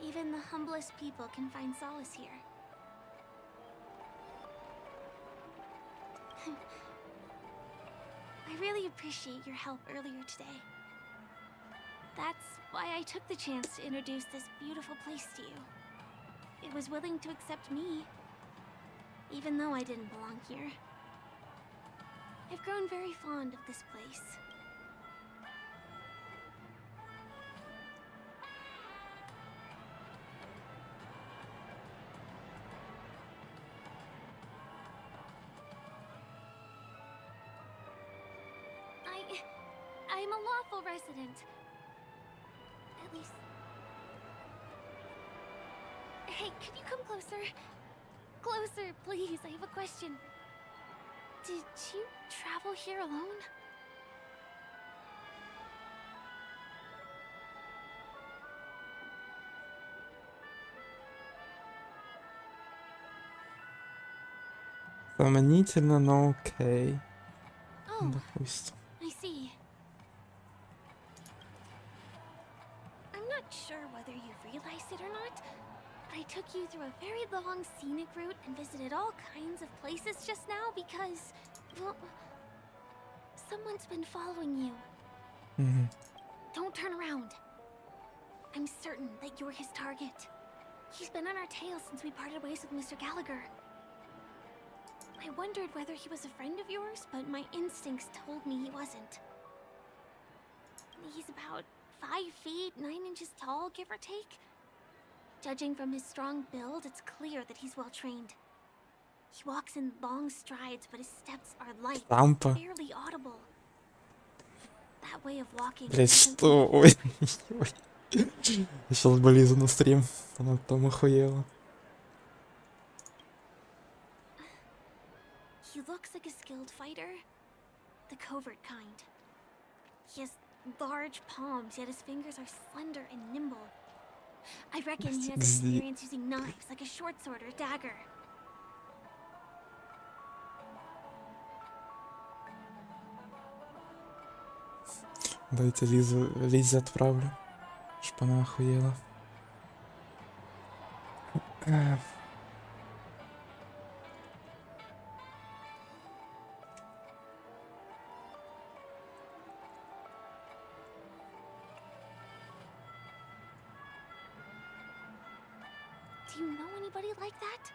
Even the humblest people can find solace here. I really appreciate your help earlier today. That's why I took the chance to introduce this beautiful place to you. It was willing to accept me, even though I didn't belong here. I've grown very fond of this place. I'm a lawful resident. At least... Hey, can you come closer? Closer, please. I have a question. Did you travel here alone? Сомнительно, но окей. Oh, Допустим. I see. I'm not sure whether you've realized it or not, but I took you through a very long scenic route and visited all kinds of places just now because, well, someone's been following you. Don't turn around. I'm certain that you're his target. He's been on our tail since we parted ways with Mr. Gallagher. I wondered whether he was a friend of yours, but my instincts told me he wasn't. He's about 5 feet, 9 inches tall, give or take. Judging from his strong build, it's clear that he's well trained. He walks in long strides, but his steps are light, Лампа. barely audible. That way of walking. Блять, что? Ой. Я сейчас болезу на стрим. Она там охуела. He looks like a skilled fighter, the covert kind. He has large palms, yet his fingers are slender and nimble. I reckon he has experience using knives, like a short sword or dagger. Дайте Лизе отправлю, чтоб она охуела. Do you know anybody like that?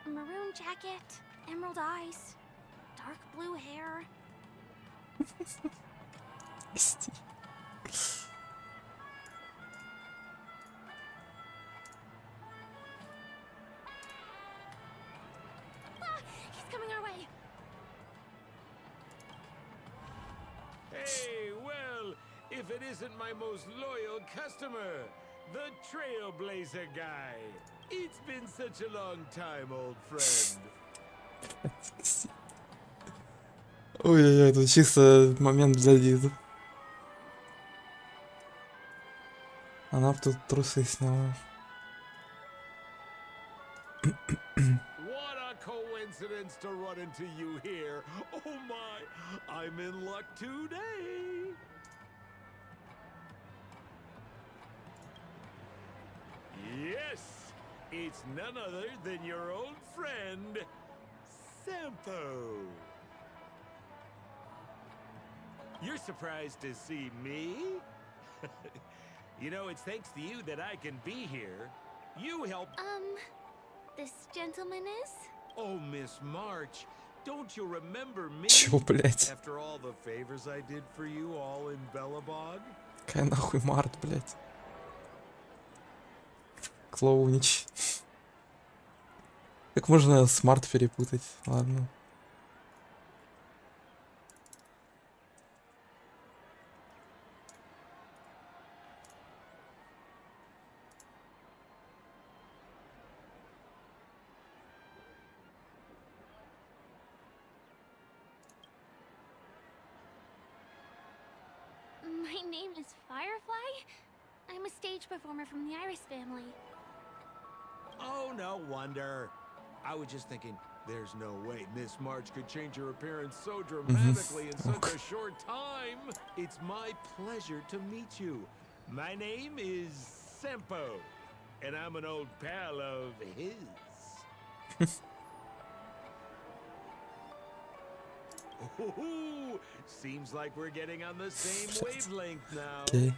A maroon jacket, emerald eyes, dark blue hair. He's coming our way. Hey, well, if it isn't my most loyal customer, the Trailblazer guy. It's been such a long time, old friend. Ой-ой-ой, это чисто момент для Лизы. Она б тут трусы сняла. What a coincidence to run into you here. Oh my, I'm in luck today. Yes, it's none other than your old friend, Sampo. You're surprised to see me? You know, it's thanks to you that I can be here. You helped... This gentleman is? Oh, Miss March, don't you remember me? Чё, блять? After all the favors I did for you all in Bellabog? Какая нахуй Март, блять? Клоунич. Как можно смарт перепутать? Ладно. Miss Firefly? I'm a stage performer from the Iris family. Oh, no wonder. I was just thinking, there's no way Miss March could change her appearance so dramatically in such a short time. It's my pleasure to meet you. My name is Sempo, and I'm an old pal of his. Ooh, seems like we're getting on the same wavelength now. Okay.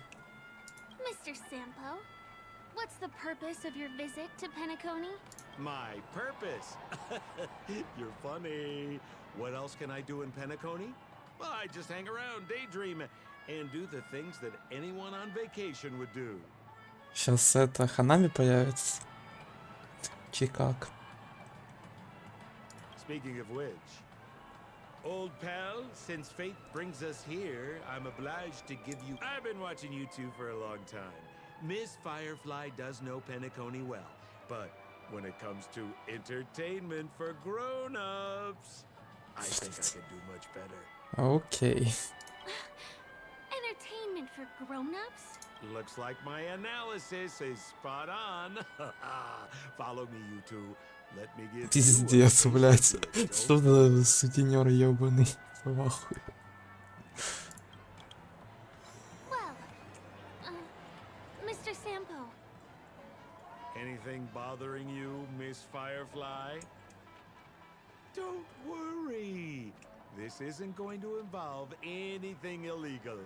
Mr. Sampo, what's the purpose of your visit to Penacony? My purpose? You're funny. What else can I do in Penacony? Well, I just hang around, daydream, and do the things that anyone on vacation would do. Сейчас это Ханами появится. Чикак. Speaking of which, old pal, since fate brings us here, I'm obliged to give you... I've been watching you two for a long time. Miss Firefly does know Penacony well, but when it comes to entertainment for grown-ups, I think I could do much better. Okay. Entertainment for grown-ups? Looks like my analysis is spot on. Follow me, you two. Let me give Пиздец, блядь. Что за сутенер ебаный? Вахуй. Well, Mr. Sampo. Anything bothering you, Miss Firefly? Don't worry. This isn't going to involve anything illegal.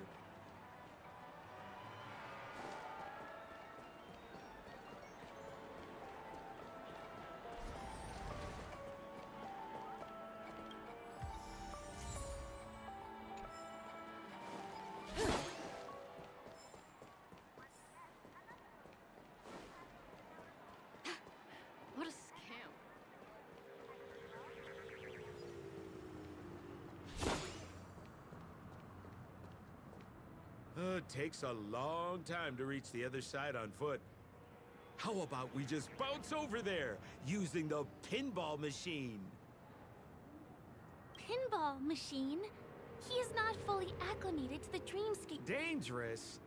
What a scam. It takes a long time to reach the other side on foot. How about we just bounce over there using the pinball machine? Pinball machine? He is not fully acclimated to the dreamscape. Dangerous?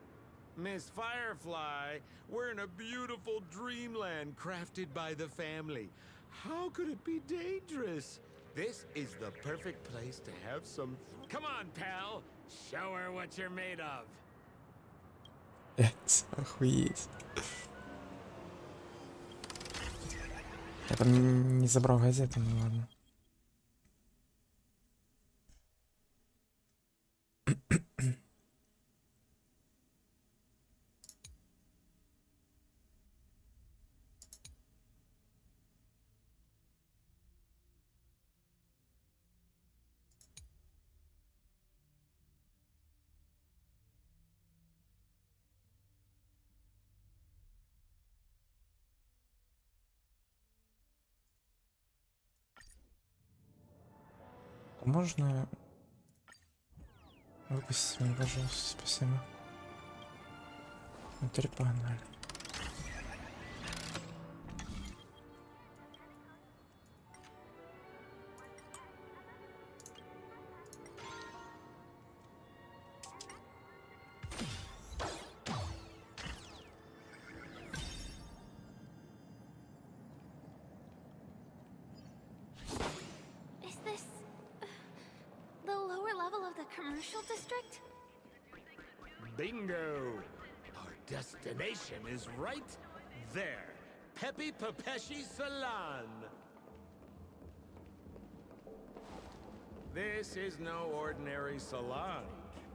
Miss Firefly, we're in a beautiful dreamland crafted by the family. How could it be dangerous? This is the perfect place to have some... Come on, pal! Show her what you're made of. Охуеть. Я там не забрал газету, ну ладно. Можно выпустить меня, пожалуйста, спасибо. Ну, теперь погнали. Commercial district? Bingo! Our destination is right there. Peppy Papeshi Salon. This is no ordinary salon.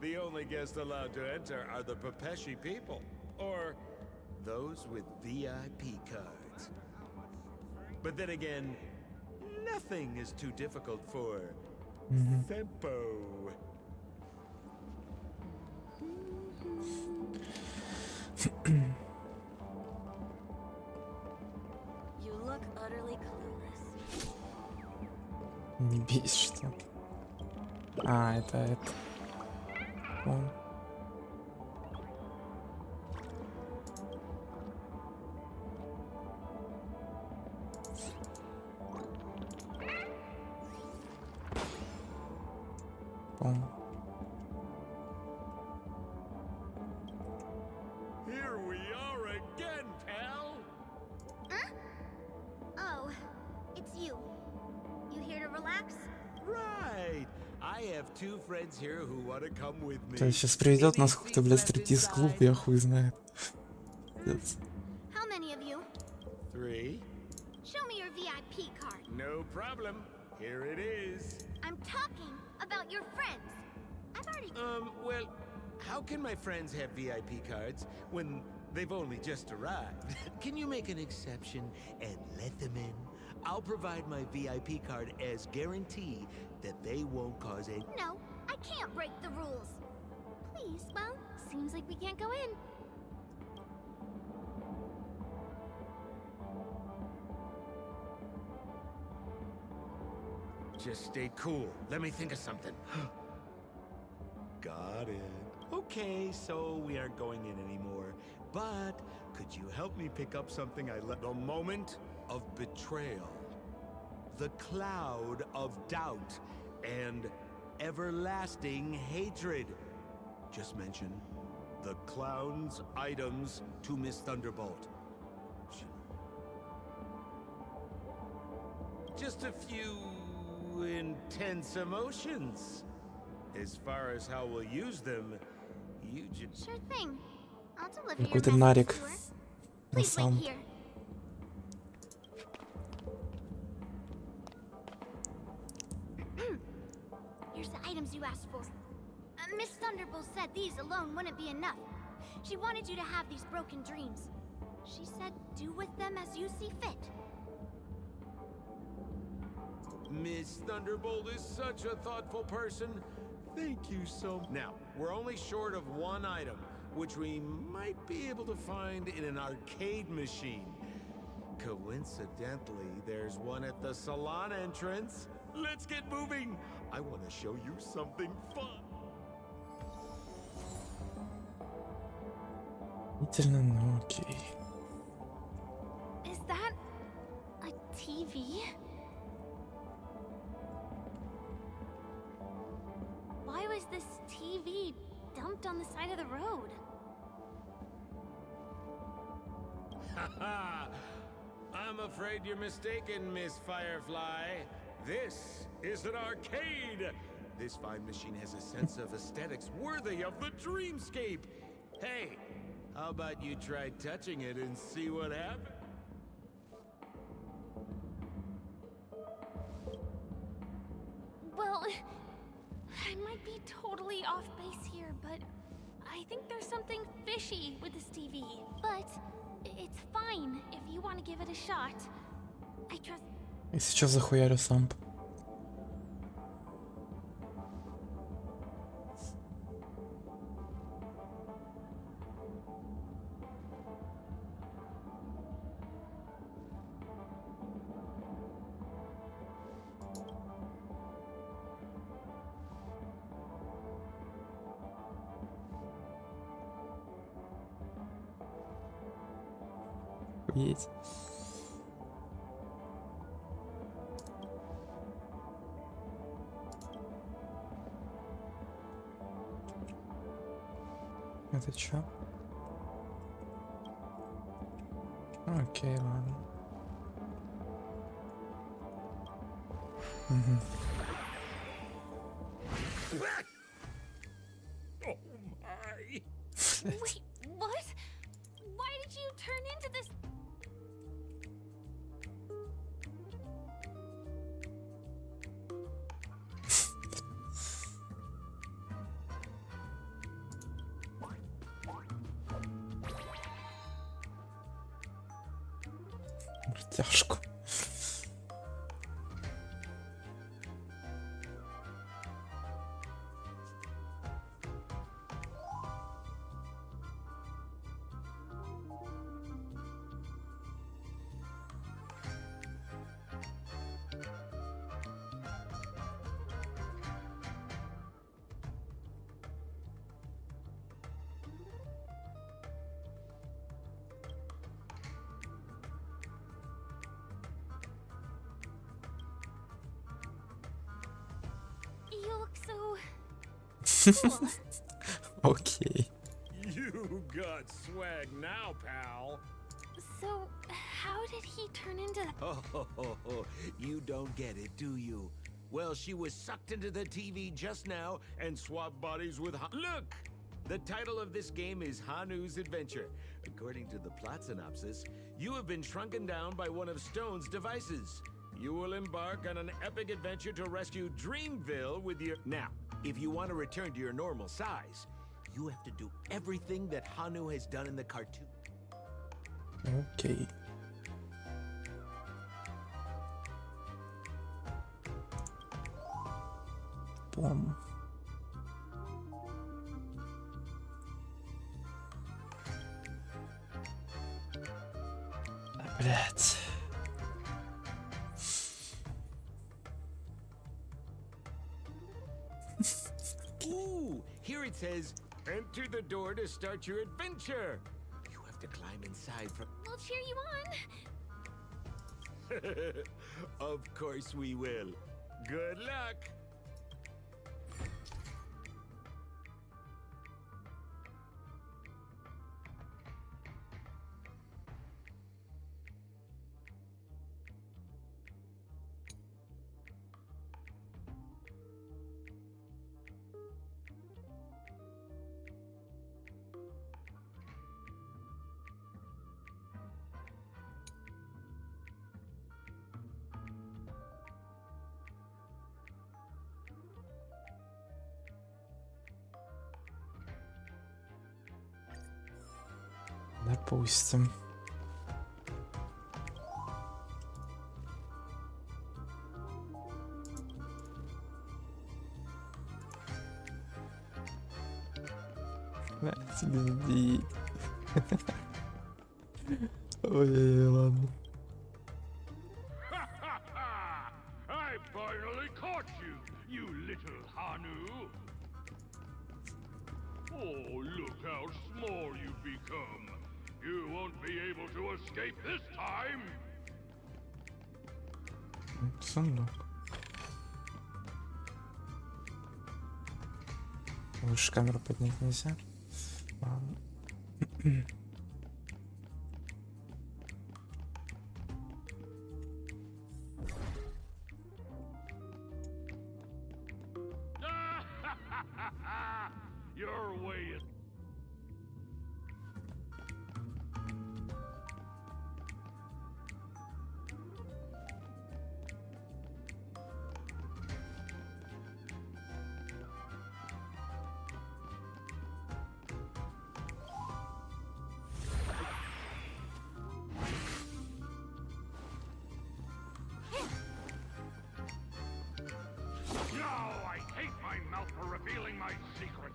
The only guests allowed to enter are the Papeshi people, or those with VIP cards. But then again, nothing is too difficult for Sempo. You look utterly clueless. Не бесишь, что ли? А, это. Он. right. I have two friends here who want to come with me. То сейчас приведет нас какой-то, блядь, стриптиз-клуб, я хуй знает. How many of you? 3. Show me your VIP card. No problem. Here it is. I'm talking about your friends. I've already... Well, how can my friends have VIP cards when they've only just arrived? Can you make an exception and let them in? I'll provide my VIP card as guarantee that they won't cause any... No, I can't break the rules. Please, well, seems like we can't go in. Just stay cool. Let me think of something. Got it. Okay, so we aren't going in anymore. But could you help me pick up something I left? The moment of betrayal. The cloud of doubt and everlasting hatred. Just mention the clown's items to Miss Thunderbolt. Just a few intense emotions. As far as how we'll use them, you just... Sure thing. I'll deliver your Какой-то message нарик. to her. На Please wait самом. here. Here's the items you asked for. Miss Thunderbolt said these alone wouldn't be enough. She wanted you to have these broken dreams. She said do with them as you see fit. Miss Thunderbolt is such a thoughtful person. Thank you so much. Now, we're only short of one item, which we might be able to find in an arcade machine. Coincidentally, there's one at the salon entrance. Let's get moving. I want to show you something fun. Ну окей. Is that a TV? Why was this TV dumped on the side of the road? Haha! I'm afraid you're mistaken, Miss Firefly. This is an arcade. This fine machine has a sense of aesthetics worthy of the dreamscape. Hey, how about you try touching it and see what happens? Well, I might be totally off base here, but I think there's something fishy with this TV. But it's fine if you want to give it a shot. I trust... И сейчас захуярю сам. Есть. Это чё? Окей, ладно. Угу. Oh my! Wait, what? Why did you turn into this? Тяжко. You look so cool. Окей. You got swag now, pal. So, how did he turn into... Oh, you don't get it, do you? Well, she was sucked into the TV just now and swapped bodies with Look! The title of this game is Hanu's Adventure. According to the plot synopsis, you have been shrunken down by one of Stone's devices. You will embark on an epic adventure to rescue Dreamville with your... Now, if you want to return to your normal size, you have to do everything that Hanu has done in the cartoon. Okay. План. Блять. Ooh, here it says, enter the door to start your adventure. You have to climb inside from... We'll cheer you on. Of course we will. Good luck. Допустим. Лебедя. Ой, ладно. I finally caught you, you little Hanu. Oh, look how small you've become. You won't be able to escape this time. Сундук. Выше камеру поднять нельзя. Ладно. Your way is... No, I hate my mouth for revealing my secret.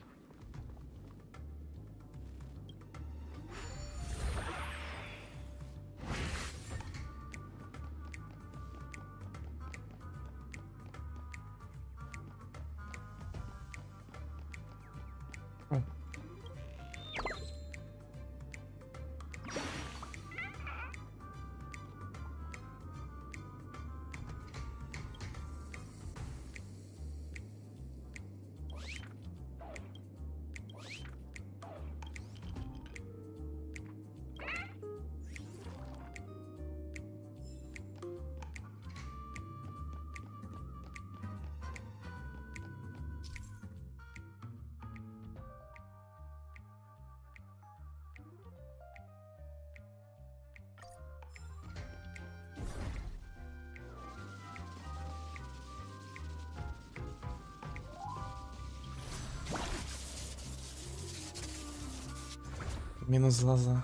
Минус глаза.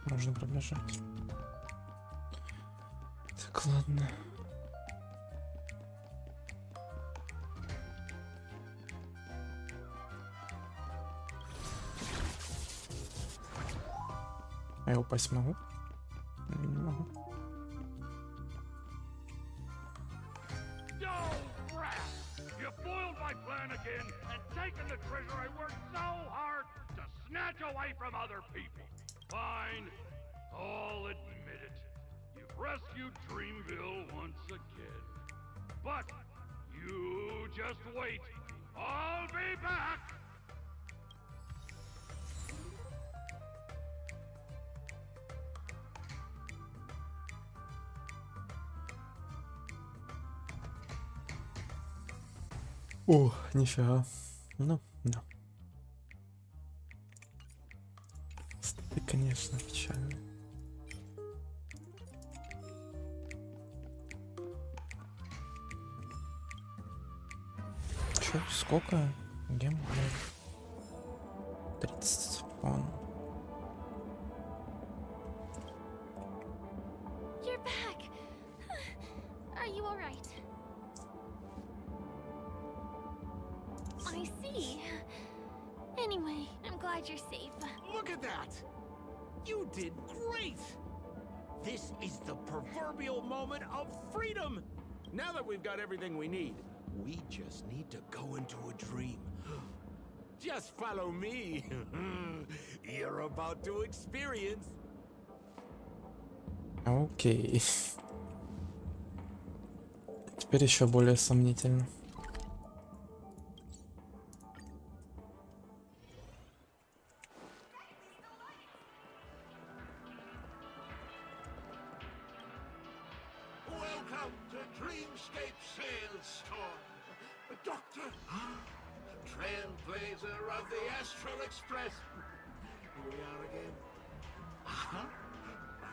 Можно пробежать. Так, ладно. А я упасть могу? Не могу. You foiled my plan again and taken the treasure I worked so hard to snatch away from other people. Fine, I'll admit it. You've rescued Dreamville once again. But you just wait. I'll be back! О, нифига. Ну, да. Ты, конечно, печально. Чё, сколько? Геймплей? 30. Вон. You're back. Are you all right? I see. Anyway, I'm glad you're safe. Look at that! You did great! This is the proverbial moment of freedom! Now that we've got everything we need, we just need to go into a dream. Just follow me. You're about to experience. Окей. Теперь еще более сомнительно. Welcome to Dreamscape Sales Store. Doctor, trailblazer of the Astral Express. Here we are again.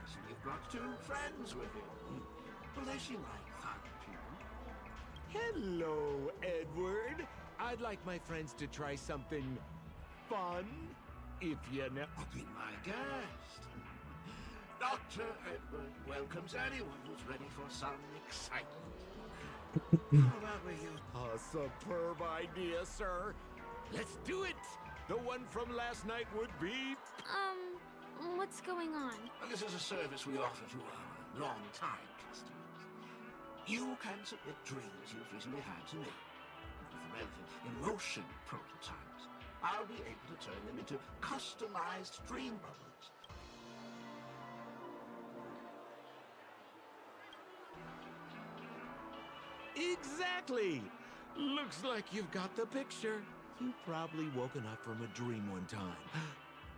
So you've got two friends with you. Well, they seem like fun people. Hello, Edward. I'd like my friends to try something fun, if you know. Be my guest. Dr. Edward welcomes anyone who's ready for some excitement. How about we use... A superb idea, sir. Let's do it. The one from last night would be... What's going on? Well, this is a service we offer to our long-time customers. You can submit dreams you've recently had to me. With the relevant emotion prototypes, I'll be able to turn them into customized dream bubbles. Exactly! Looks like you've got the picture. You've probably woken up from a dream one time.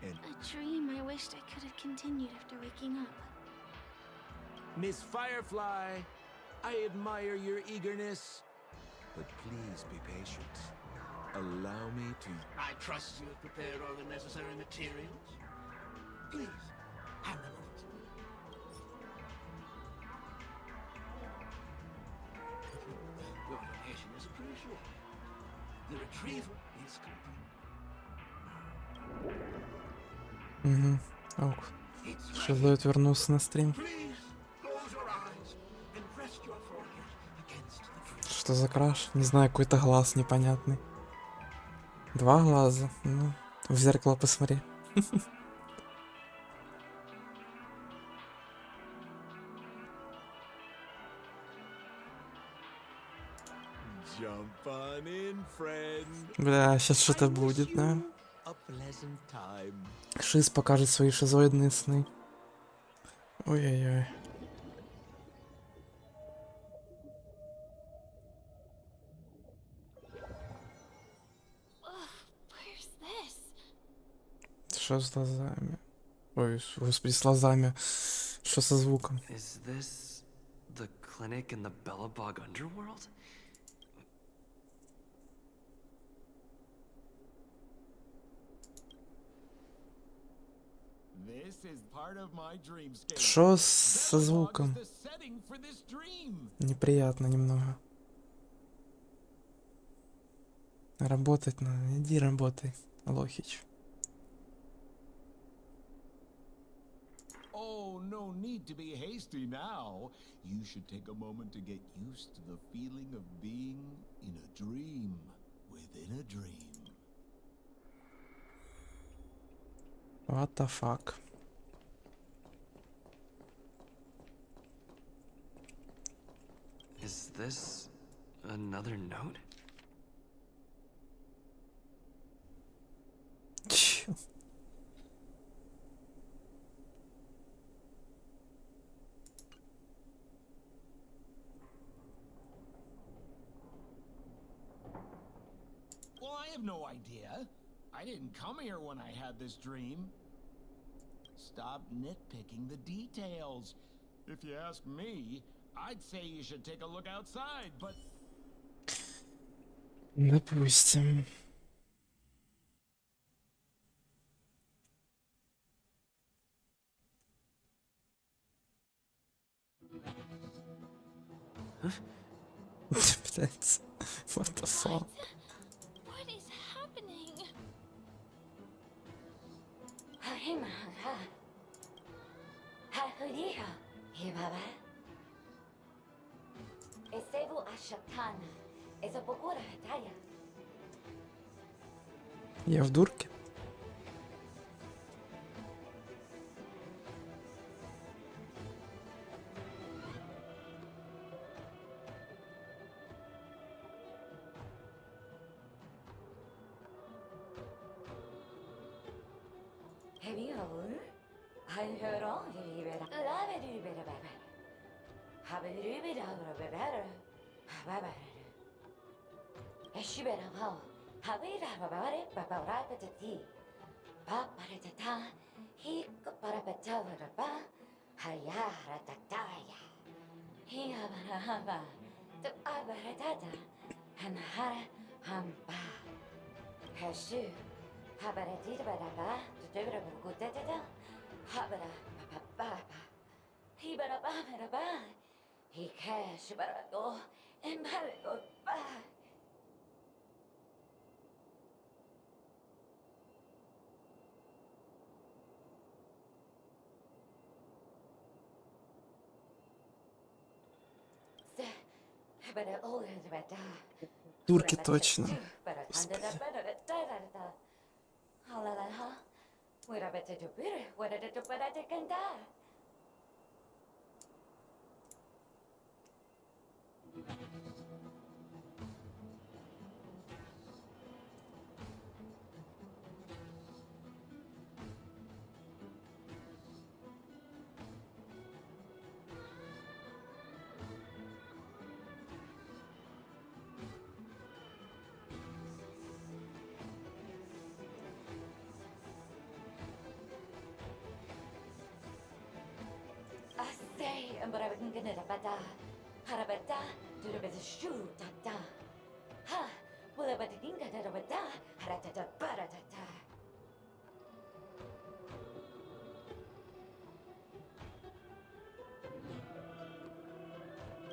And A dream I wished I could have continued after waking up. Miss Firefly, I admire your eagerness, but please be patient. Allow me to... I trust you've prepared all the necessary materials. Please, hand them over to me. Your donation is appreciated. The retrieval is complete. Угу. Ок. Сейчас дает вернуться на стрим. Что за краш? Не знаю, какой-то глаз непонятный. Два глаза. Ну, в зеркало посмотри. Jump on in, friend. Бля, сейчас что-то будет, да? A pleasant time. Шиз покажет свои шизоидные сны. Ой-ой-ой. Что с глазами? Ой, господи, с глазами. Что со звуком? Is this the clinic in the Bellabog underworld? Что со звуком? Неприятно немного. Работать надо. Иди работай, Лохич. Oh Oh, no need to be hasty now. You should take a moment to get used to the feeling of being in a dream within a dream. What the fuck? Is this another note? Well, I have no idea. I didn't come here when I had this dream. Stop nitpicking the details. If you ask me, I'd say you should take a look outside, but... Допустим. Блять. What the fuck? What is happening? Я в дурке? Турки точно. Господи.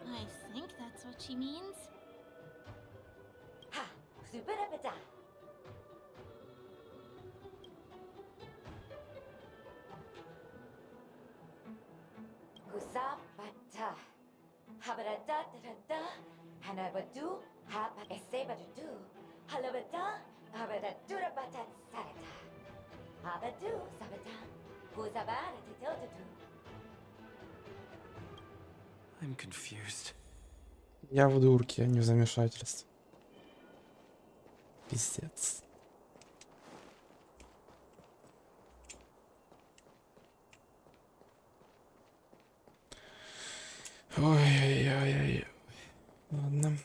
I think that's what she means. I'm confused. Я в дурке, а не в замешательстве. Пиздец. Ой-ой-ой-ой. Ладно.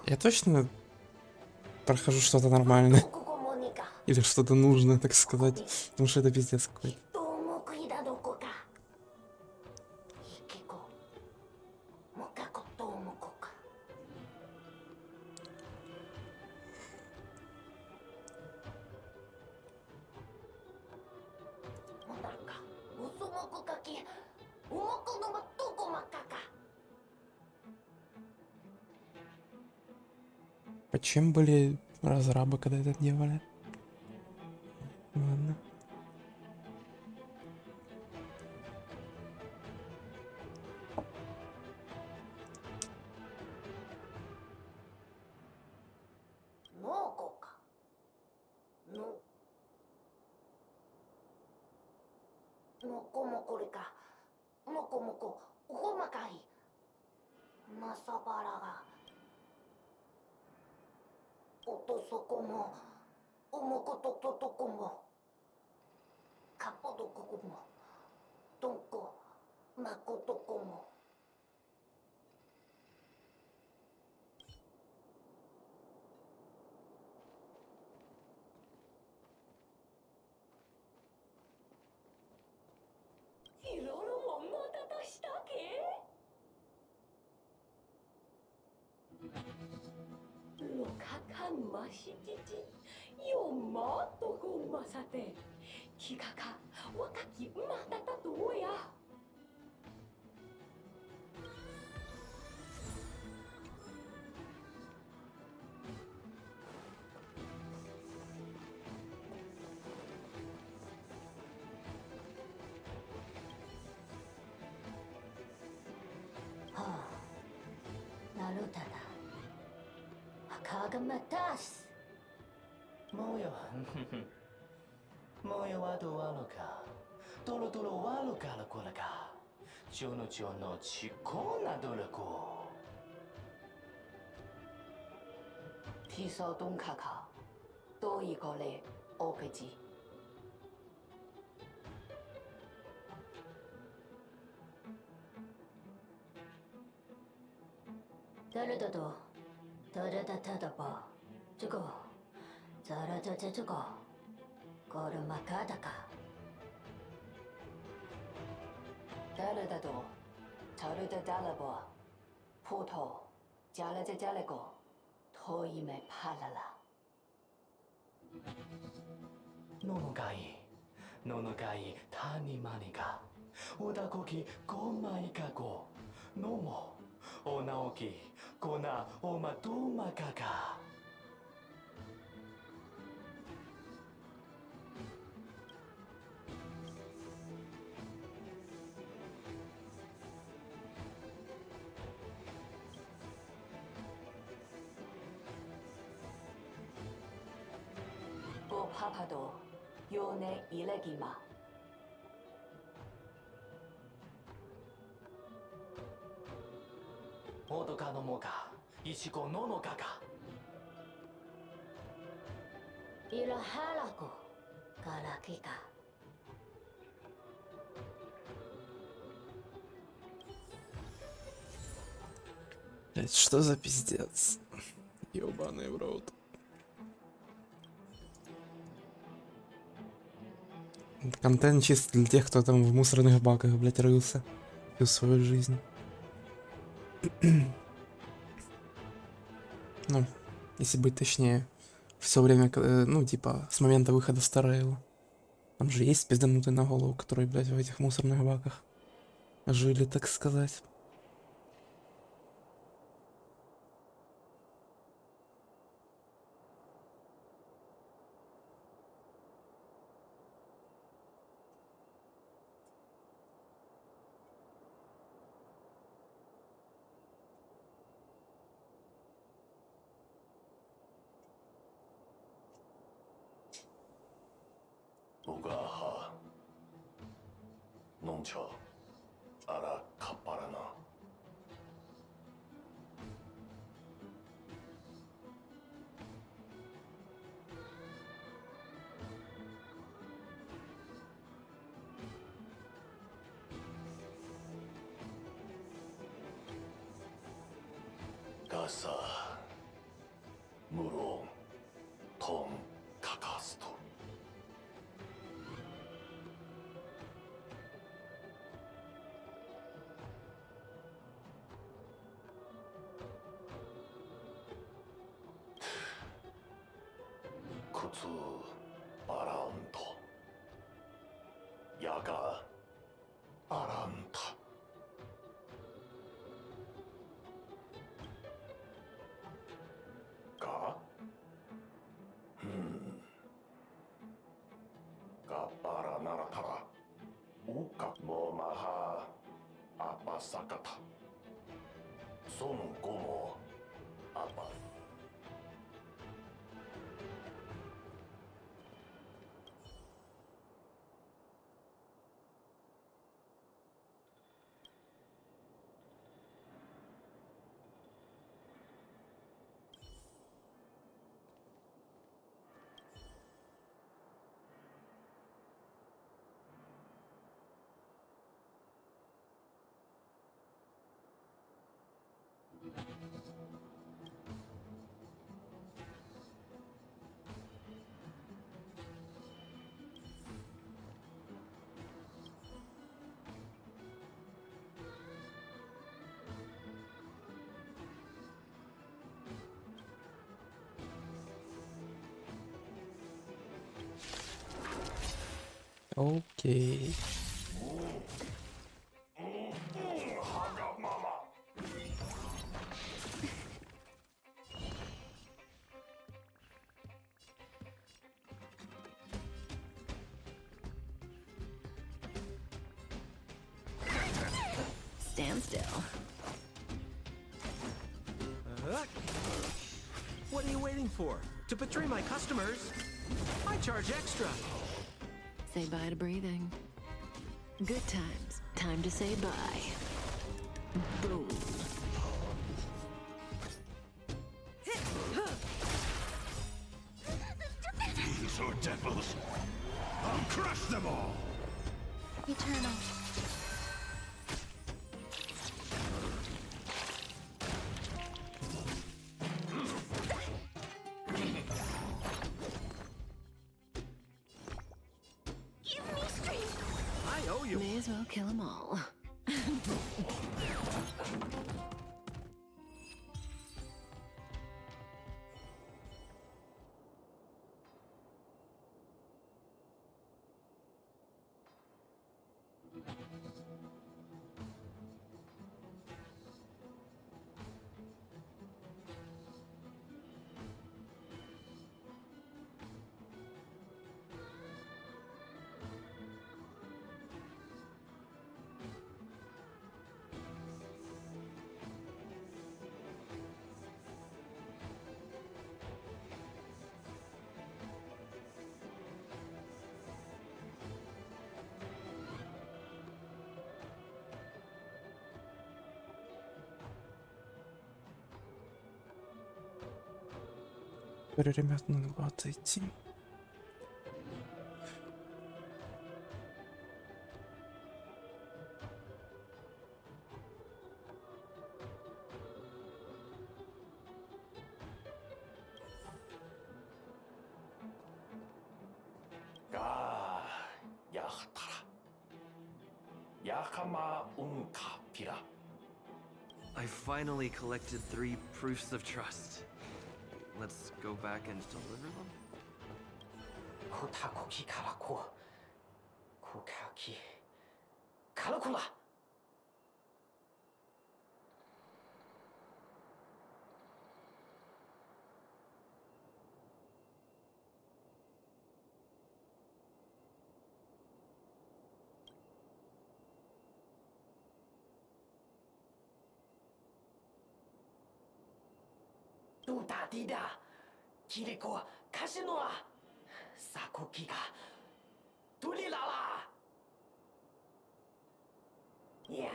Я точно прохожу что-то нормальное. Или что-то нужно, так сказать. Потому что это пиздец какой-то. Почему были разрабы, когда это делали? Ладно. Papado, Yone Ilegima. Odoka no Moka, Ichigo no no Kaka. Ila Halako, Karakika. Блять, что за пиздец? Ёбаный в рот. Контент чисто для тех, кто там в мусорных баках, блять, рылся всю свою жизнь. Ну, если быть точнее, все время, ну, типа, с момента выхода Стара Рейлу. Там же есть пизданутые на голову, которые, блять, в этих мусорных баках жили, так сказать. Ugaha Noncho Ara Kaparana. Gasa Muron Tom Kakasto. 야가 아란타. 가? 가빠라 나라타라. 우까 뭐마하 아빠 사카타. 손 고모 아빠. Окей. Stand still. What are you waiting for? To betray my customers? I charge extra. Say bye to breathing. Good times. Time to say bye. Boom. These are devils. I'll crush them all. Eternal. May as well kill them all. Ребят, надо было отойти. 가 야하타라. 야카마 운카피라. I finally collected 3 proofs of trust. Let's go back and deliver them? 쿠타쿠키 가라쿠. 쿠카키 가라쿠라. 두다디다. 기리코 가시노아. 사쿠키가 둘리라라. 이야,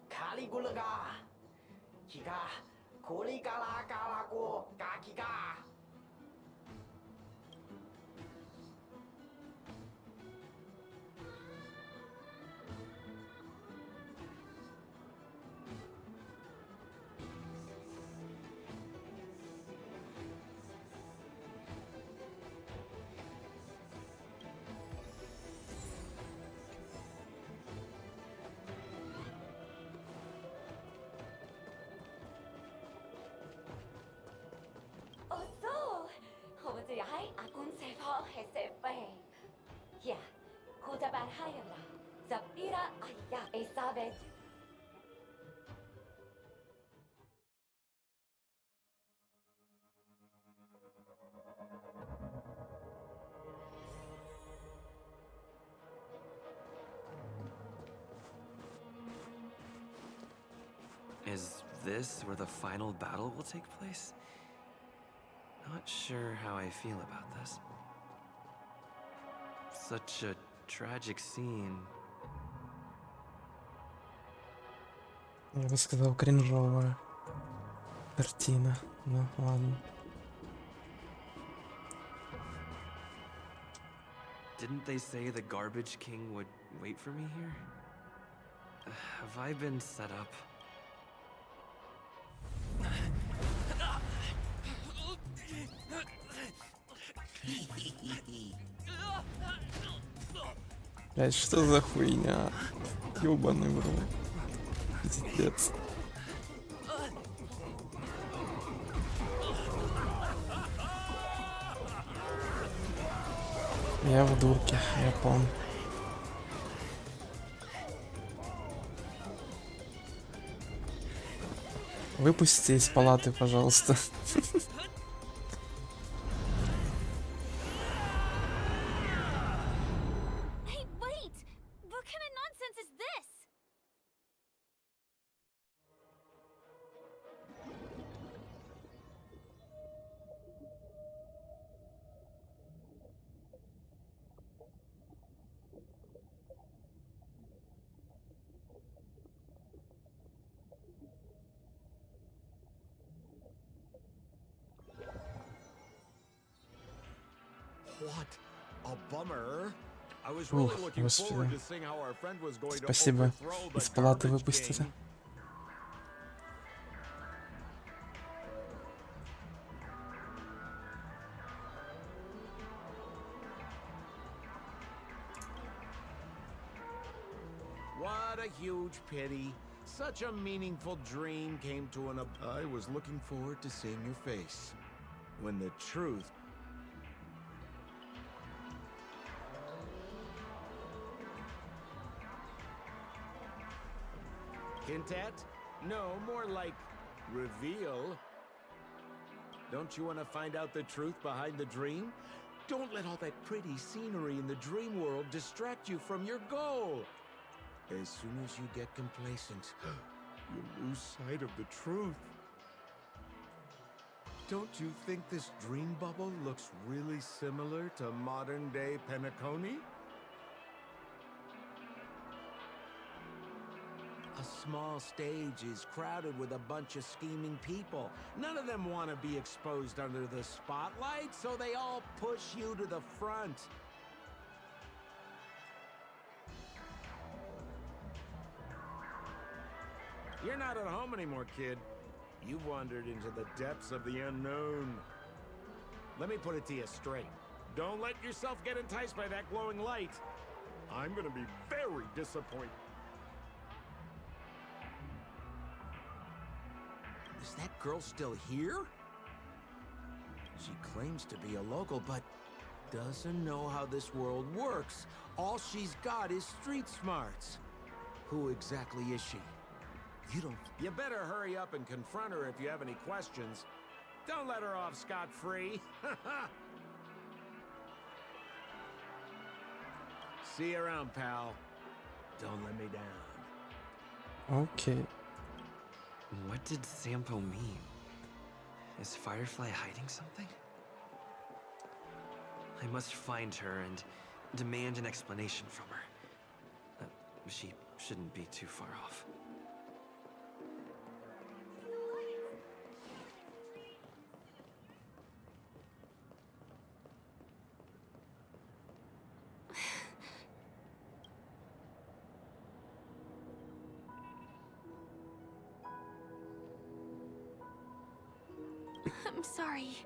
카리굴라가 기가 고리가라가라고 가기가. Is this where the final battle will take place? Not sure how I feel about this. Such a tragic scene. Я бы сказал, кринжовая картина. Ну, ладно. Didn't they say the Garbage King would wait for me here? Have I been set up? Блять, что за хуйня? Ёбаный в рот. Пиздец. Я в дурке, я помню. Выпустите из палаты, пожалуйста. Hey, wait! What kind of nonsense is this? What a bummer. I was really Ух, looking господи. forward to seeing how our friend was going to Спасибо. overthrow the Из палаты Garbage выпустили. King. What a huge pity. Such a meaningful dream came to an ab- I was looking forward to seeing your face. When the truth... Hint at? No, more like reveal. Don't you want to find out the truth behind the dream? Don't let all that pretty scenery in the dream world distract you from your goal. As soon as you get complacent, you lose sight of the truth. Don't you think this dream bubble looks really similar to modern-day Penacony? A small stage is crowded with a bunch of scheming people. None of them want to be exposed under the spotlight, so they all push you to the front. You're not at home anymore, kid. You've wandered into the depths of the unknown. Let me put it to you straight. Don't let yourself get enticed by that glowing light. I'm gonna be very disappointed. Is that girl still here? She claims to be a local, but doesn't know how this world works. All she's got is street smarts. Who exactly is she? You better hurry up and confront her if you have any questions. Don't let her off scot-free. See you around, pal. Don't let me down. Okay. What did Sampo mean? Is Firefly hiding something? I must find her and demand an explanation from her. She shouldn't be too far off. I'm sorry.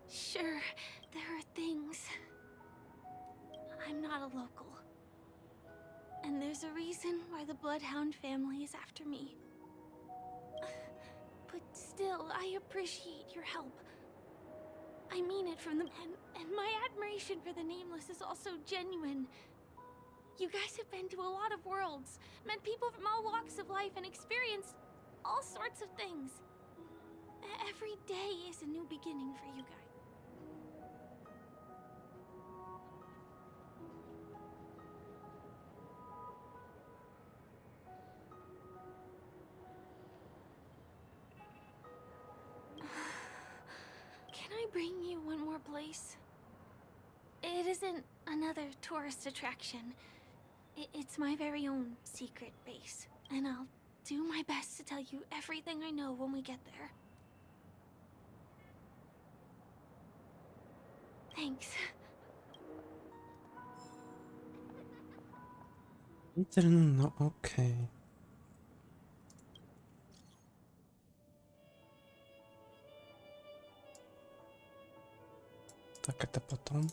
Sure, there are things. I'm not a local. And there's a reason why the Bloodhound family is after me. But Still, I appreciate your help. I mean it from the and my admiration for the Nameless is also genuine. You guys have been to a lot of worlds, met people from all walks of life, and experienced all sorts of things. Every day is a new beginning for you guys. Can I bring you one more place? It isn't another tourist attraction. It's my very own secret base, and I'll do my best to tell you everything I know when we get there. Thanks. Ну, окей. Так, это потом.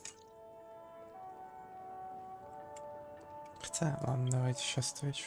Хотя, ладно, давайте сейчас встречу.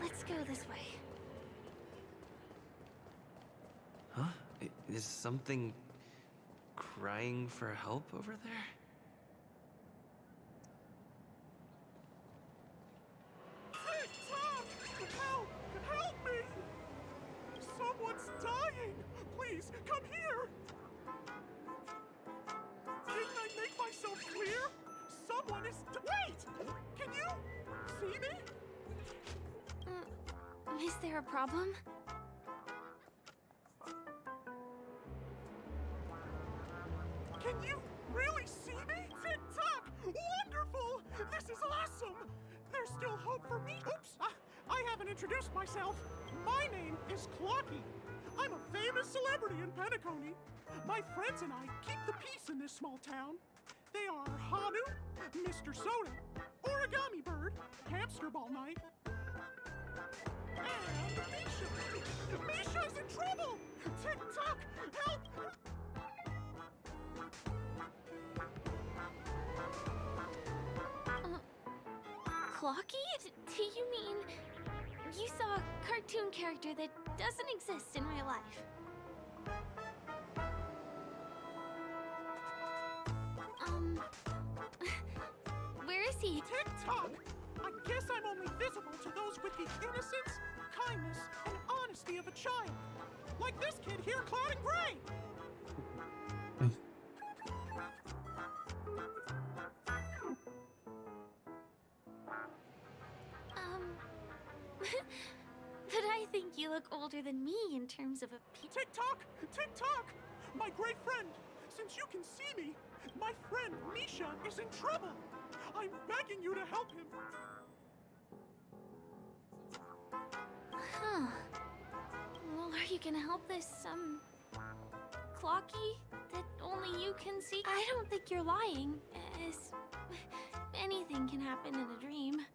Let's go this way. Huh? Is something crying for help over there? Help! Help me! Someone's dying! Please, come here! Didn't I make myself clear? Someone is... Wait! Can you see me? Is there a problem? Can you really see me? Tick-tock! Wonderful! This is awesome! There's still hope for me. Oops! I haven't introduced myself. My name is Clocky. I'm a famous celebrity in Penacony. My friends and I keep the peace in this small town. They are Hanu, Mr. Soda, Origami Bird, Hamster Ball Night, and Misha! Misha's in trouble! Tick-tock! Help! Clocky? Do you mean you saw a cartoon character that doesn't exist in real life? Where is he? Tick-tock! I guess I'm only visible to those with the innocence, kindness, and honesty of a child. Like this kid here clad in gray! But I think you look older than me in terms of a Tick-tock! Tick-tock! My great friend! Since you can see me, my friend Misha is in trouble! I'm begging you to help him! Huh. Well, are you gonna help this, Clocky that only you can see? I don't think you're lying, as anything can happen in a dream.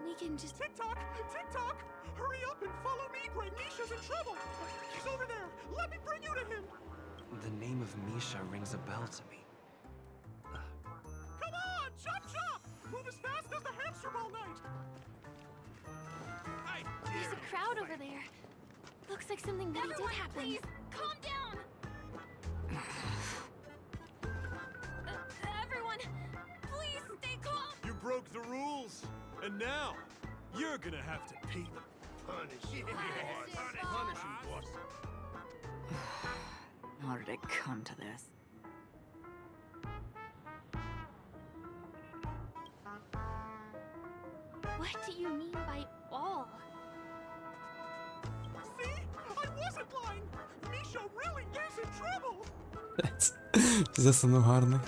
We can just... Tick-tock! Tick-tock! Hurry up and follow me, Greg! Misha's in trouble! He's over there! Let me bring you to him! The name of Misha rings a bell to me. Come on, chop chop! Move as fast as the hamster ball night! There's a crowd over there. Looks like something bad did happen. Please, calm down! Everyone, please stay calm! You broke the rules, and now you're gonna have to pay the punishment. Punish him, boss. How did it come to this? What do you mean by all? See? I wasn't lying! Misha really is in trouble! Пиздец, ну гарний.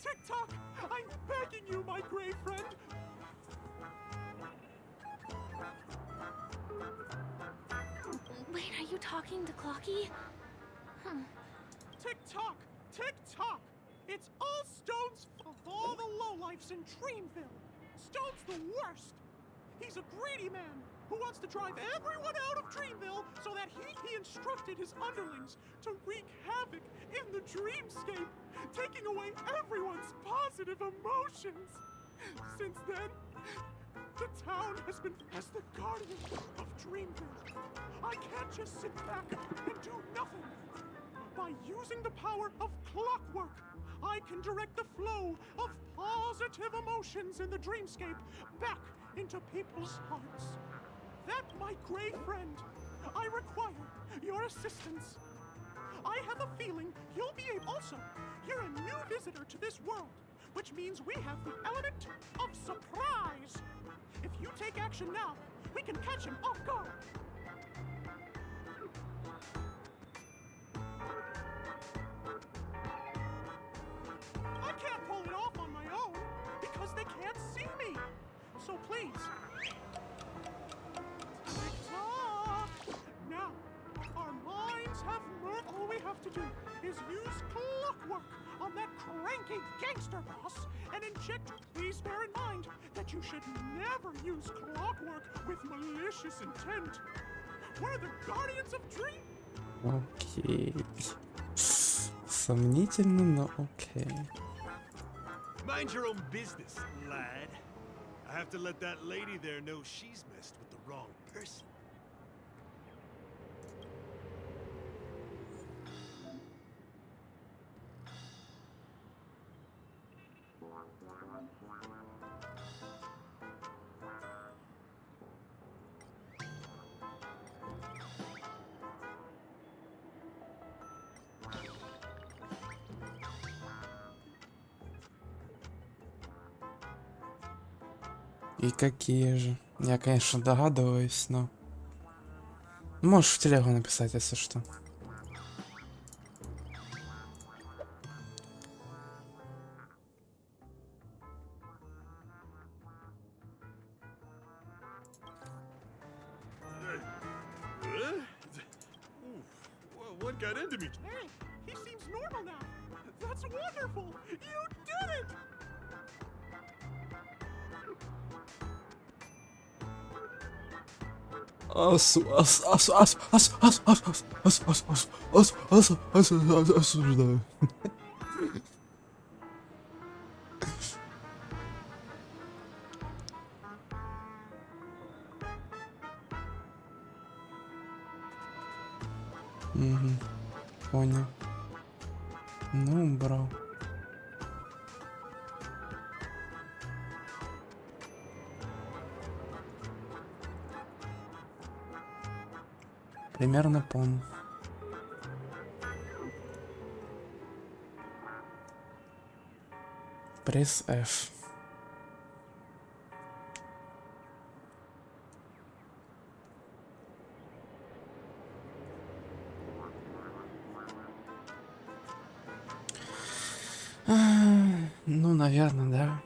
TikTok, I'm begging you, my gray friend! Wait, are you talking to Clocky? TikTok! TikTok! It's all Stone's fault. All the lowlifes in Dreamville. Stone's the worst! He's a greedy man who wants to drive everyone out of Dreamville so that he instructed his underlings to wreak havoc in the dreamscape, taking away everyone's positive emotions. Since then, the town has been as the guardian of Dreamville. I can't just sit back and do nothing. By using the power of clockwork, I can direct the flow of positive emotions in the dreamscape back into people's hearts. That, my gray friend, I require your assistance. I have a feeling you'll be able. Also, you're a new visitor to this world, which means we have the element of surprise. If you take action now, we can catch him off guard. I can't pull it off on my own because they can't see me. So please. Tick-tock! Now, our minds have merged. All we have to do is use clockwork on that cranky gangster boss and inject. Please bear in mind that you should never use clockwork with malicious intent. We're the guardians of dream. Окей. Сомнительно, но окей. Mind your own business, lad. I have to let that lady there know she's messed with the wrong person. И какие же? Я, конечно, догадываюсь, но... Можешь в телегу написать, если что. What got into me? Hey, he seems normal now. That's wonderful. You did it. Осуждаю. Понял. Ну, бро. Примерно понял. Пресс F. Ну, наверное, да.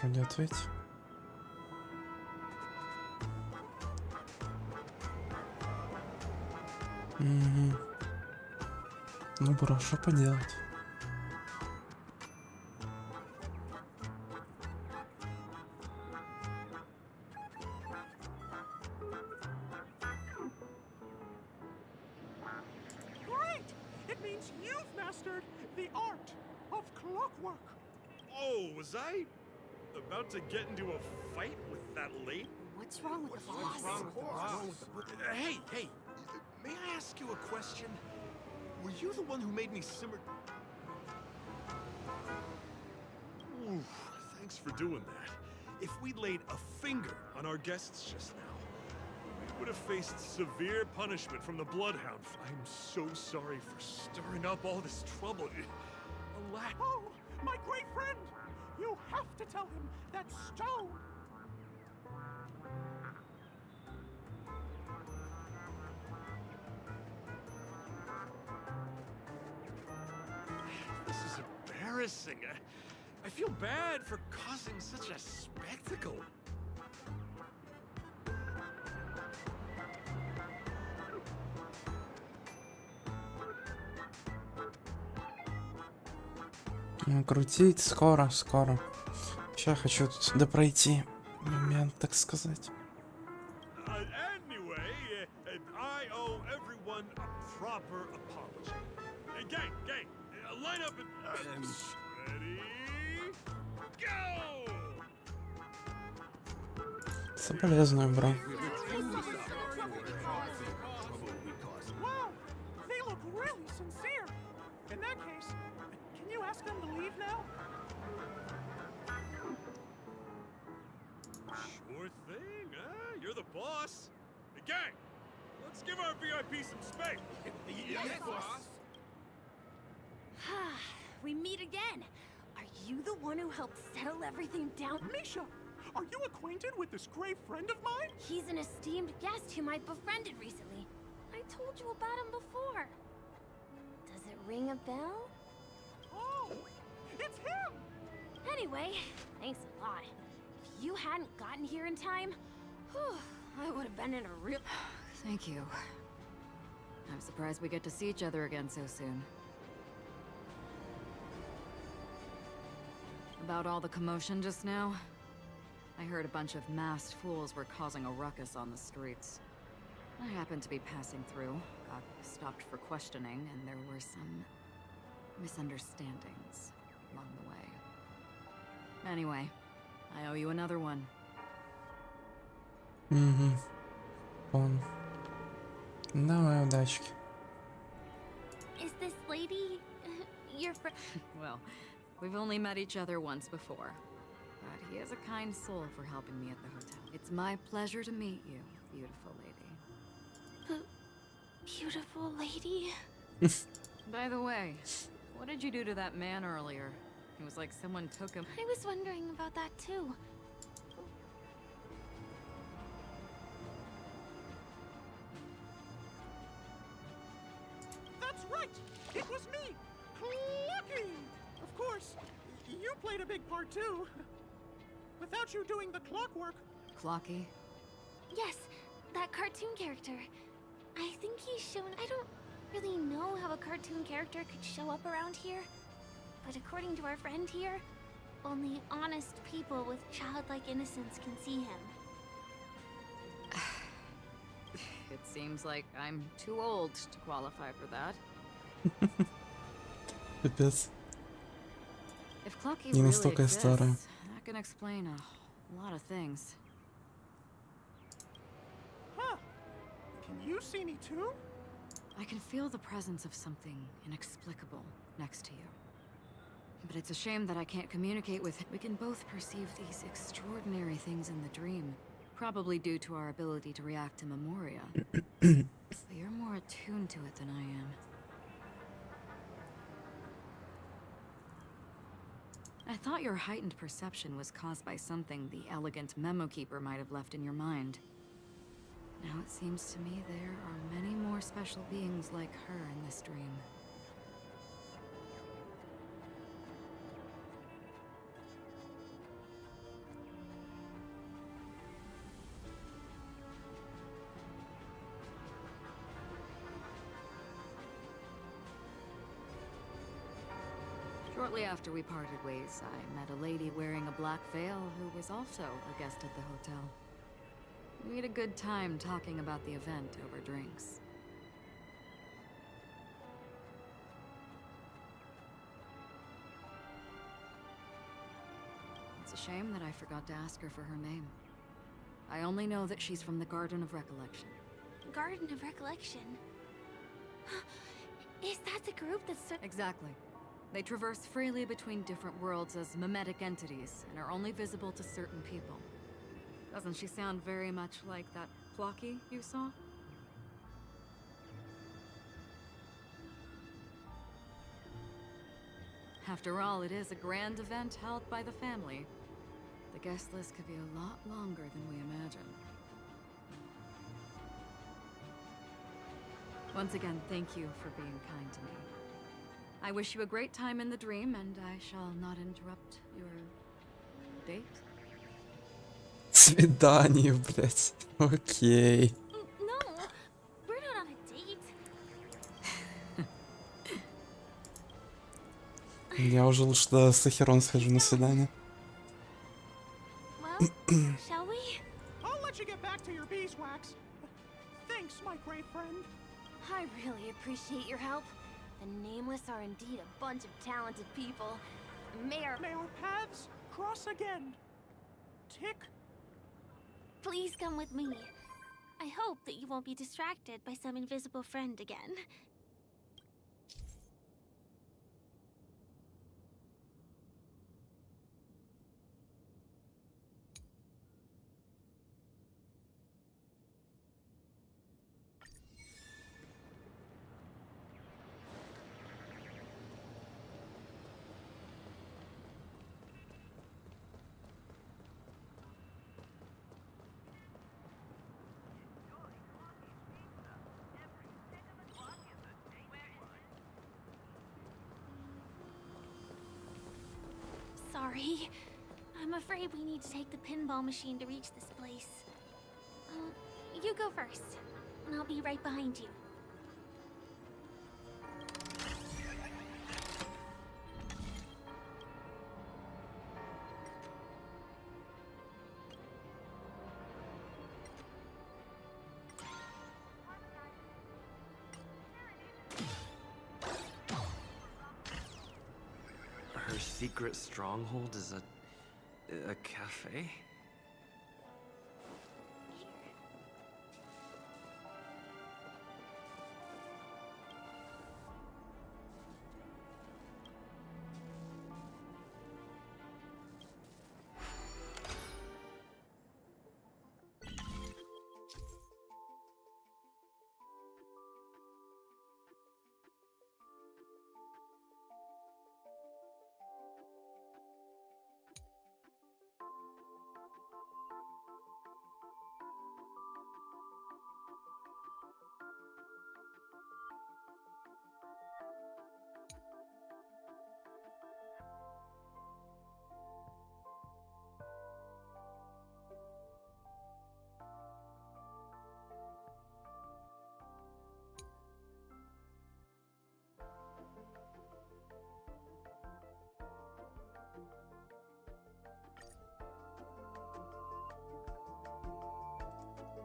вроде ответь. Угу. Ну, бро, что поделать? Great! It means you've mastered the art of clockwork. Oh, was I about to get into a fight with that lady? What's wrong with the boss? Hey, may I ask you a question? Were you the one who made me simmer? Ooh, thanks for doing that. If we'd laid a finger on our guests just now, we would have faced severe punishment from the Bloodhound. I'm so sorry for stirring up all this trouble. Alas. Oh, my great friend! You have to tell him that stone. This is embarrassing. I feel bad for causing such a spectacle. Крутить скоро. Сейчас хочу тут допройти момент, так сказать. Anyway, I owe everyone a proper apology. Gang, line up and ready, go! Соболезную, бро. Wow, they look really sincere. In that case, can you ask them to leave now? Sure thing, huh? You're the boss. Hey, gang, let's give our VIP some space. Yes, boss. We meet again. Are you the one who helped settle everything down? Misha, are you acquainted with this great friend of mine? He's an esteemed guest whom I befriended recently. I told you about him before. Does it ring a bell? Oh, it's him! Anyway, thanks a lot. If you hadn't gotten here in time, whew, I would have been in a real... Thank you. I'm surprised we get to see each other again so soon. About all the commotion just now? I heard a bunch of masked fools were causing a ruckus on the streets. I happened to be passing through, got stopped for questioning, and there were some misunderstandings along the way. Anyway, I owe you another one. Вон. Давай, удачки. Is this lady your friend? Well, we've only met each other once before, but he is a kind soul for helping me at the hotel. It's my pleasure to meet you, beautiful lady. Beautiful lady? By the way, what did you do to that man earlier? It was like someone took him. I was wondering about that too. That's right! It was me! Clucky! Of course, you played a big part too. Without you doing the clockwork... Clocky? Yes, that cartoon character. I think he's shown... I don't really know how a cartoon character could show up around here. But according to our friend here, only honest people with childlike innocence can see him. It seems like I'm too old to qualify for that. Пипец. If Clocky Не really настолько exists, старая. that can explain a lot of things. Huh. Can you see me too? I can feel the presence of something inexplicable next to you. But it's a shame that I can't communicate with him. We can both perceive these extraordinary things in the dream, probably due to our ability to react to memoria. But you're more attuned to it than I am. I thought your heightened perception was caused by something the elegant memo keeper might have left in your mind. Now it seems to me there are many more special beings like her in this dream. Shortly after we parted ways, I met a lady wearing a black veil who was also a guest at the hotel. We had a good time talking about the event over drinks. It's a shame that I forgot to ask her for her name. I only know that she's from the Garden of Recollection. Garden of Recollection? Is that the group that's so— Exactly. They traverse freely between different worlds as mimetic entities and are only visible to certain people. Doesn't she sound very much like that Clocky you saw? After all, it is a grand event held by the family. The guest list could be a lot longer than we imagine. Once again, thank you for being kind to me. I wish you a great time in the dream, and I shall not interrupt your date. Свидание, блядь. Окей. No, we're not on a date. Я уже лучше до Сахирон схожу на свидание. Well, shall we? I'll let you get back to your beeswax. Thanks, my great friend. I really appreciate your help. The Nameless are indeed a bunch of talented people. May our paths cross again. Tick. Please come with me. I hope that you won't be distracted by some invisible friend again. Sorry. I'm afraid we need to take the pinball machine to reach this place. You go first, and I'll be right behind you. Her secret stronghold is a cafe?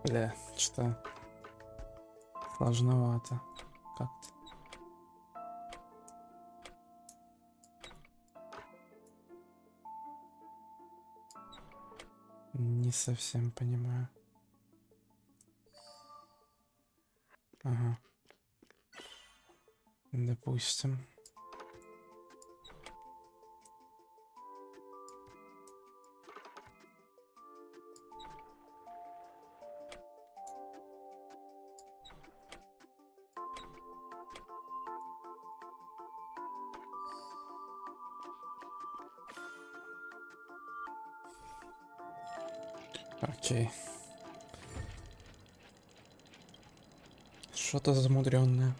Бля, что сложновато как-то. Не совсем понимаю. Ага. Допустим. Окей. Что-то замудренное.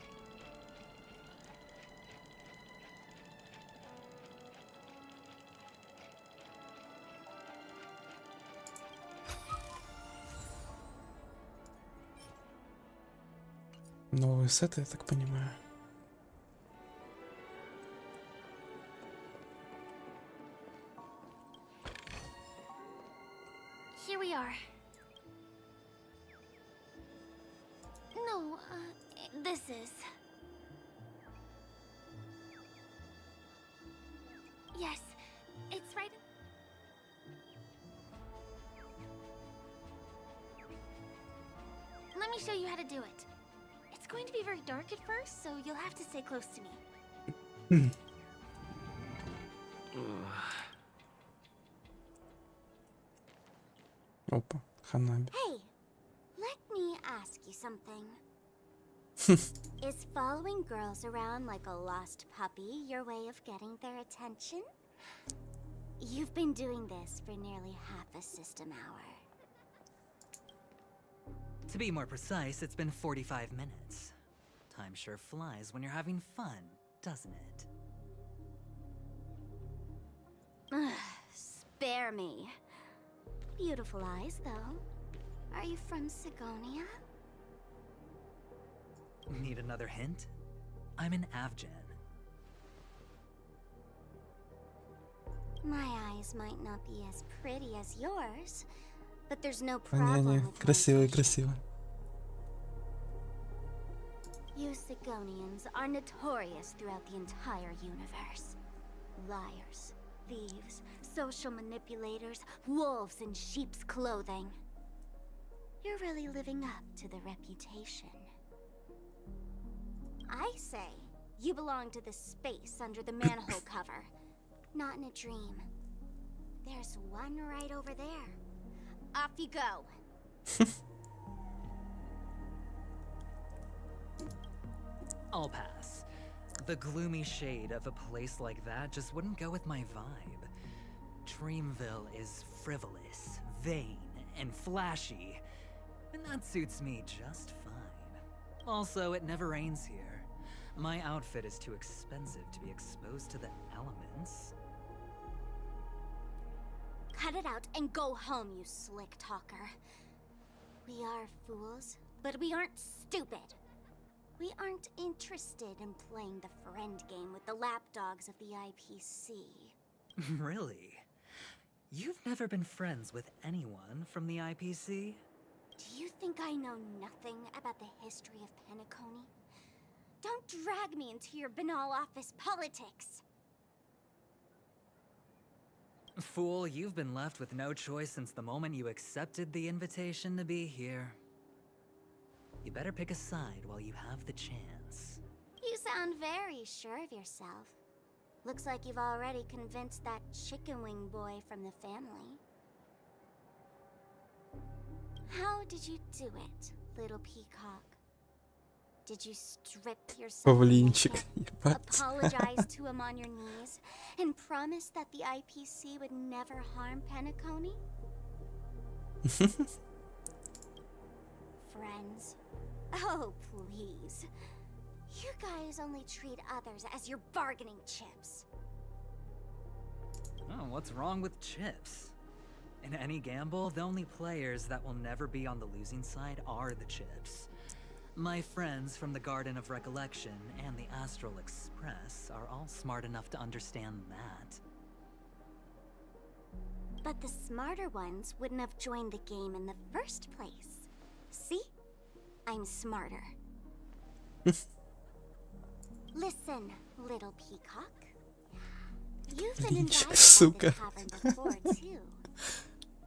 Новые сеты, я так понимаю. places. Yes, it's right. Let me show you how to do it. It's going to be very dark at first, so you'll have to stay close to me. Опа, Ханаби. Hey, let me ask you something. Is following girls around like a lost puppy your way of getting their attention? You've been doing this for nearly half a system hour. To be more precise, it's been 45 minutes. Time sure flies when you're having fun, doesn't it? Spare me. Beautiful eyes, though. Are you from Sigonia? Need another hint? I'm an Avgen. My eyes might not be as pretty as yours, but there's no problem Не-не, with красиво, красиво. You Sigonians are notorious throughout the entire universe. Liars, thieves, social manipulators, wolves in sheep's clothing. You're really living up to the reputation. I say, you belong to the space under the manhole cover, not in a dream. There's one right over there. Off you go. I'll pass. The gloomy shade of a place like that just wouldn't go with my vibe. Dreamville is frivolous, vain, and flashy, and that suits me just fine. Also, it never rains here. My outfit is too expensive to be exposed to the elements. Cut it out and go home, you slick talker. We are fools, but we aren't stupid. We aren't interested in playing the friend game with the lapdogs of the IPC. Really? You've never been friends with anyone from the IPC? Do you think I know nothing about the history of Penacony? Don't drag me into your banal office politics! Fool, you've been left with no choice since the moment you accepted the invitation to be here. You better pick a side while you have the chance. You sound very sure of yourself. Looks like you've already convinced that chicken wing boy from the family. How did you do it, little peacock? Did you strip yourself Павлинчик, naked, ебать. apologize to him on your knees, and promise that the IPC would never harm Penacony? Friends? Oh, please. You guys only treat others as your bargaining chips. Oh, what's wrong with chips? In any gamble, the only players that will never be on the losing side are the chips. My friends from the Garden of Recollection and the Astral Express are all smart enough to understand that. But the smarter ones wouldn't have joined the game in the first place. See? I'm smarter. Listen, little peacock. You've been invited to Сука. the tavern before, too.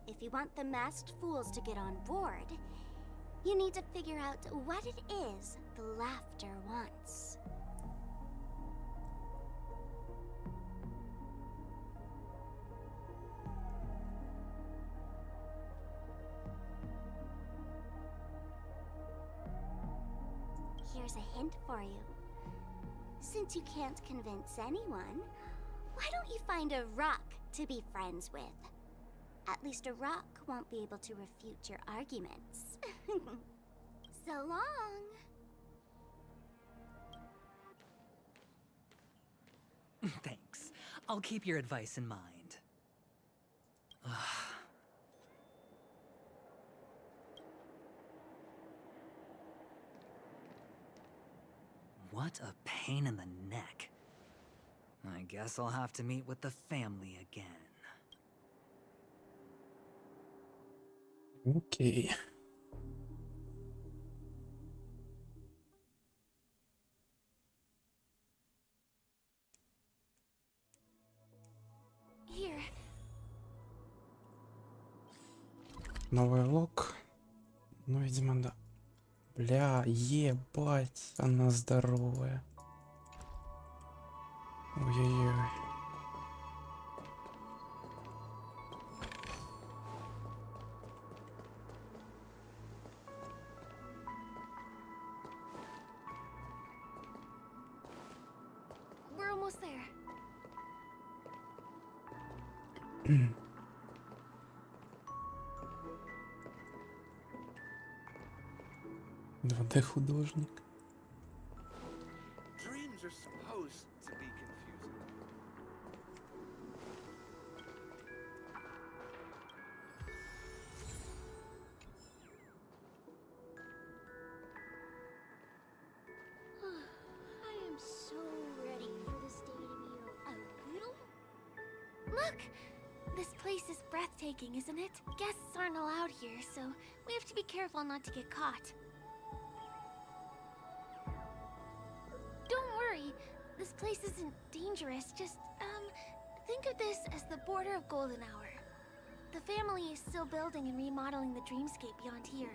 If you want the masked fools to get on board, you need to figure out what it is the laughter wants. Here's a hint for you. Since you can't convince anyone, why don't you find a rock to be friends with? At least a rock won't be able to refute your arguments. So long. Thanks. I'll keep your advice in mind. What a pain in the neck. I guess I'll have to meet with the family again. Окей. Новый лог. Ну, видимо, да. Бля, ебать, она здоровая. Ой-ой-ой. We're almost there. художник. Dreams are supposed to be confusing. I am so ready for this day to be a little. Look! This place is breathtaking, isn't it? Guests aren't allowed here, so we have to be careful not to get caught. Don't worry, this place isn't dangerous. Just, think of this as the border of Golden Hour. The family is still building and remodeling the dreamscape beyond here.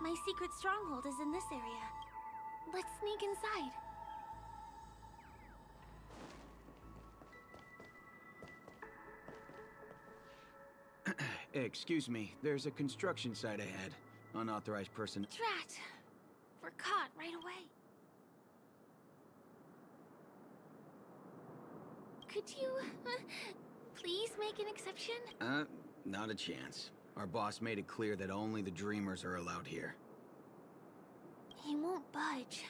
My secret stronghold is in this area. Let's sneak inside. Excuse me, there's a construction site ahead. Unauthorized person. Drat! We're caught right away. Could you, please make an exception? Not a chance. Our boss made it clear that only the dreamers are allowed here. He won't budge.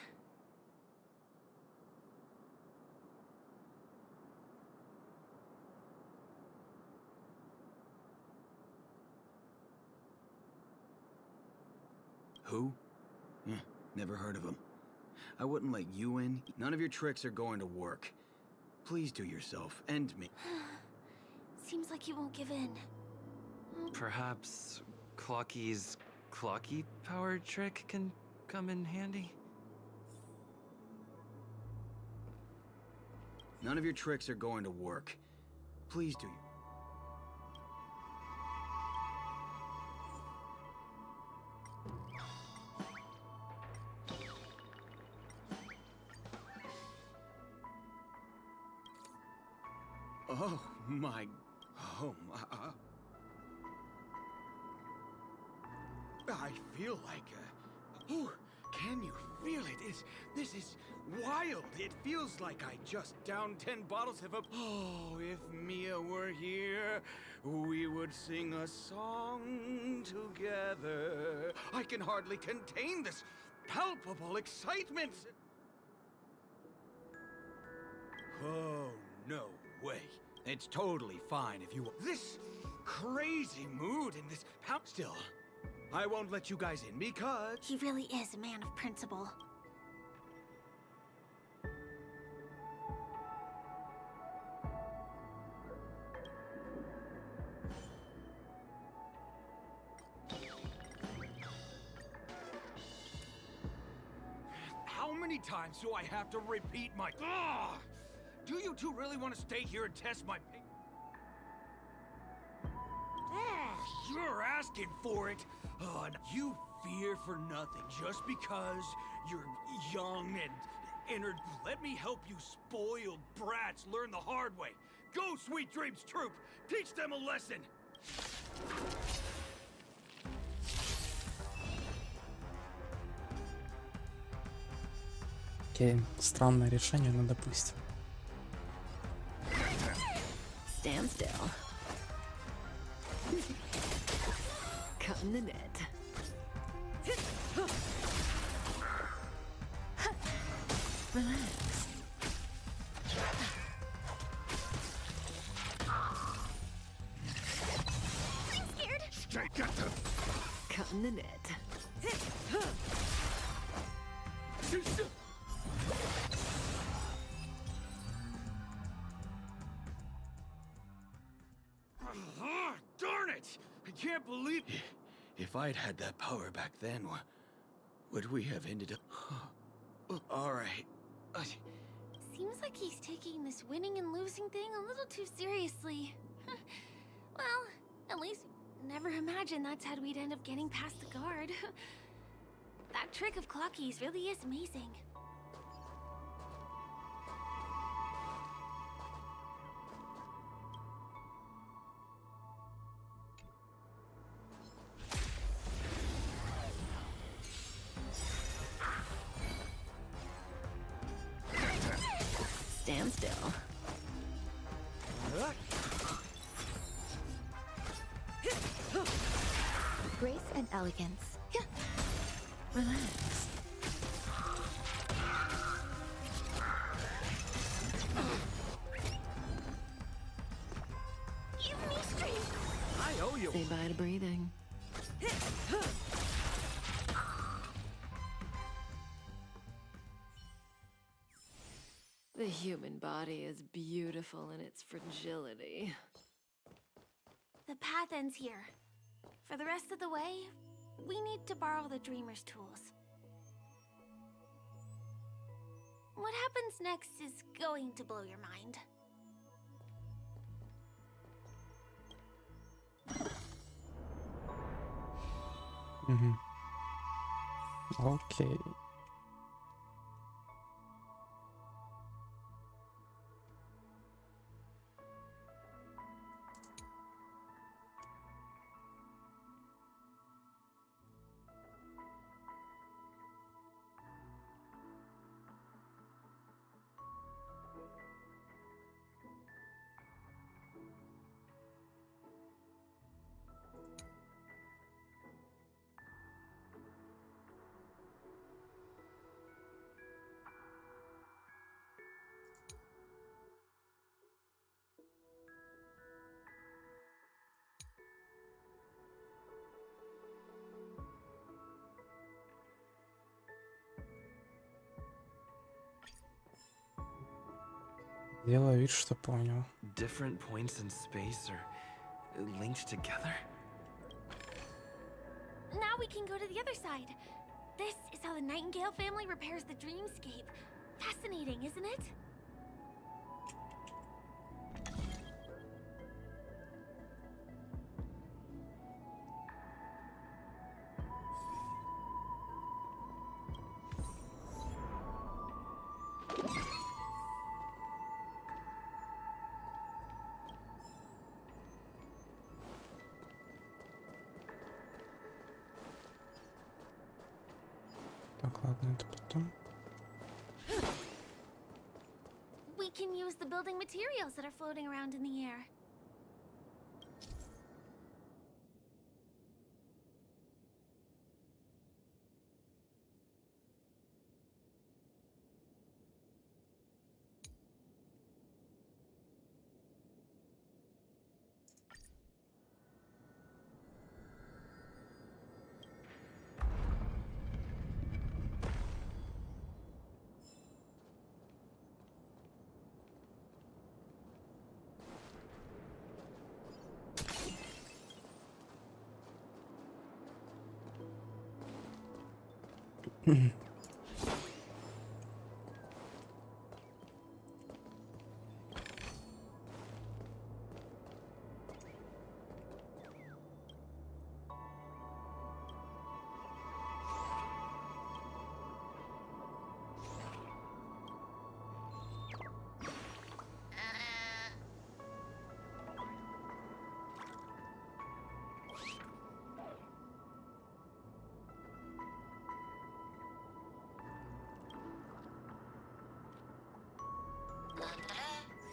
Who? Never heard of him. I wouldn't let you in. None of your tricks are going to work. Please do yourself and me. Seems like he won't give in. Perhaps Clocky's Clocky power trick can come in handy? None of your tricks are going to work. Please do. Oh my... Oh my... I feel like oh, can you feel it? This is wild. It feels like I just downed 10 bottles of Oh, if Mia were here, we would sing a song together. I can hardly contain this palpable excitement. Oh, no way. It's totally fine if you... This crazy mood in this... Still, I won't let you guys in because... He really is a man of principle. How many times do I have to repeat my... Ugh! Do you two really want to stay here and test my... You're asking for it. You fear for nothing just because you're young and Let me help you spoiled brats learn the hard way. Go, Sweet Dreams Troop! Teach them a lesson! Окей, странное решение, но допустим. Stand still. Cut in the net. Relax. I'm scared. Stay at them. Cut in the net. Darn it! I can't believe... If I'd had that power back then, would we have ended up... All right. Seems like he's taking this winning and losing thing a little too seriously. Well, at least never imagined that's how we'd end up getting past the guard. That trick of Clocky's really is amazing. Stand still. Grace and elegance. Relax. Give me strength. I owe you. Say bye to breathing. The human body is beautiful in its fragility. The path ends here. For the rest of the way, we need to borrow the Dreamer's tools. What happens next is going to blow your mind. Okay. Делаю вид, что понял. Different points in space are linked together? Now we can go to the other side. This is how the Nightingale family repairs the dreamscape. Fascinating, isn't it? Так, ладно, это потом. We can use the building materials that are floating around in the air.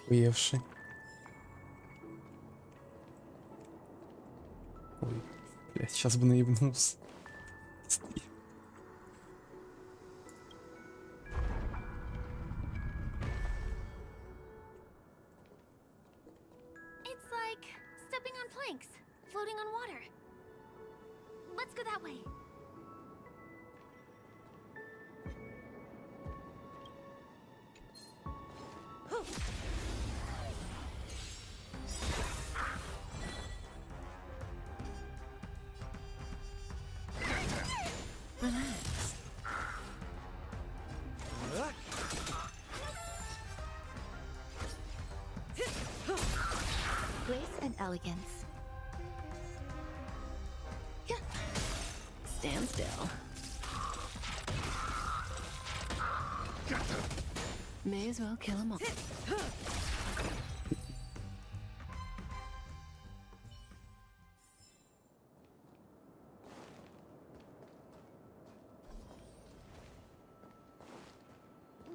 Уевший. Ой, блядь, сейчас бы наебнулся. It's like stepping on planks, floating on water. Let's go that way. Relax. elegance. Stand still. May as well kill 'em all.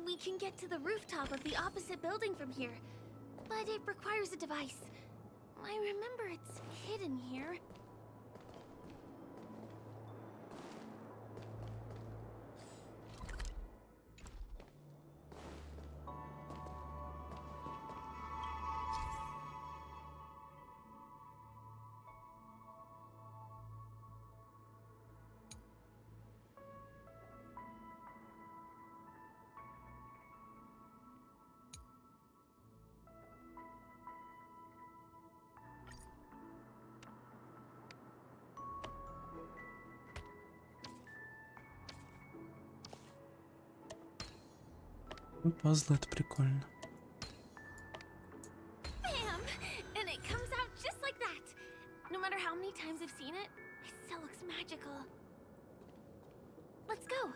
We can get to the rooftop of the opposite building from here, but it requires a device. I remember it's hidden here. Ну, пазлы это прикольно. Bam! And it comes out just like that. No matter how many times I've seen it, it still looks magical. Let's go.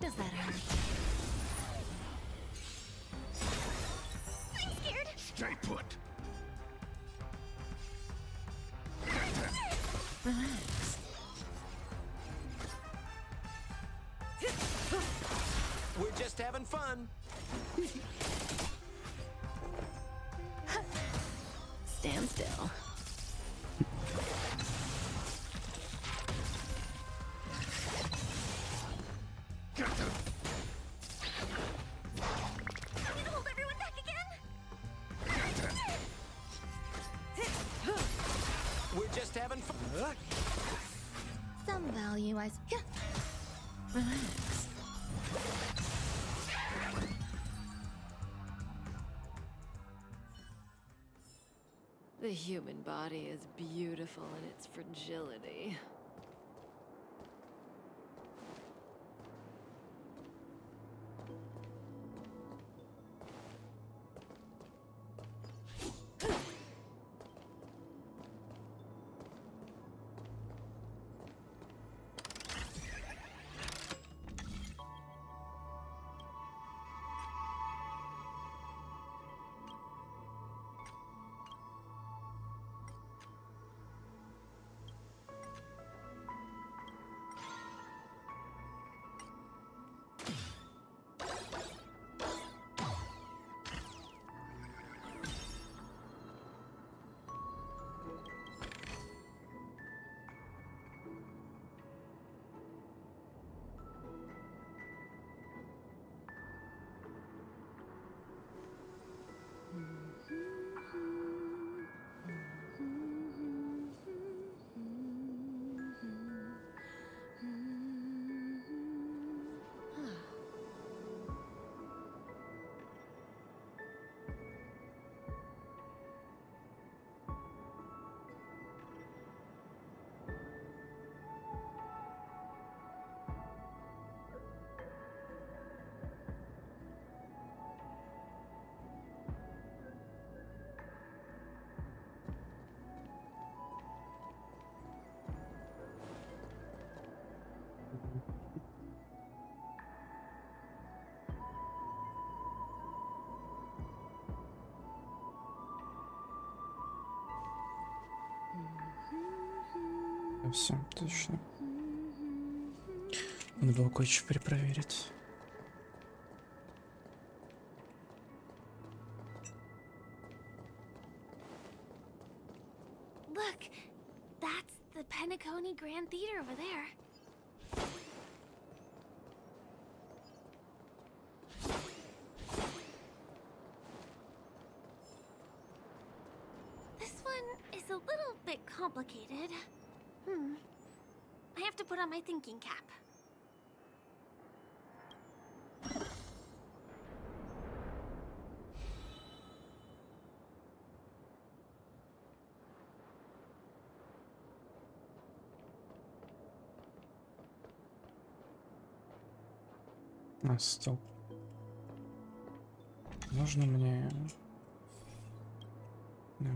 Does that hurt? I'm scared. Stay put. Relax. We're just having fun. Stand still. Some value as relax. The human body is beautiful in its fragility. Все, точно. Надо было кое-что перепроверить. Look, that's the Penacony Grand Theater over there. a little bit complicated. I have to put on my thinking cap. А, стоп. Нужно мне... Да.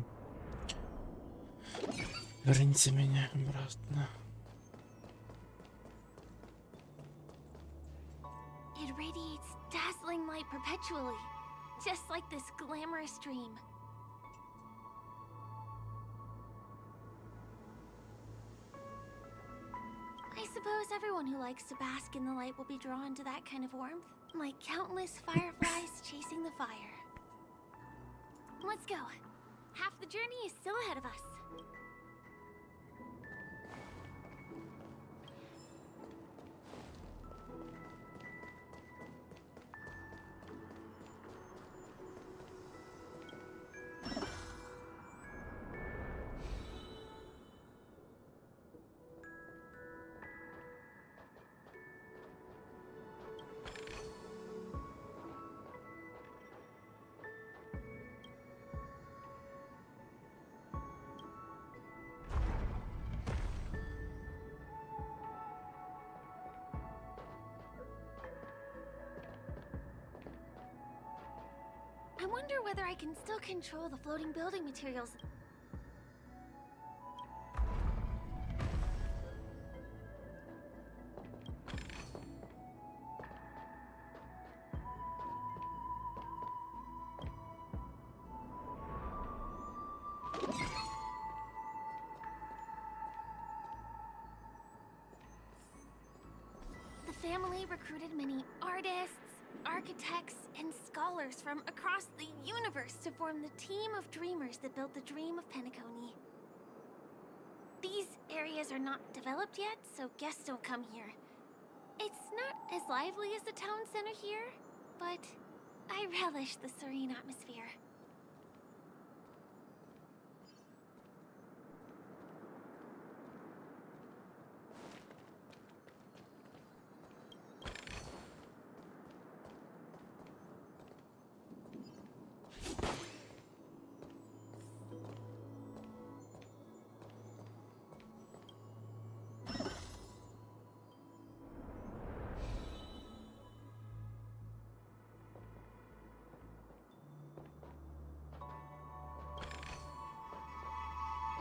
Верните меня обратно. It radiates dazzling light perpetually, just like this glamorous dream. I suppose everyone who likes to bask in the light will be drawn to that kind of warmth, like countless fireflies chasing the fire. Let's go. Half the journey is still ahead of us. I wonder whether I can still control the floating building materials. The family recruited many artists, architects, and scholars from across the universe to form the team of dreamers that built the dream of Penacony. These areas are not developed yet, so guests don't come here. It's not as lively as the town center here, but I relish the serene atmosphere.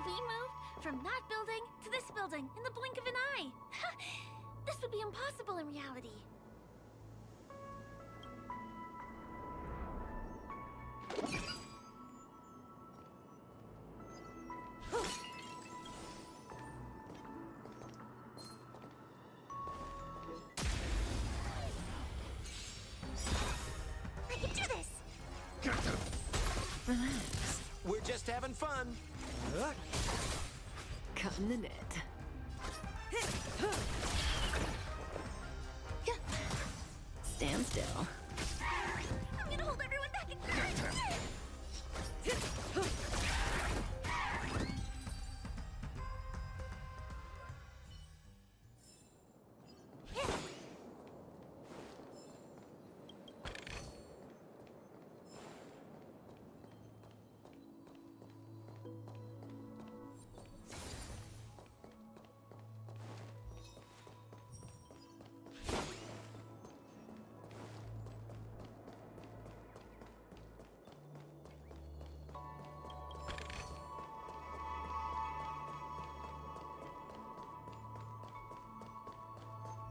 We moved from that building to this building in the blink of an eye. This would be impossible in reality. I can do this! Relax. We're just having fun. Cutting the net. Stand still. I'm gonna hold everyone back in courage!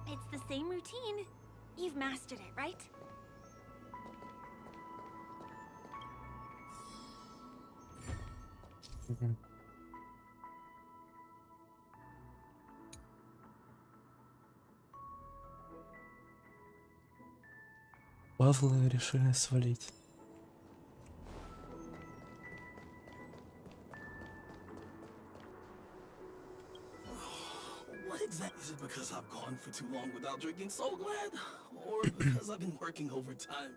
It's the same routine. You've mastered it, right? Павлы решили свалить. What exactly is it? Because I've gone for too long without drinking so glad? Or because I've been working overtime?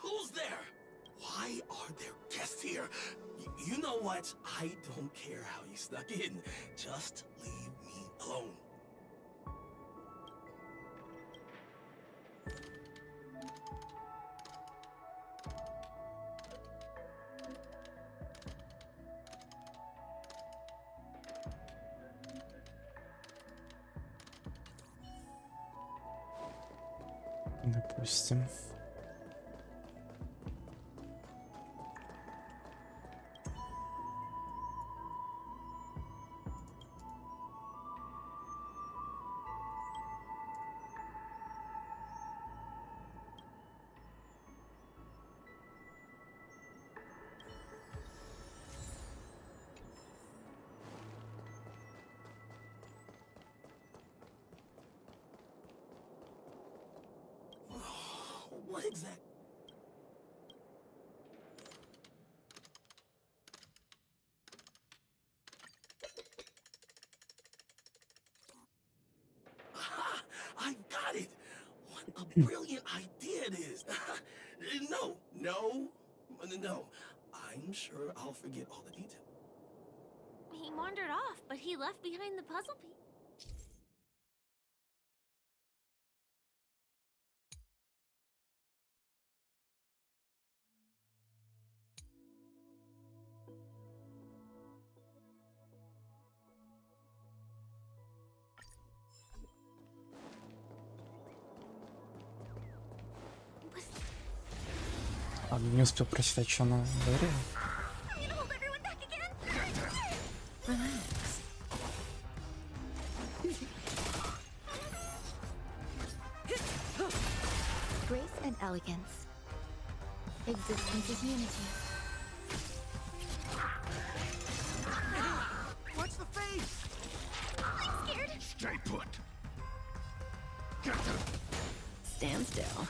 Who's there? Why are there guests here? You know what? I don't care how you snuck in. Just leave me alone. Допустим. What exactly? Aha! I got it! What a brilliant idea it is! No. I'm sure I'll forget all the details. He wandered off, but he left behind the puzzle piece. А, не успел прочитать, что она говорила. Grace and elegance. Existence is unity. Watch the face! I'm scared. Stay put. Stand still.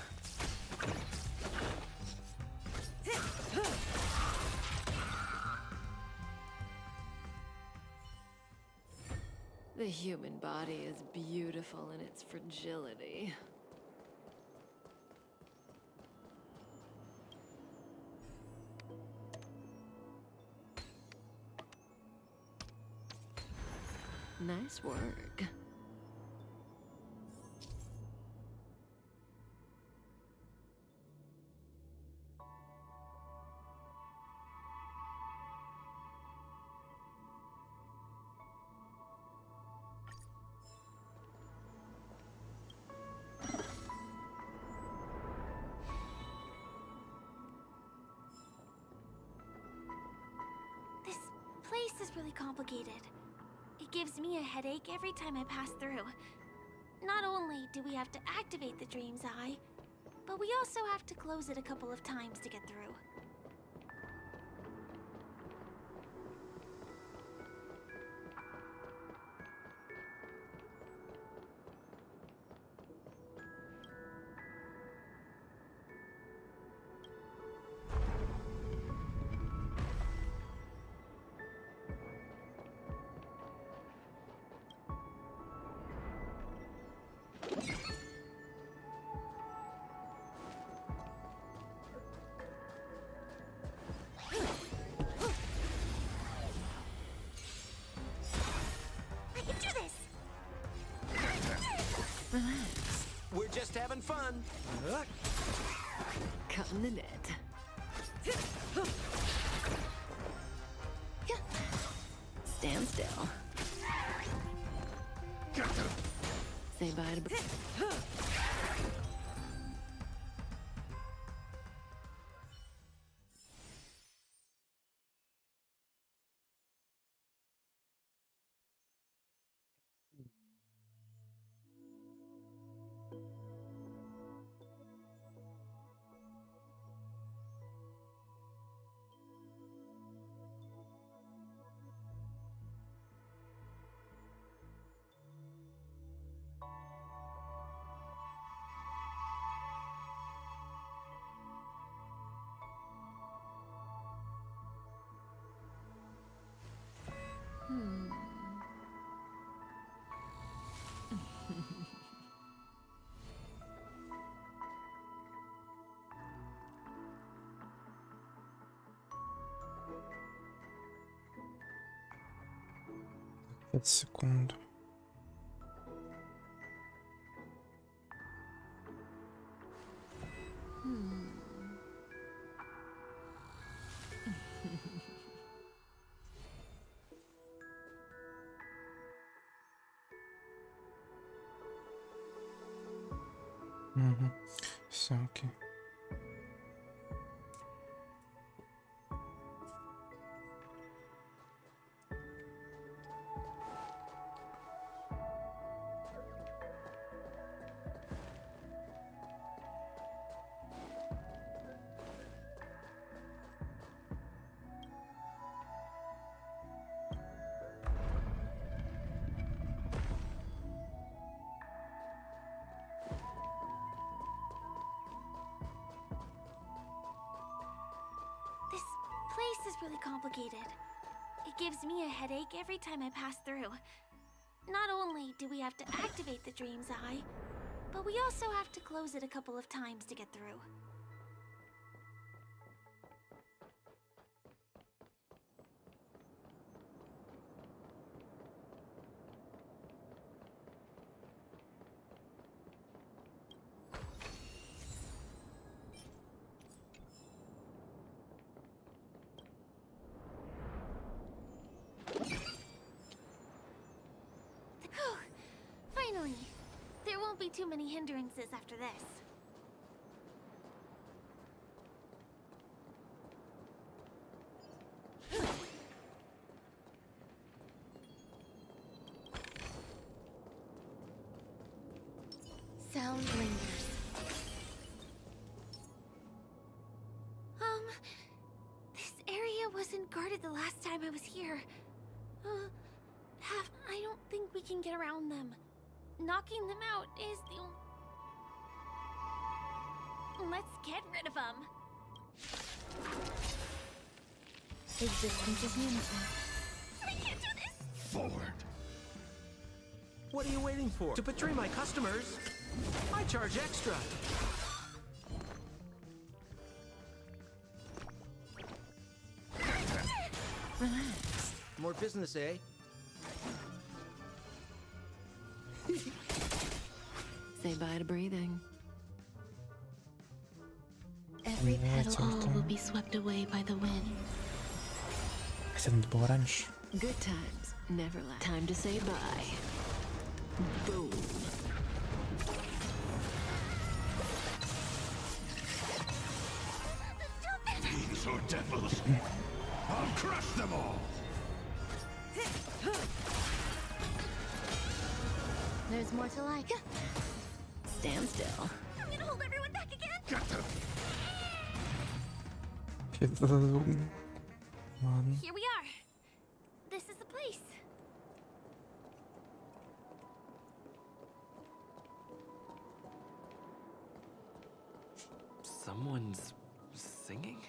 The human body is beautiful in its fragility. Nice work. This place is really complicated. It gives me a headache every time I pass through. Not only do we have to activate the Dream's Eye, but we also have to close it a couple of times to get through. We're just having fun. Cutting the net. Stand still. Say bye to... 5 секунд. Угу. Все, окей. This place is really complicated. It gives me a headache every time I pass through. Not only do we have to activate the Dream's Eye, but we also have to close it a couple of times to get through. Finally! There won't be too many hindrances after this. Sound lingers. This area wasn't guarded the last time I was here. I don't think we can get around them. Knocking them out is the only... Let's get rid of them. Existence is limited. I can't do this! Forward. What are you waiting for? To betray my customers? I charge extra. Relax. More business, eh? Say bye to breathing. Every petal will be swept away by the wind. Хотя надо было раньше. Good times never last. Time to say bye. Boom. Fiends or devils, I'll crush them all. There's more to like. Stand still. I'm gonna hold everyone back again! Get them. Ладно. Here we are. This is the place. Someone's singing?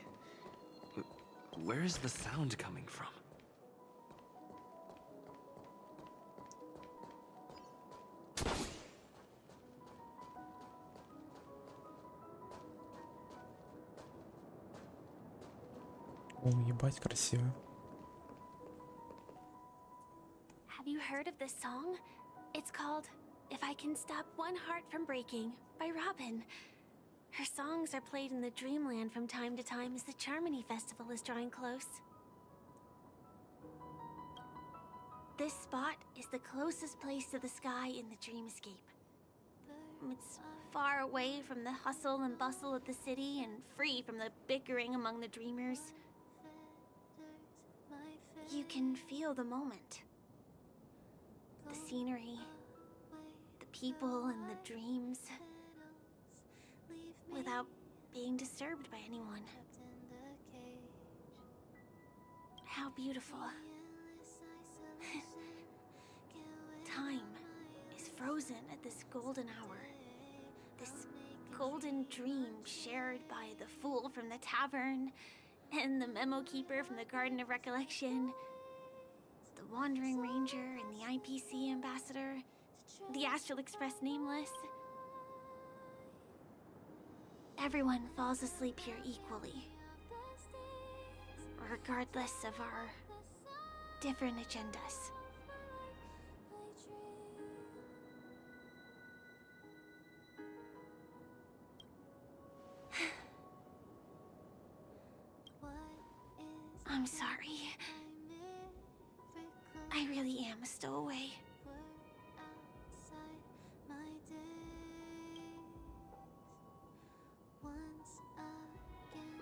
Where is the sound coming from? О, ебать, красиво. Have you heard of this song? It's called If I Can Stop One Heart from Breaking by Robin. Her songs are played in the Dreamland from time to time as the Charmony Festival is drawing close. This spot is the closest place to the sky in the dreamscape. It's far away from the hustle and bustle of the city and free from the bickering among the dreamers. You can feel the moment. The scenery, the people and the dreams, without being disturbed by anyone. How beautiful. Time is frozen at this golden hour. This golden dream shared by the fool from the tavern, and the memo keeper from the Garden of Recollection, the Wandering Ranger and the IPC ambassador, the Astral Express Nameless. Everyone falls asleep here equally, regardless of our different agendas. I'm sorry. I really am a stowaway.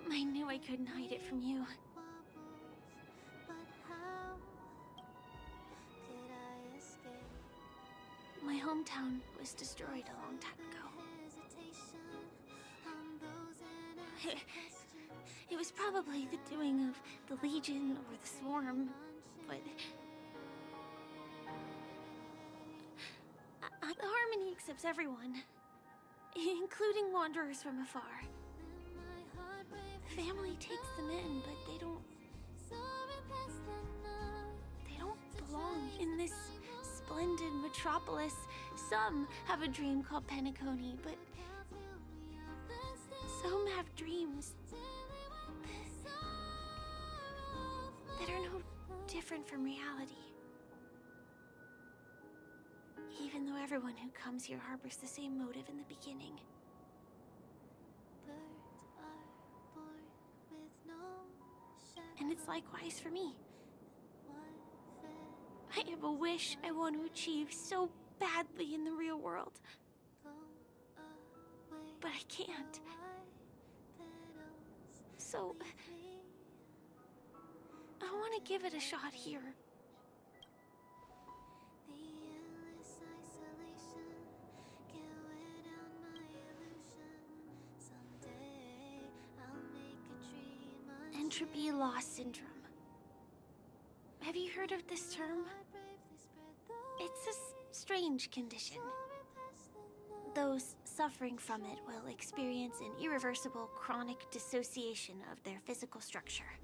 I knew I couldn't hide it from you. My hometown was destroyed a long time ago. It was probably the doing of the Legion or the Swarm, but... the Harmony accepts everyone, including wanderers from afar. Family takes them in, but they don't belong in this splendid metropolis. Some have a dream called Penacony, but some have dreams that are no different from reality. Even though everyone who comes here harbors the same motive in the beginning. And it's likewise for me. I have a wish I want to achieve so badly in the real world. But I can't. So... I want to give it a shot here. Entropy loss syndrome. Have you heard of this term? It's a strange condition. Those suffering from it will experience an irreversible chronic dissociation of their physical structure.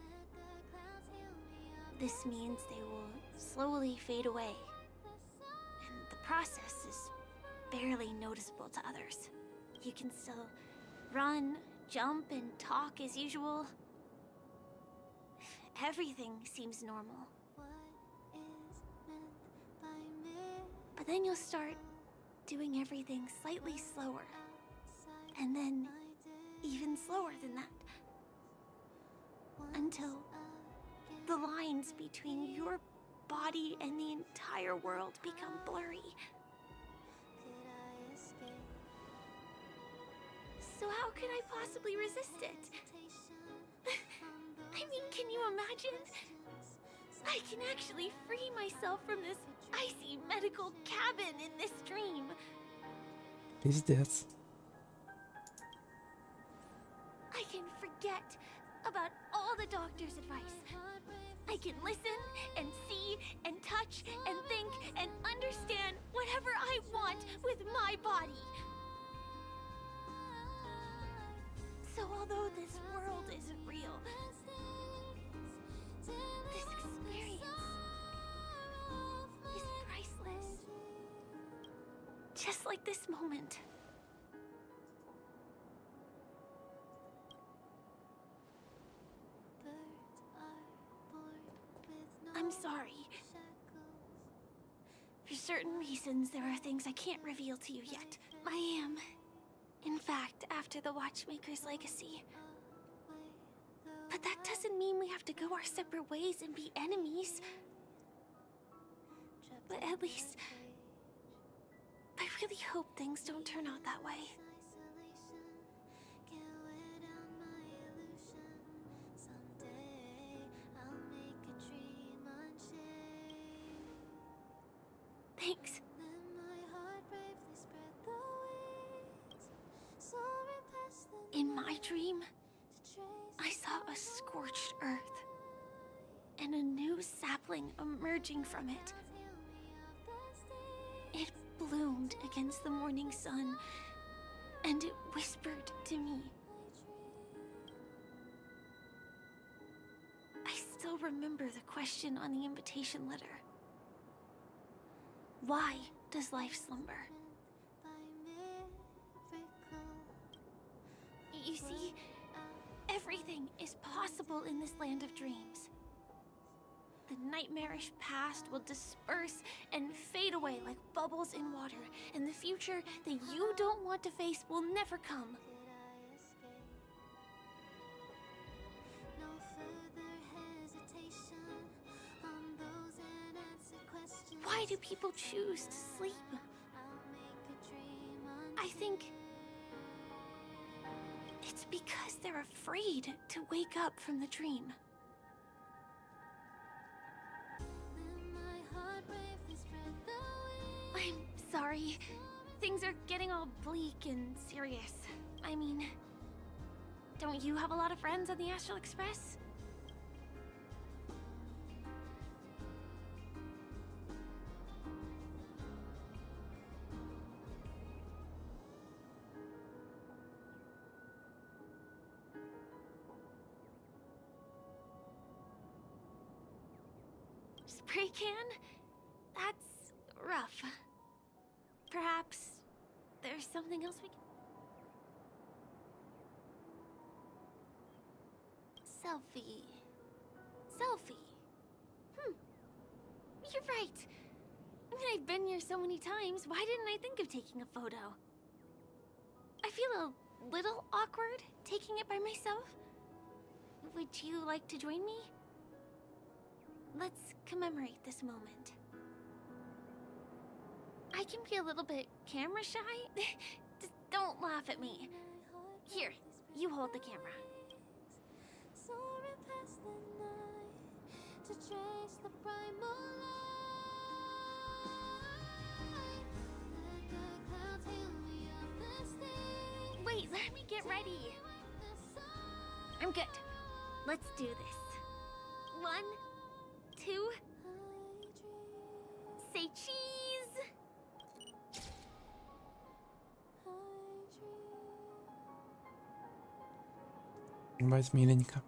This means they will slowly fade away, and the process is barely noticeable to others. You can still run, jump, and talk as usual. Everything seems normal. But then you'll start doing everything slightly slower. And then even slower than that. Until the lines between your body and the entire world become blurry. So how could I possibly resist it? I mean, can you imagine? I can actually free myself from this icy medical cabin in this dream. Пиздец. I can forget about all the doctor's advice. I can listen and see and touch and think and understand whatever I want with my body. So although this world isn't real, this experience is priceless. Just like this moment. I'm sorry. For certain reasons, there are things I can't reveal to you yet. I am, in fact, after the Watchmaker's legacy. But that doesn't mean we have to go our separate ways and be enemies. But at least, I really hope things don't turn out that way. Thanks. In my dream, I saw a scorched earth and a new sapling emerging from it. It bloomed against the morning sun, and it whispered to me. I still remember the question on the invitation letter. Why does life slumber? You see, everything is possible in this land of dreams. The nightmarish past will disperse and fade away like bubbles in water, and the future that you don't want to face will never come. Why do people choose to sleep? I think it's because they're afraid to wake up from the dream. I'm sorry. Things are getting all bleak and serious. I mean, don't you have a lot of friends on the Astral Express? Spray can? That's rough. Perhaps there's something else we can... Selfie. You're right. I mean, I've been here so many times. Why didn't I think of taking a photo? I feel a little awkward taking it by myself. Would you like to join me? Let's commemorate this moment. I can be a little bit camera shy. Just don't laugh at me. Here, you hold the camera. Wait, let me get ready. I'm good. Let's do this. 1, 2. Say cheese. Бать, миленько.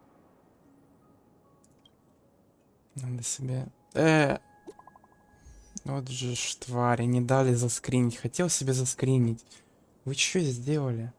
Надо себе... Вот же ж твари, не дали заскринить. Хотел себе заскринить. Вы что сделали?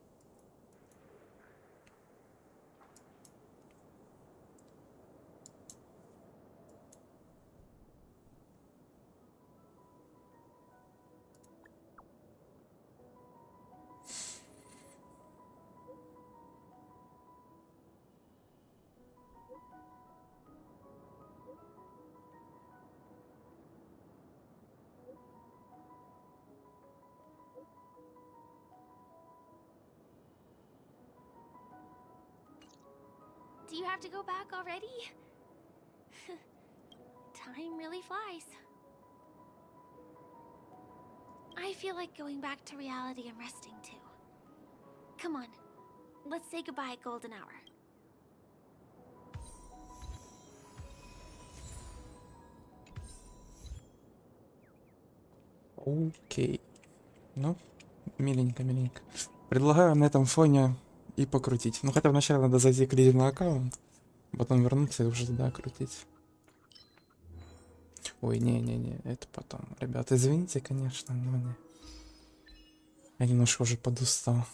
Do you have to go back already? Time really flies. I feel like going back to reality and resting too. Come on, let's say goodbye at Golden Hour. Окей. Ну, миленько. Предлагаю на этом фоне и покрутить. Ну, хотя вначале надо зайти к Лизе на аккаунт, потом вернуться и уже туда крутить. Ой, не, это потом. Ребята, извините, конечно, но не. Я немножко уже подустал.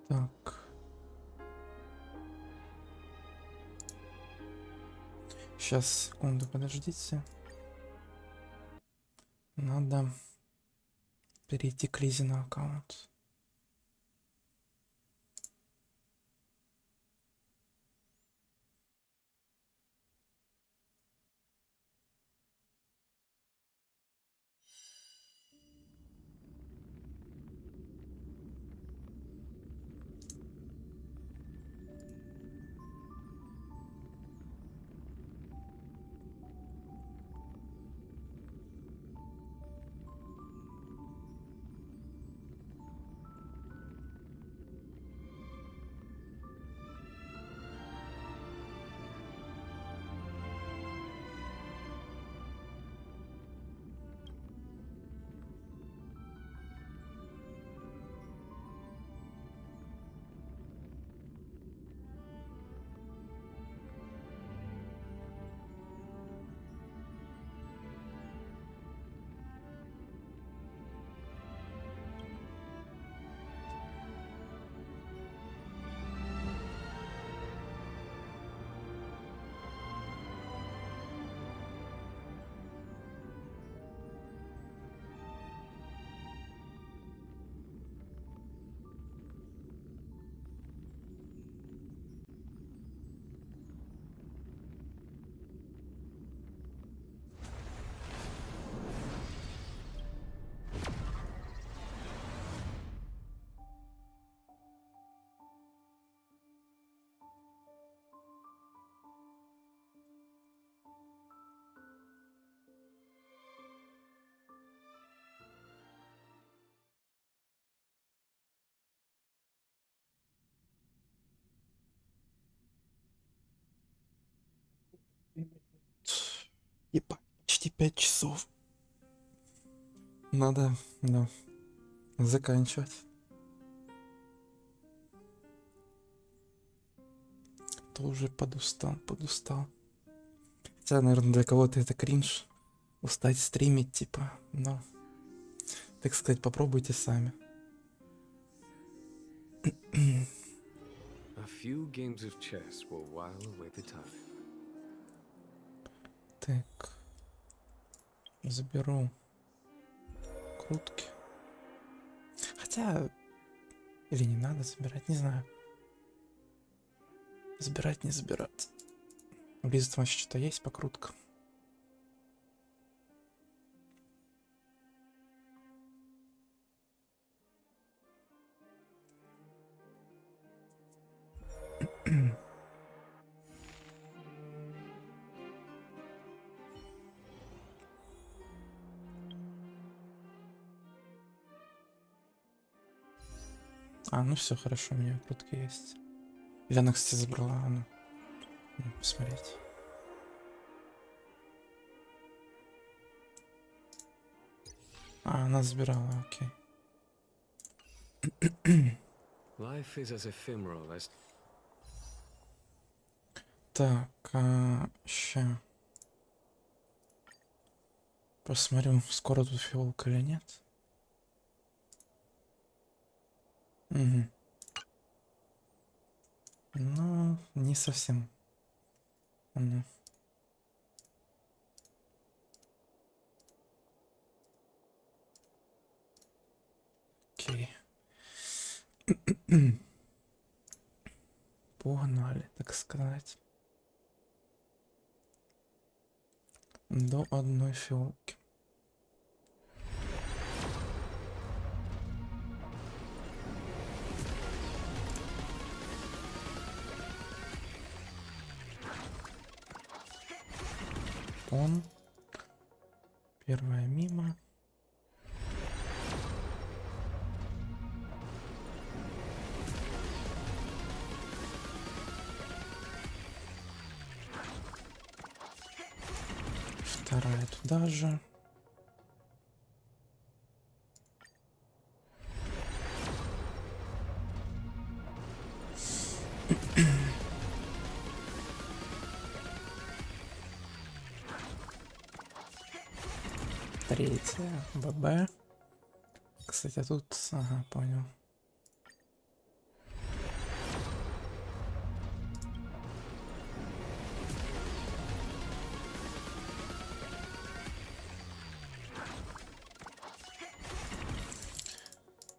Так. Сейчас, секунду, подождите. Надо перейти к Лизе на аккаунт. 5 часов. Надо, да, заканчивать. Тоже подустал. Хотя, наверное, для кого-то это кринж. Устать стримить, типа, но, так сказать, попробуйте сами. A few games of chess will while away the time. Так. Заберу крутки. Хотя... Или не надо забирать, не знаю. Забирать, не забирать. Близко там что-то есть по круткам. А, ну все, хорошо, у меня крутки есть. Или она, кстати, забрала, ну, посмотреть. А, она забирала, окей. Life is as ephemeral as... Так, ща. Посмотрю, скоро тут фиолка или нет. Угу. Ну, не совсем. Ну. Окей. Погнали, так сказать. До одной фиолки. Он. Первая мимо. Вторая туда же. Третья ББ. Кстати, тут... Ага, понял.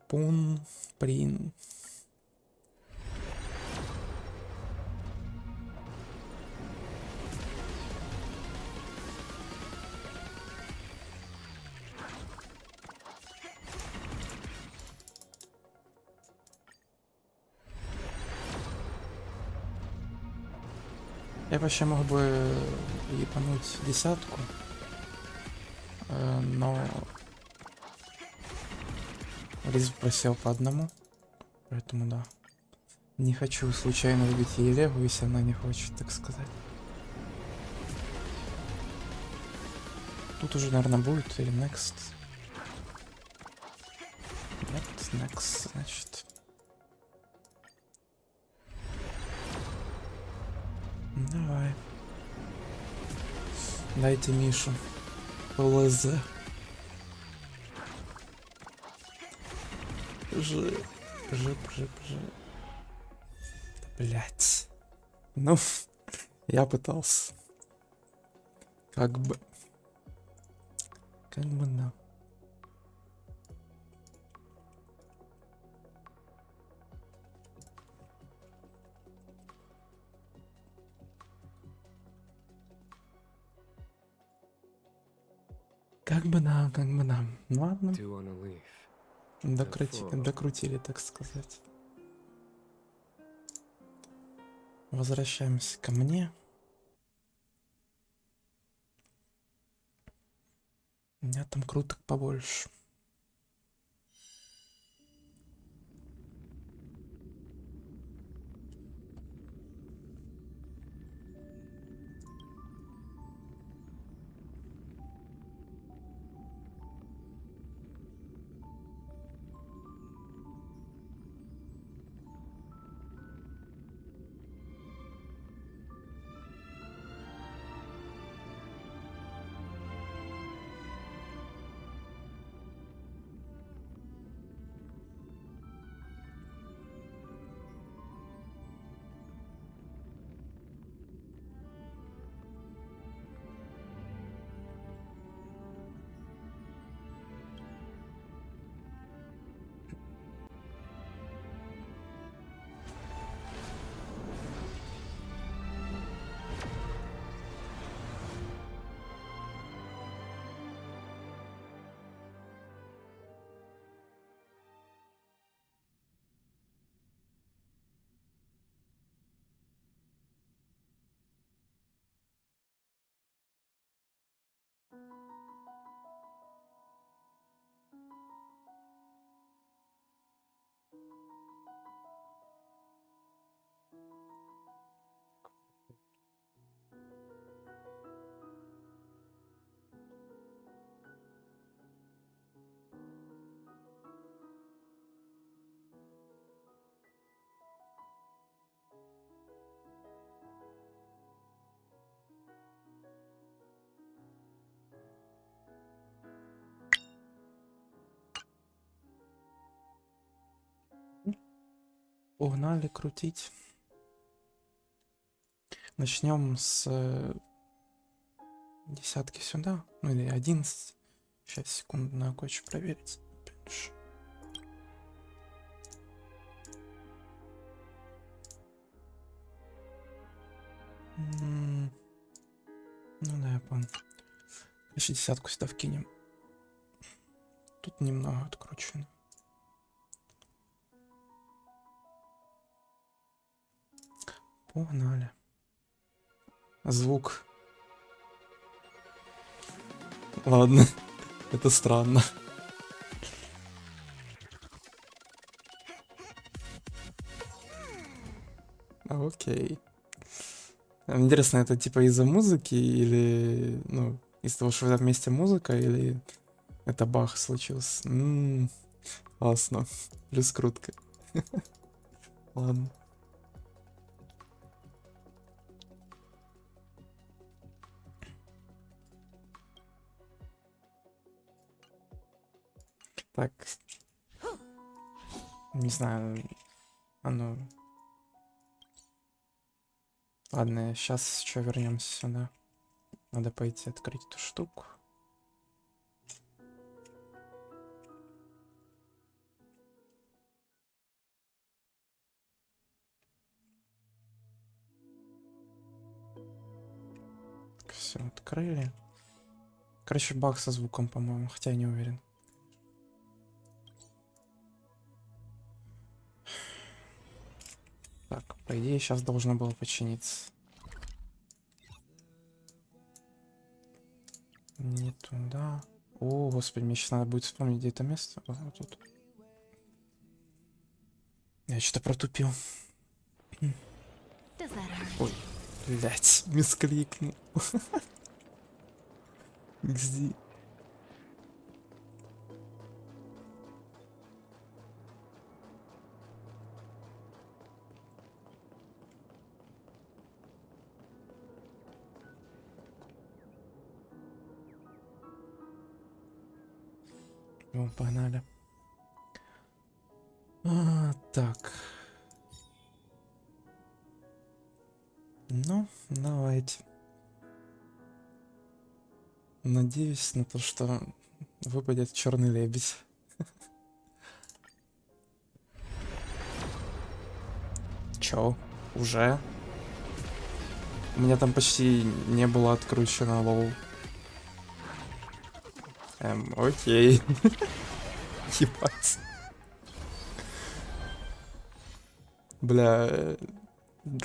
Пун, прин. Я вообще мог бы ебануть десятку, но Рис просел по одному, поэтому да. Не хочу случайно убить ей левую, если она не хочет, так сказать. Тут уже, наверное, будет или next. Нет, next, значит. Давай. Дайте Мишу. ЛЗ. Жип. Блять. Ну, я пытался. Как бы, да. Как бы да. Ну ладно. Докрутили, так сказать. Возвращаемся ко мне. У меня там круток побольше. Погнали крутить. Начнем с десятки сюда. Ну или 11. Сейчас, секунду, надо кое-что проверить. Опять же. Ну да, я понял. Еще десятку сюда вкинем. Тут немного откручено. Погнали. Звук. Ладно, это странно. Окей. Интересно, это типа из-за музыки или, ну, из-за того, что вместе музыка, или это бах случился? Классно. Плюс крутка. Ладно. Так. Не знаю. Оно... Ладно, сейчас еще вернемся сюда. Надо пойти открыть эту штуку. Все открыли. Короче, баг со звуком, по-моему, хотя я не уверен. Так, по идее, сейчас должно было починиться. Не туда. О, господи, мне сейчас надо будет вспомнить, где это место. О, вот тут. Я что-то протупил. Ой, блять, мискликнул. Где? Ну, погнали. Так. Ну, давайте. Надеюсь на то, что выпадет черный лебедь. Чё? Уже? У меня там почти не было откручено, лол. Окей. Ебать. Бля,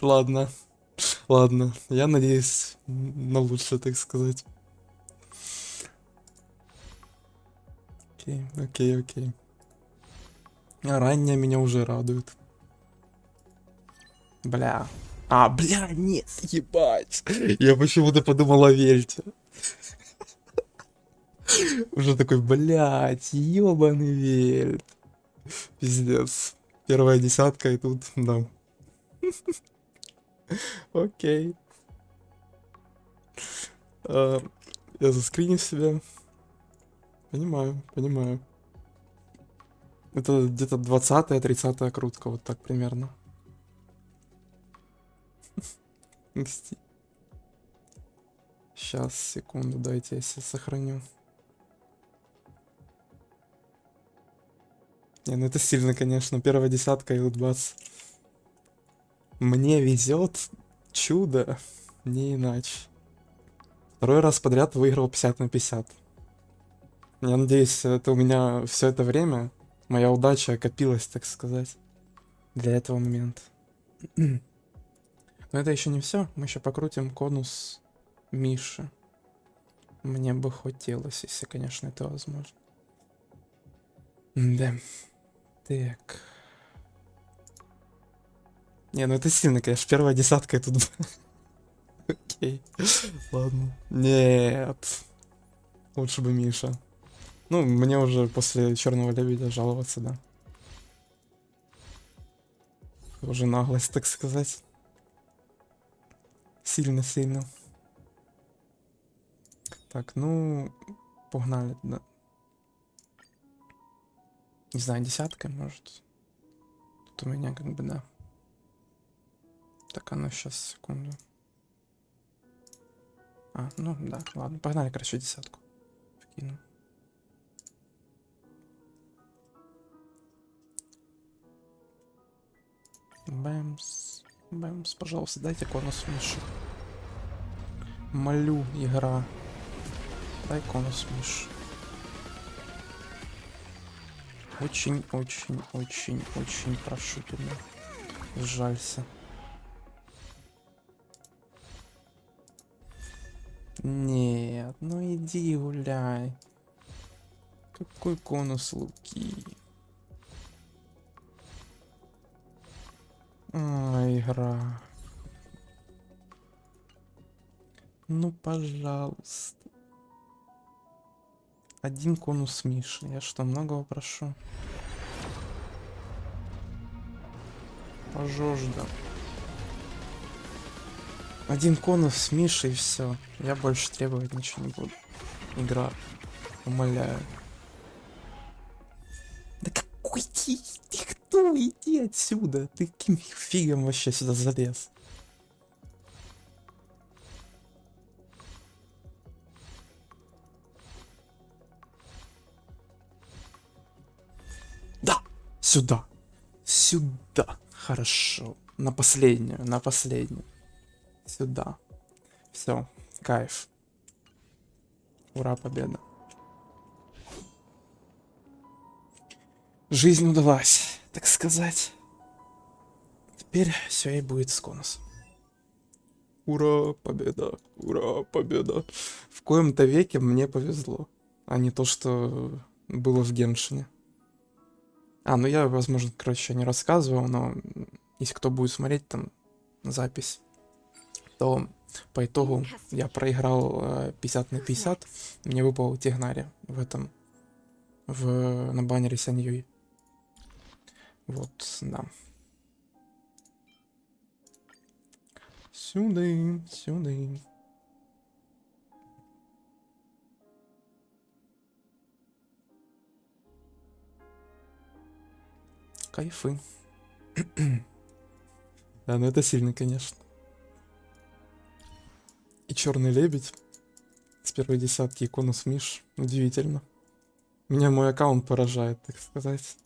ладно. Ладно, я надеюсь на лучшее, так сказать. Окей, окей, окей. А ранее меня уже радует. Бля. Бля, нет, ебать. Я почему-то подумал о вельте. Уже такой, блядь, ёбаный вельт. Пиздец. Первая десятка и тут, да. Окей. Я заскриню себя. Понимаю, понимаю. Это где-то 20-я, 30-я крутка, вот так примерно. Сейчас, секунду, дайте я себя сохраню. Не, ну это сильно, конечно. Первая десятка и вот бац. Мне везет. Чудо. Не иначе. Второй раз подряд выиграл 50 на 50. Я надеюсь, это у меня все это время моя удача копилась, так сказать, для этого момента. Но это еще не все. Мы еще покрутим конус Миши. Мне бы хотелось, если, конечно, это возможно. Да. Так. Не, ну это сильно, конечно. Первая десятка и тут... Окей. Ладно. Нет. Лучше бы Миша. Ну, мне уже после Черного Лебедя жаловаться, да. Уже наглость, так сказать. Сильно-сильно. Так, ну... Погнали, да. Не знаю, десятка, может. тут у меня как бы, да. Так, а ну сейчас, секунду. А, ну да, ладно, погнали, короче, десятку. Вкину. Бэмс. Бэмс, пожалуйста, дайте конус Мише. Молю, игра. Дай конус Мише. Очень прошу тебя. Жалься. Нет, ну иди гуляй. Какой конус Луки? Игра. Ну, пожалуйста. Один конус Миши. Я что, многого прошу? Пожожда. Один конус Миши и все. Я больше требовать ничего не буду. Игра. Умоляю. Да какой ты? Ты кто? Иди отсюда. Ты каким фигом вообще сюда залез? Да! Сюда. Сюда. Хорошо. На последнюю, на последнюю. Сюда. Все. Кайф. Ура, победа. Жизнь удалась, так сказать. Теперь все и будет с конусом. Ура, победа. Ура, победа. В коем-то веке мне повезло. А не то, что было в Геншине. А, ну я, возможно, короче, не рассказывал, но если кто будет смотреть там запись, то по итогу я проиграл 50 на 50. Мне выпал Тигнари в этом, на баннере Саньюи. Вот, да. Сюда, сюда. Кайфы. Да, ну это сильно, конечно. И черный лебедь с первой десятки, и конус Миш. Удивительно. Меня мой аккаунт поражает, так сказать.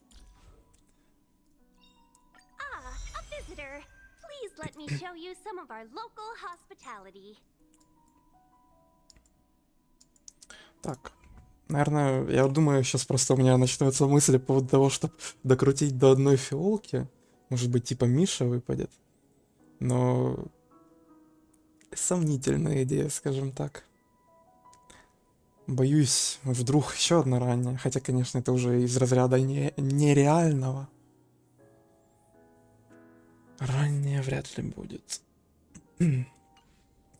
A visitor. Please let me show you some of our local hospitality. Так. Наверное, я думаю, сейчас просто у меня начнется мысль по поводу того, чтобы докрутить до одной фиолки. Может быть, типа Миша выпадет. Но сомнительная идея, скажем так. Боюсь, вдруг еще одна ранняя. Хотя, конечно, это уже из разряда нереального. Ранняя вряд ли будет.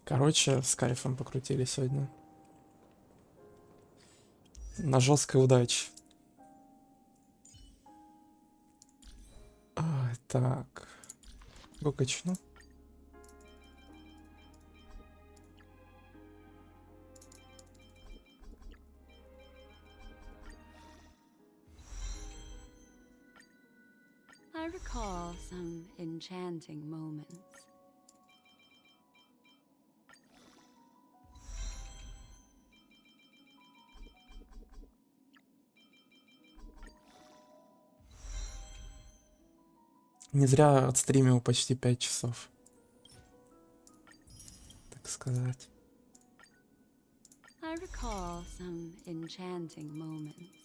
Короче, с кайфом покрутили сегодня. На жесткой удаче. Так. Го качну. I recall some enchanting moments. Не зря отстримил почти 5 часов. Так сказать. I recall some enchanting moments.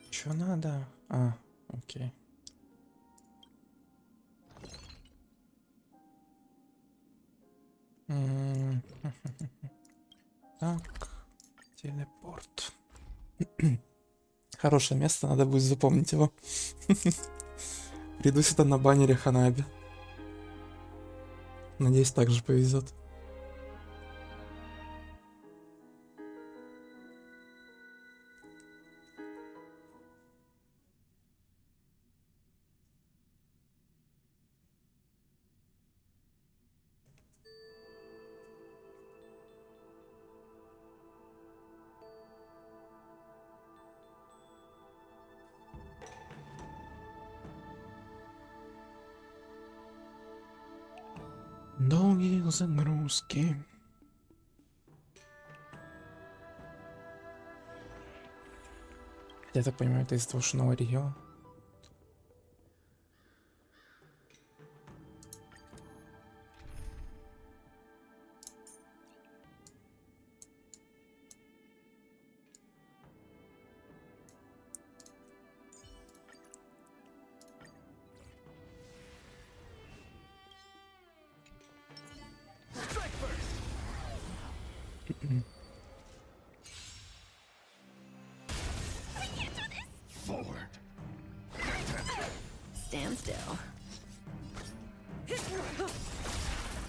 Чё надо? А, окей. Так, телепорт. Хорошее место, надо будет запомнить его. Приду сюда на баннере Ханаби. Надеюсь, также повезет. Долгие загрузки. Я так понимаю, это из того, что новый регион. Forward. Stand still.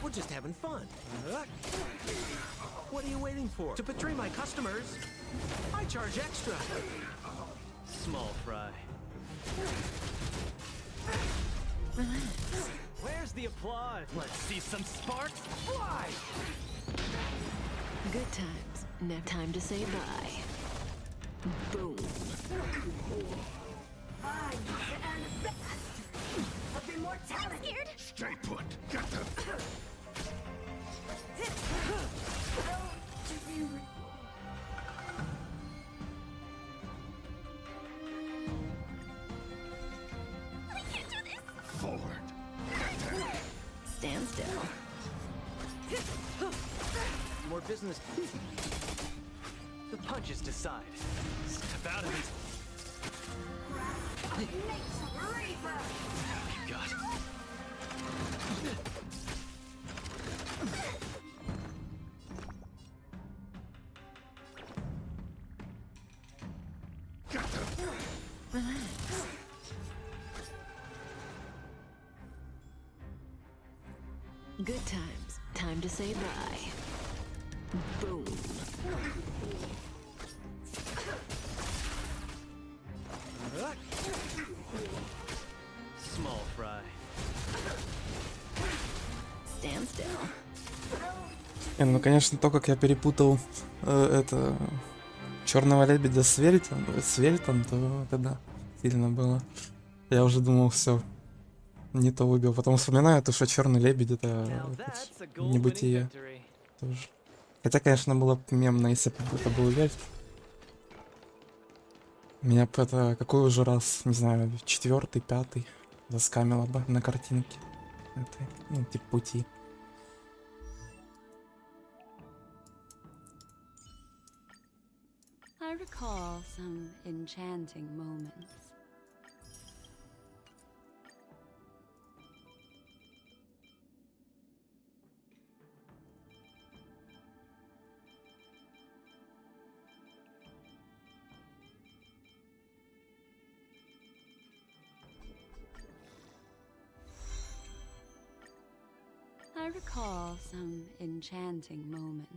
We're just having fun. What are you waiting for? To betray my customers, I charge extra. Small fry. Relax. Where's the applause? Let's see some sparks fly! Good times. No time to say bye. Boom. I'm the best of immortality. Scared? Stay put. Get them. I can't do this. Forward. Stand still. More business. The punches decide. Step out of it. You got it. Relax. Good times. Time to say bye. Boom. Small fry. Stand still. Ну, конечно, то, как я перепутал это черного лебедя с Вельтом, то тогда сильно было. Я уже думал, все, не то выбил. Потом вспоминаю то, что черный лебедь это небытие тоже. Хотя, конечно, было бы мемно, если бы это был Вельт. Меня бы это какой уже раз, не знаю, 4-й, 5-й заскамило бы на картинке этой, ну, типа пути. I recall some enchanting moments. I recall some enchanting moments.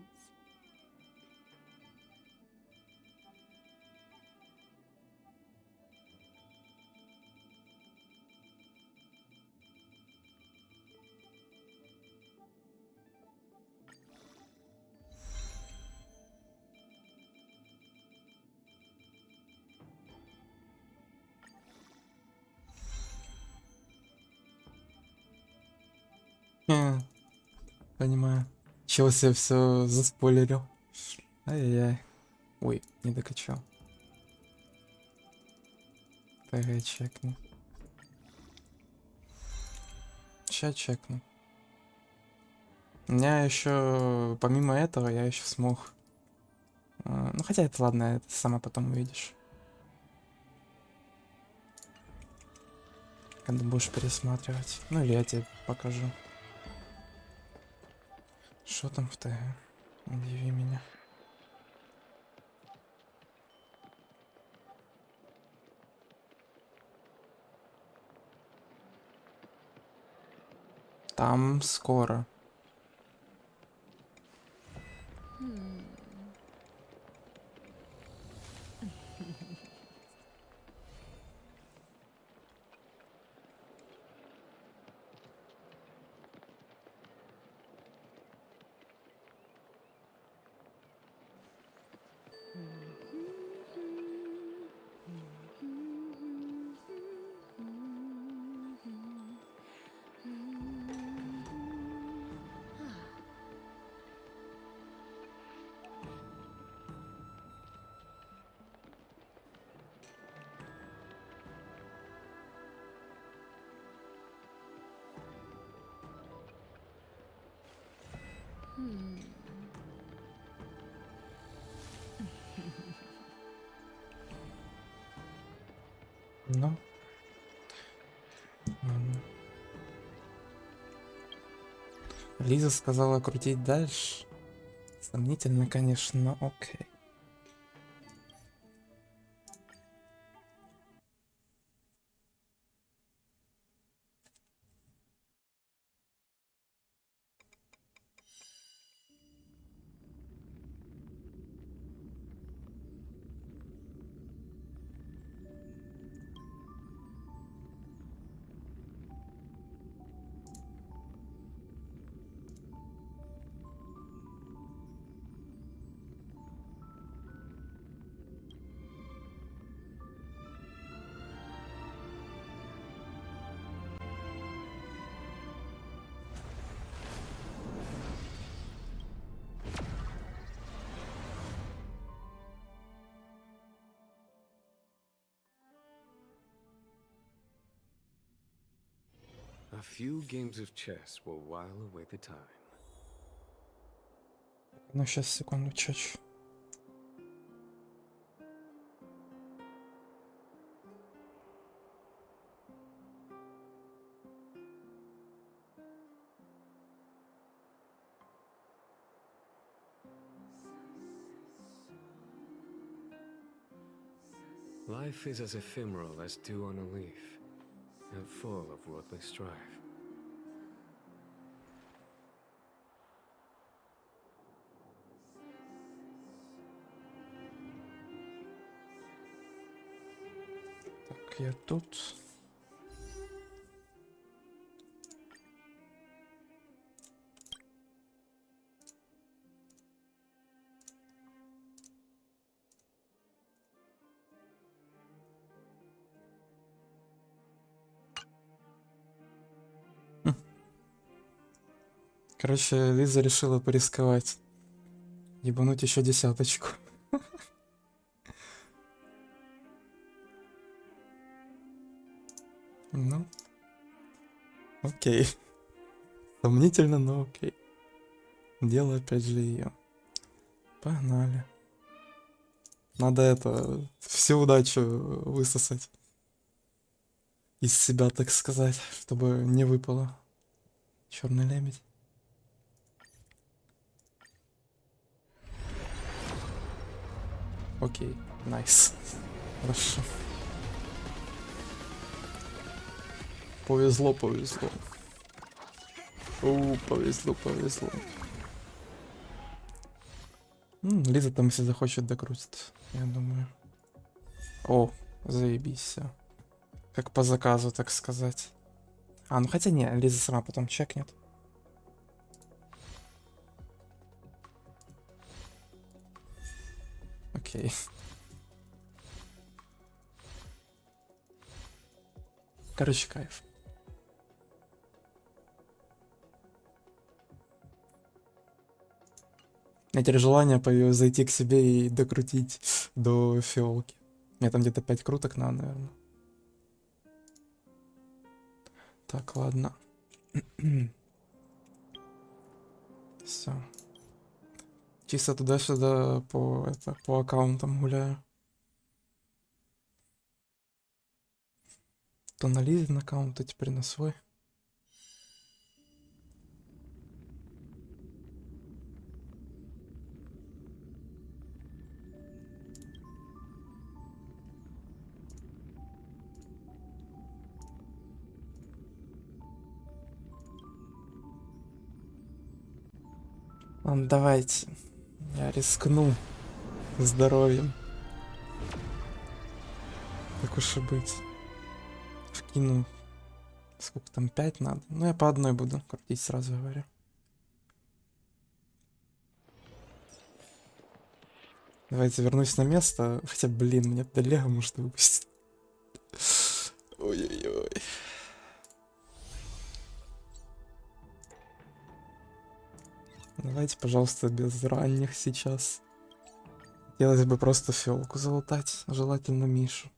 Понимаю. Чего себе все заспойлерил. Ай-яй-яй. Ой, не докачал. ТГ чекну. Ща чекну. У меня еще, помимо этого, я еще смог... Ну, хотя это ладно, это сама потом увидишь. Когда будешь пересматривать. Ну, или я тебе покажу. Что там в ТГ? Удиви меня. Там скоро. Ну. Лиза сказала крутить дальше. Сомнительно, конечно, но окей. A few games of chess will while away the time. Ну, сейчас, секунду, чуть. Life is as ephemeral as dew on a leaf, and full of worldly strife. Так, я тут. Короче, Лиза решила порисковать. Ебануть еще десяточку. Ну. Окей. Сомнительно, но окей. Дело опять же ее. Погнали. Надо это, всю удачу высосать. Из себя, так сказать, чтобы не выпало. Черный лебедь. Окей, найс. Хорошо. Повезло, повезло. Повезло, повезло. Лиза там, если захочет, докрутит, я думаю. О, заебись, всё. Как по заказу, так сказать. А, ну хотя не, Лиза сама потом чекнет. Окей. Короче, кайф. У меня теперь желание появилось зайти к себе и докрутить до фиолки. Мне там где-то 5 круток надо, наверное. Так, ладно. Все. Чисто туда-сюда по аккаунтам гуляю. То на Лизин аккаунт, а теперь на свой. Ладно, давайте. Я рискну здоровьем. Так уж и быть. Вкину. Сколько там, 5 надо? Ну, я по одной буду крутить, сразу говорю. Давайте вернусь на место. Хотя, блин, мне Лего может выпустить. Ой-ой-ой. Давайте, пожалуйста, без ранних сейчас. Хотелось бы просто фиолку залутать, желательно Мишу.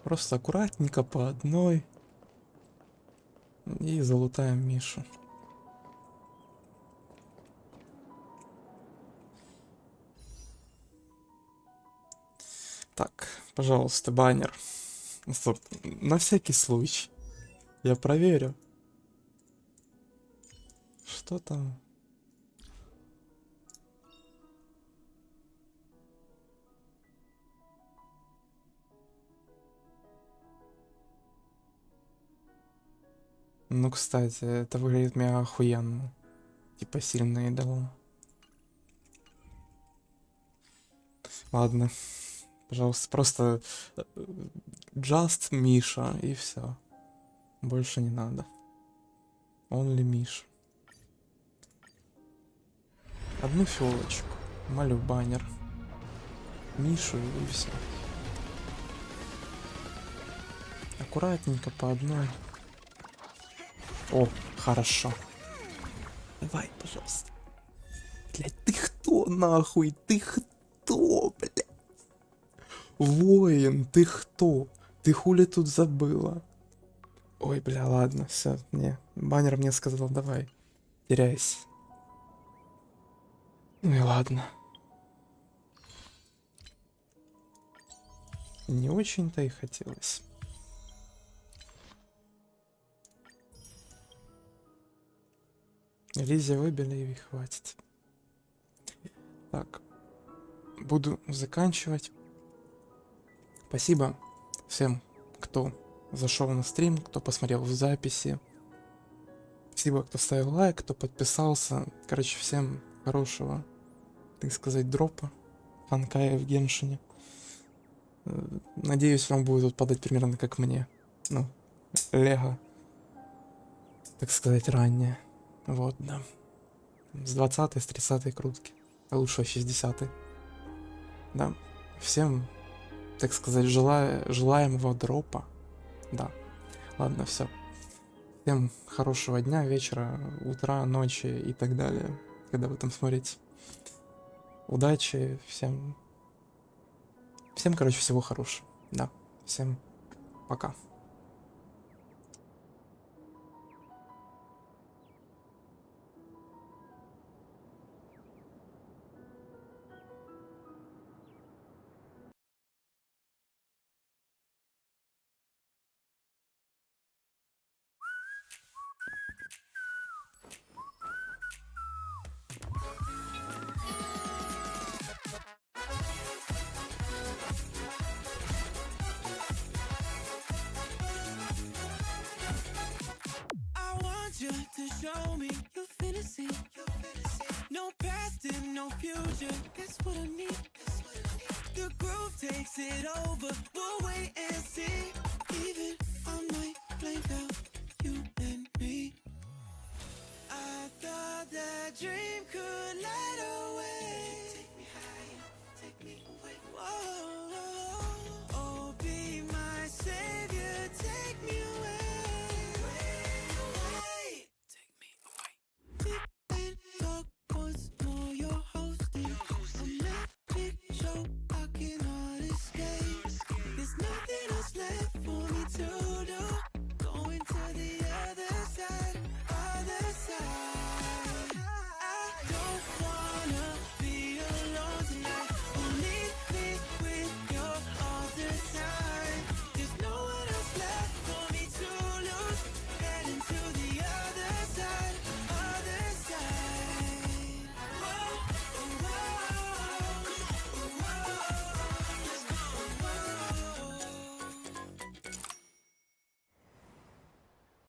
Просто аккуратненько по одной. И залутаем Мишу. Так, пожалуйста, баннер. Стоп, на всякий случай. Я проверю. Что там? Ну, кстати, это выглядит мега охуенно. Типа сильно и дало. Ладно. Пожалуйста, просто just Миша и все. Больше не надо. Only Миша. Одну фиолочку. Молю, баннер. Мишу и все. Аккуратненько по одной. О, хорошо. Давай, пожалуйста. Блять, ты кто нахуй? Ты кто, блять? Воин, ты кто? Ты хули тут забыла? Ой, бля, ладно, все, не. Баннер мне сказал, давай, теряйся. Ну и ладно. Не очень-то и хотелось. Лизе выбили и хватит. Так. Буду заканчивать. Спасибо всем, кто зашел на стрим, кто посмотрел в записи. Спасибо, кто ставил лайк, кто подписался. Короче, всем хорошего, так сказать, дропа Honkai в Геншине. Надеюсь, вам будет тут падать примерно как мне. Ну, Лего, так сказать, ранее. Вот, да. С 20-й, с 30-й крутки. А лучше вообще с 10-й. Да. Всем, так сказать, желаемого дропа. Да. Ладно, все. Всем хорошего дня, вечера, утра, ночи и так далее, когда вы там смотрите. Удачи, всем, короче, всего хорошего. Да. Всем пока. You to show me your fantasy. No past and no future. That's what I need. The groove takes it over. We'll wait and see. Even I might blank out you and me. I thought that dream could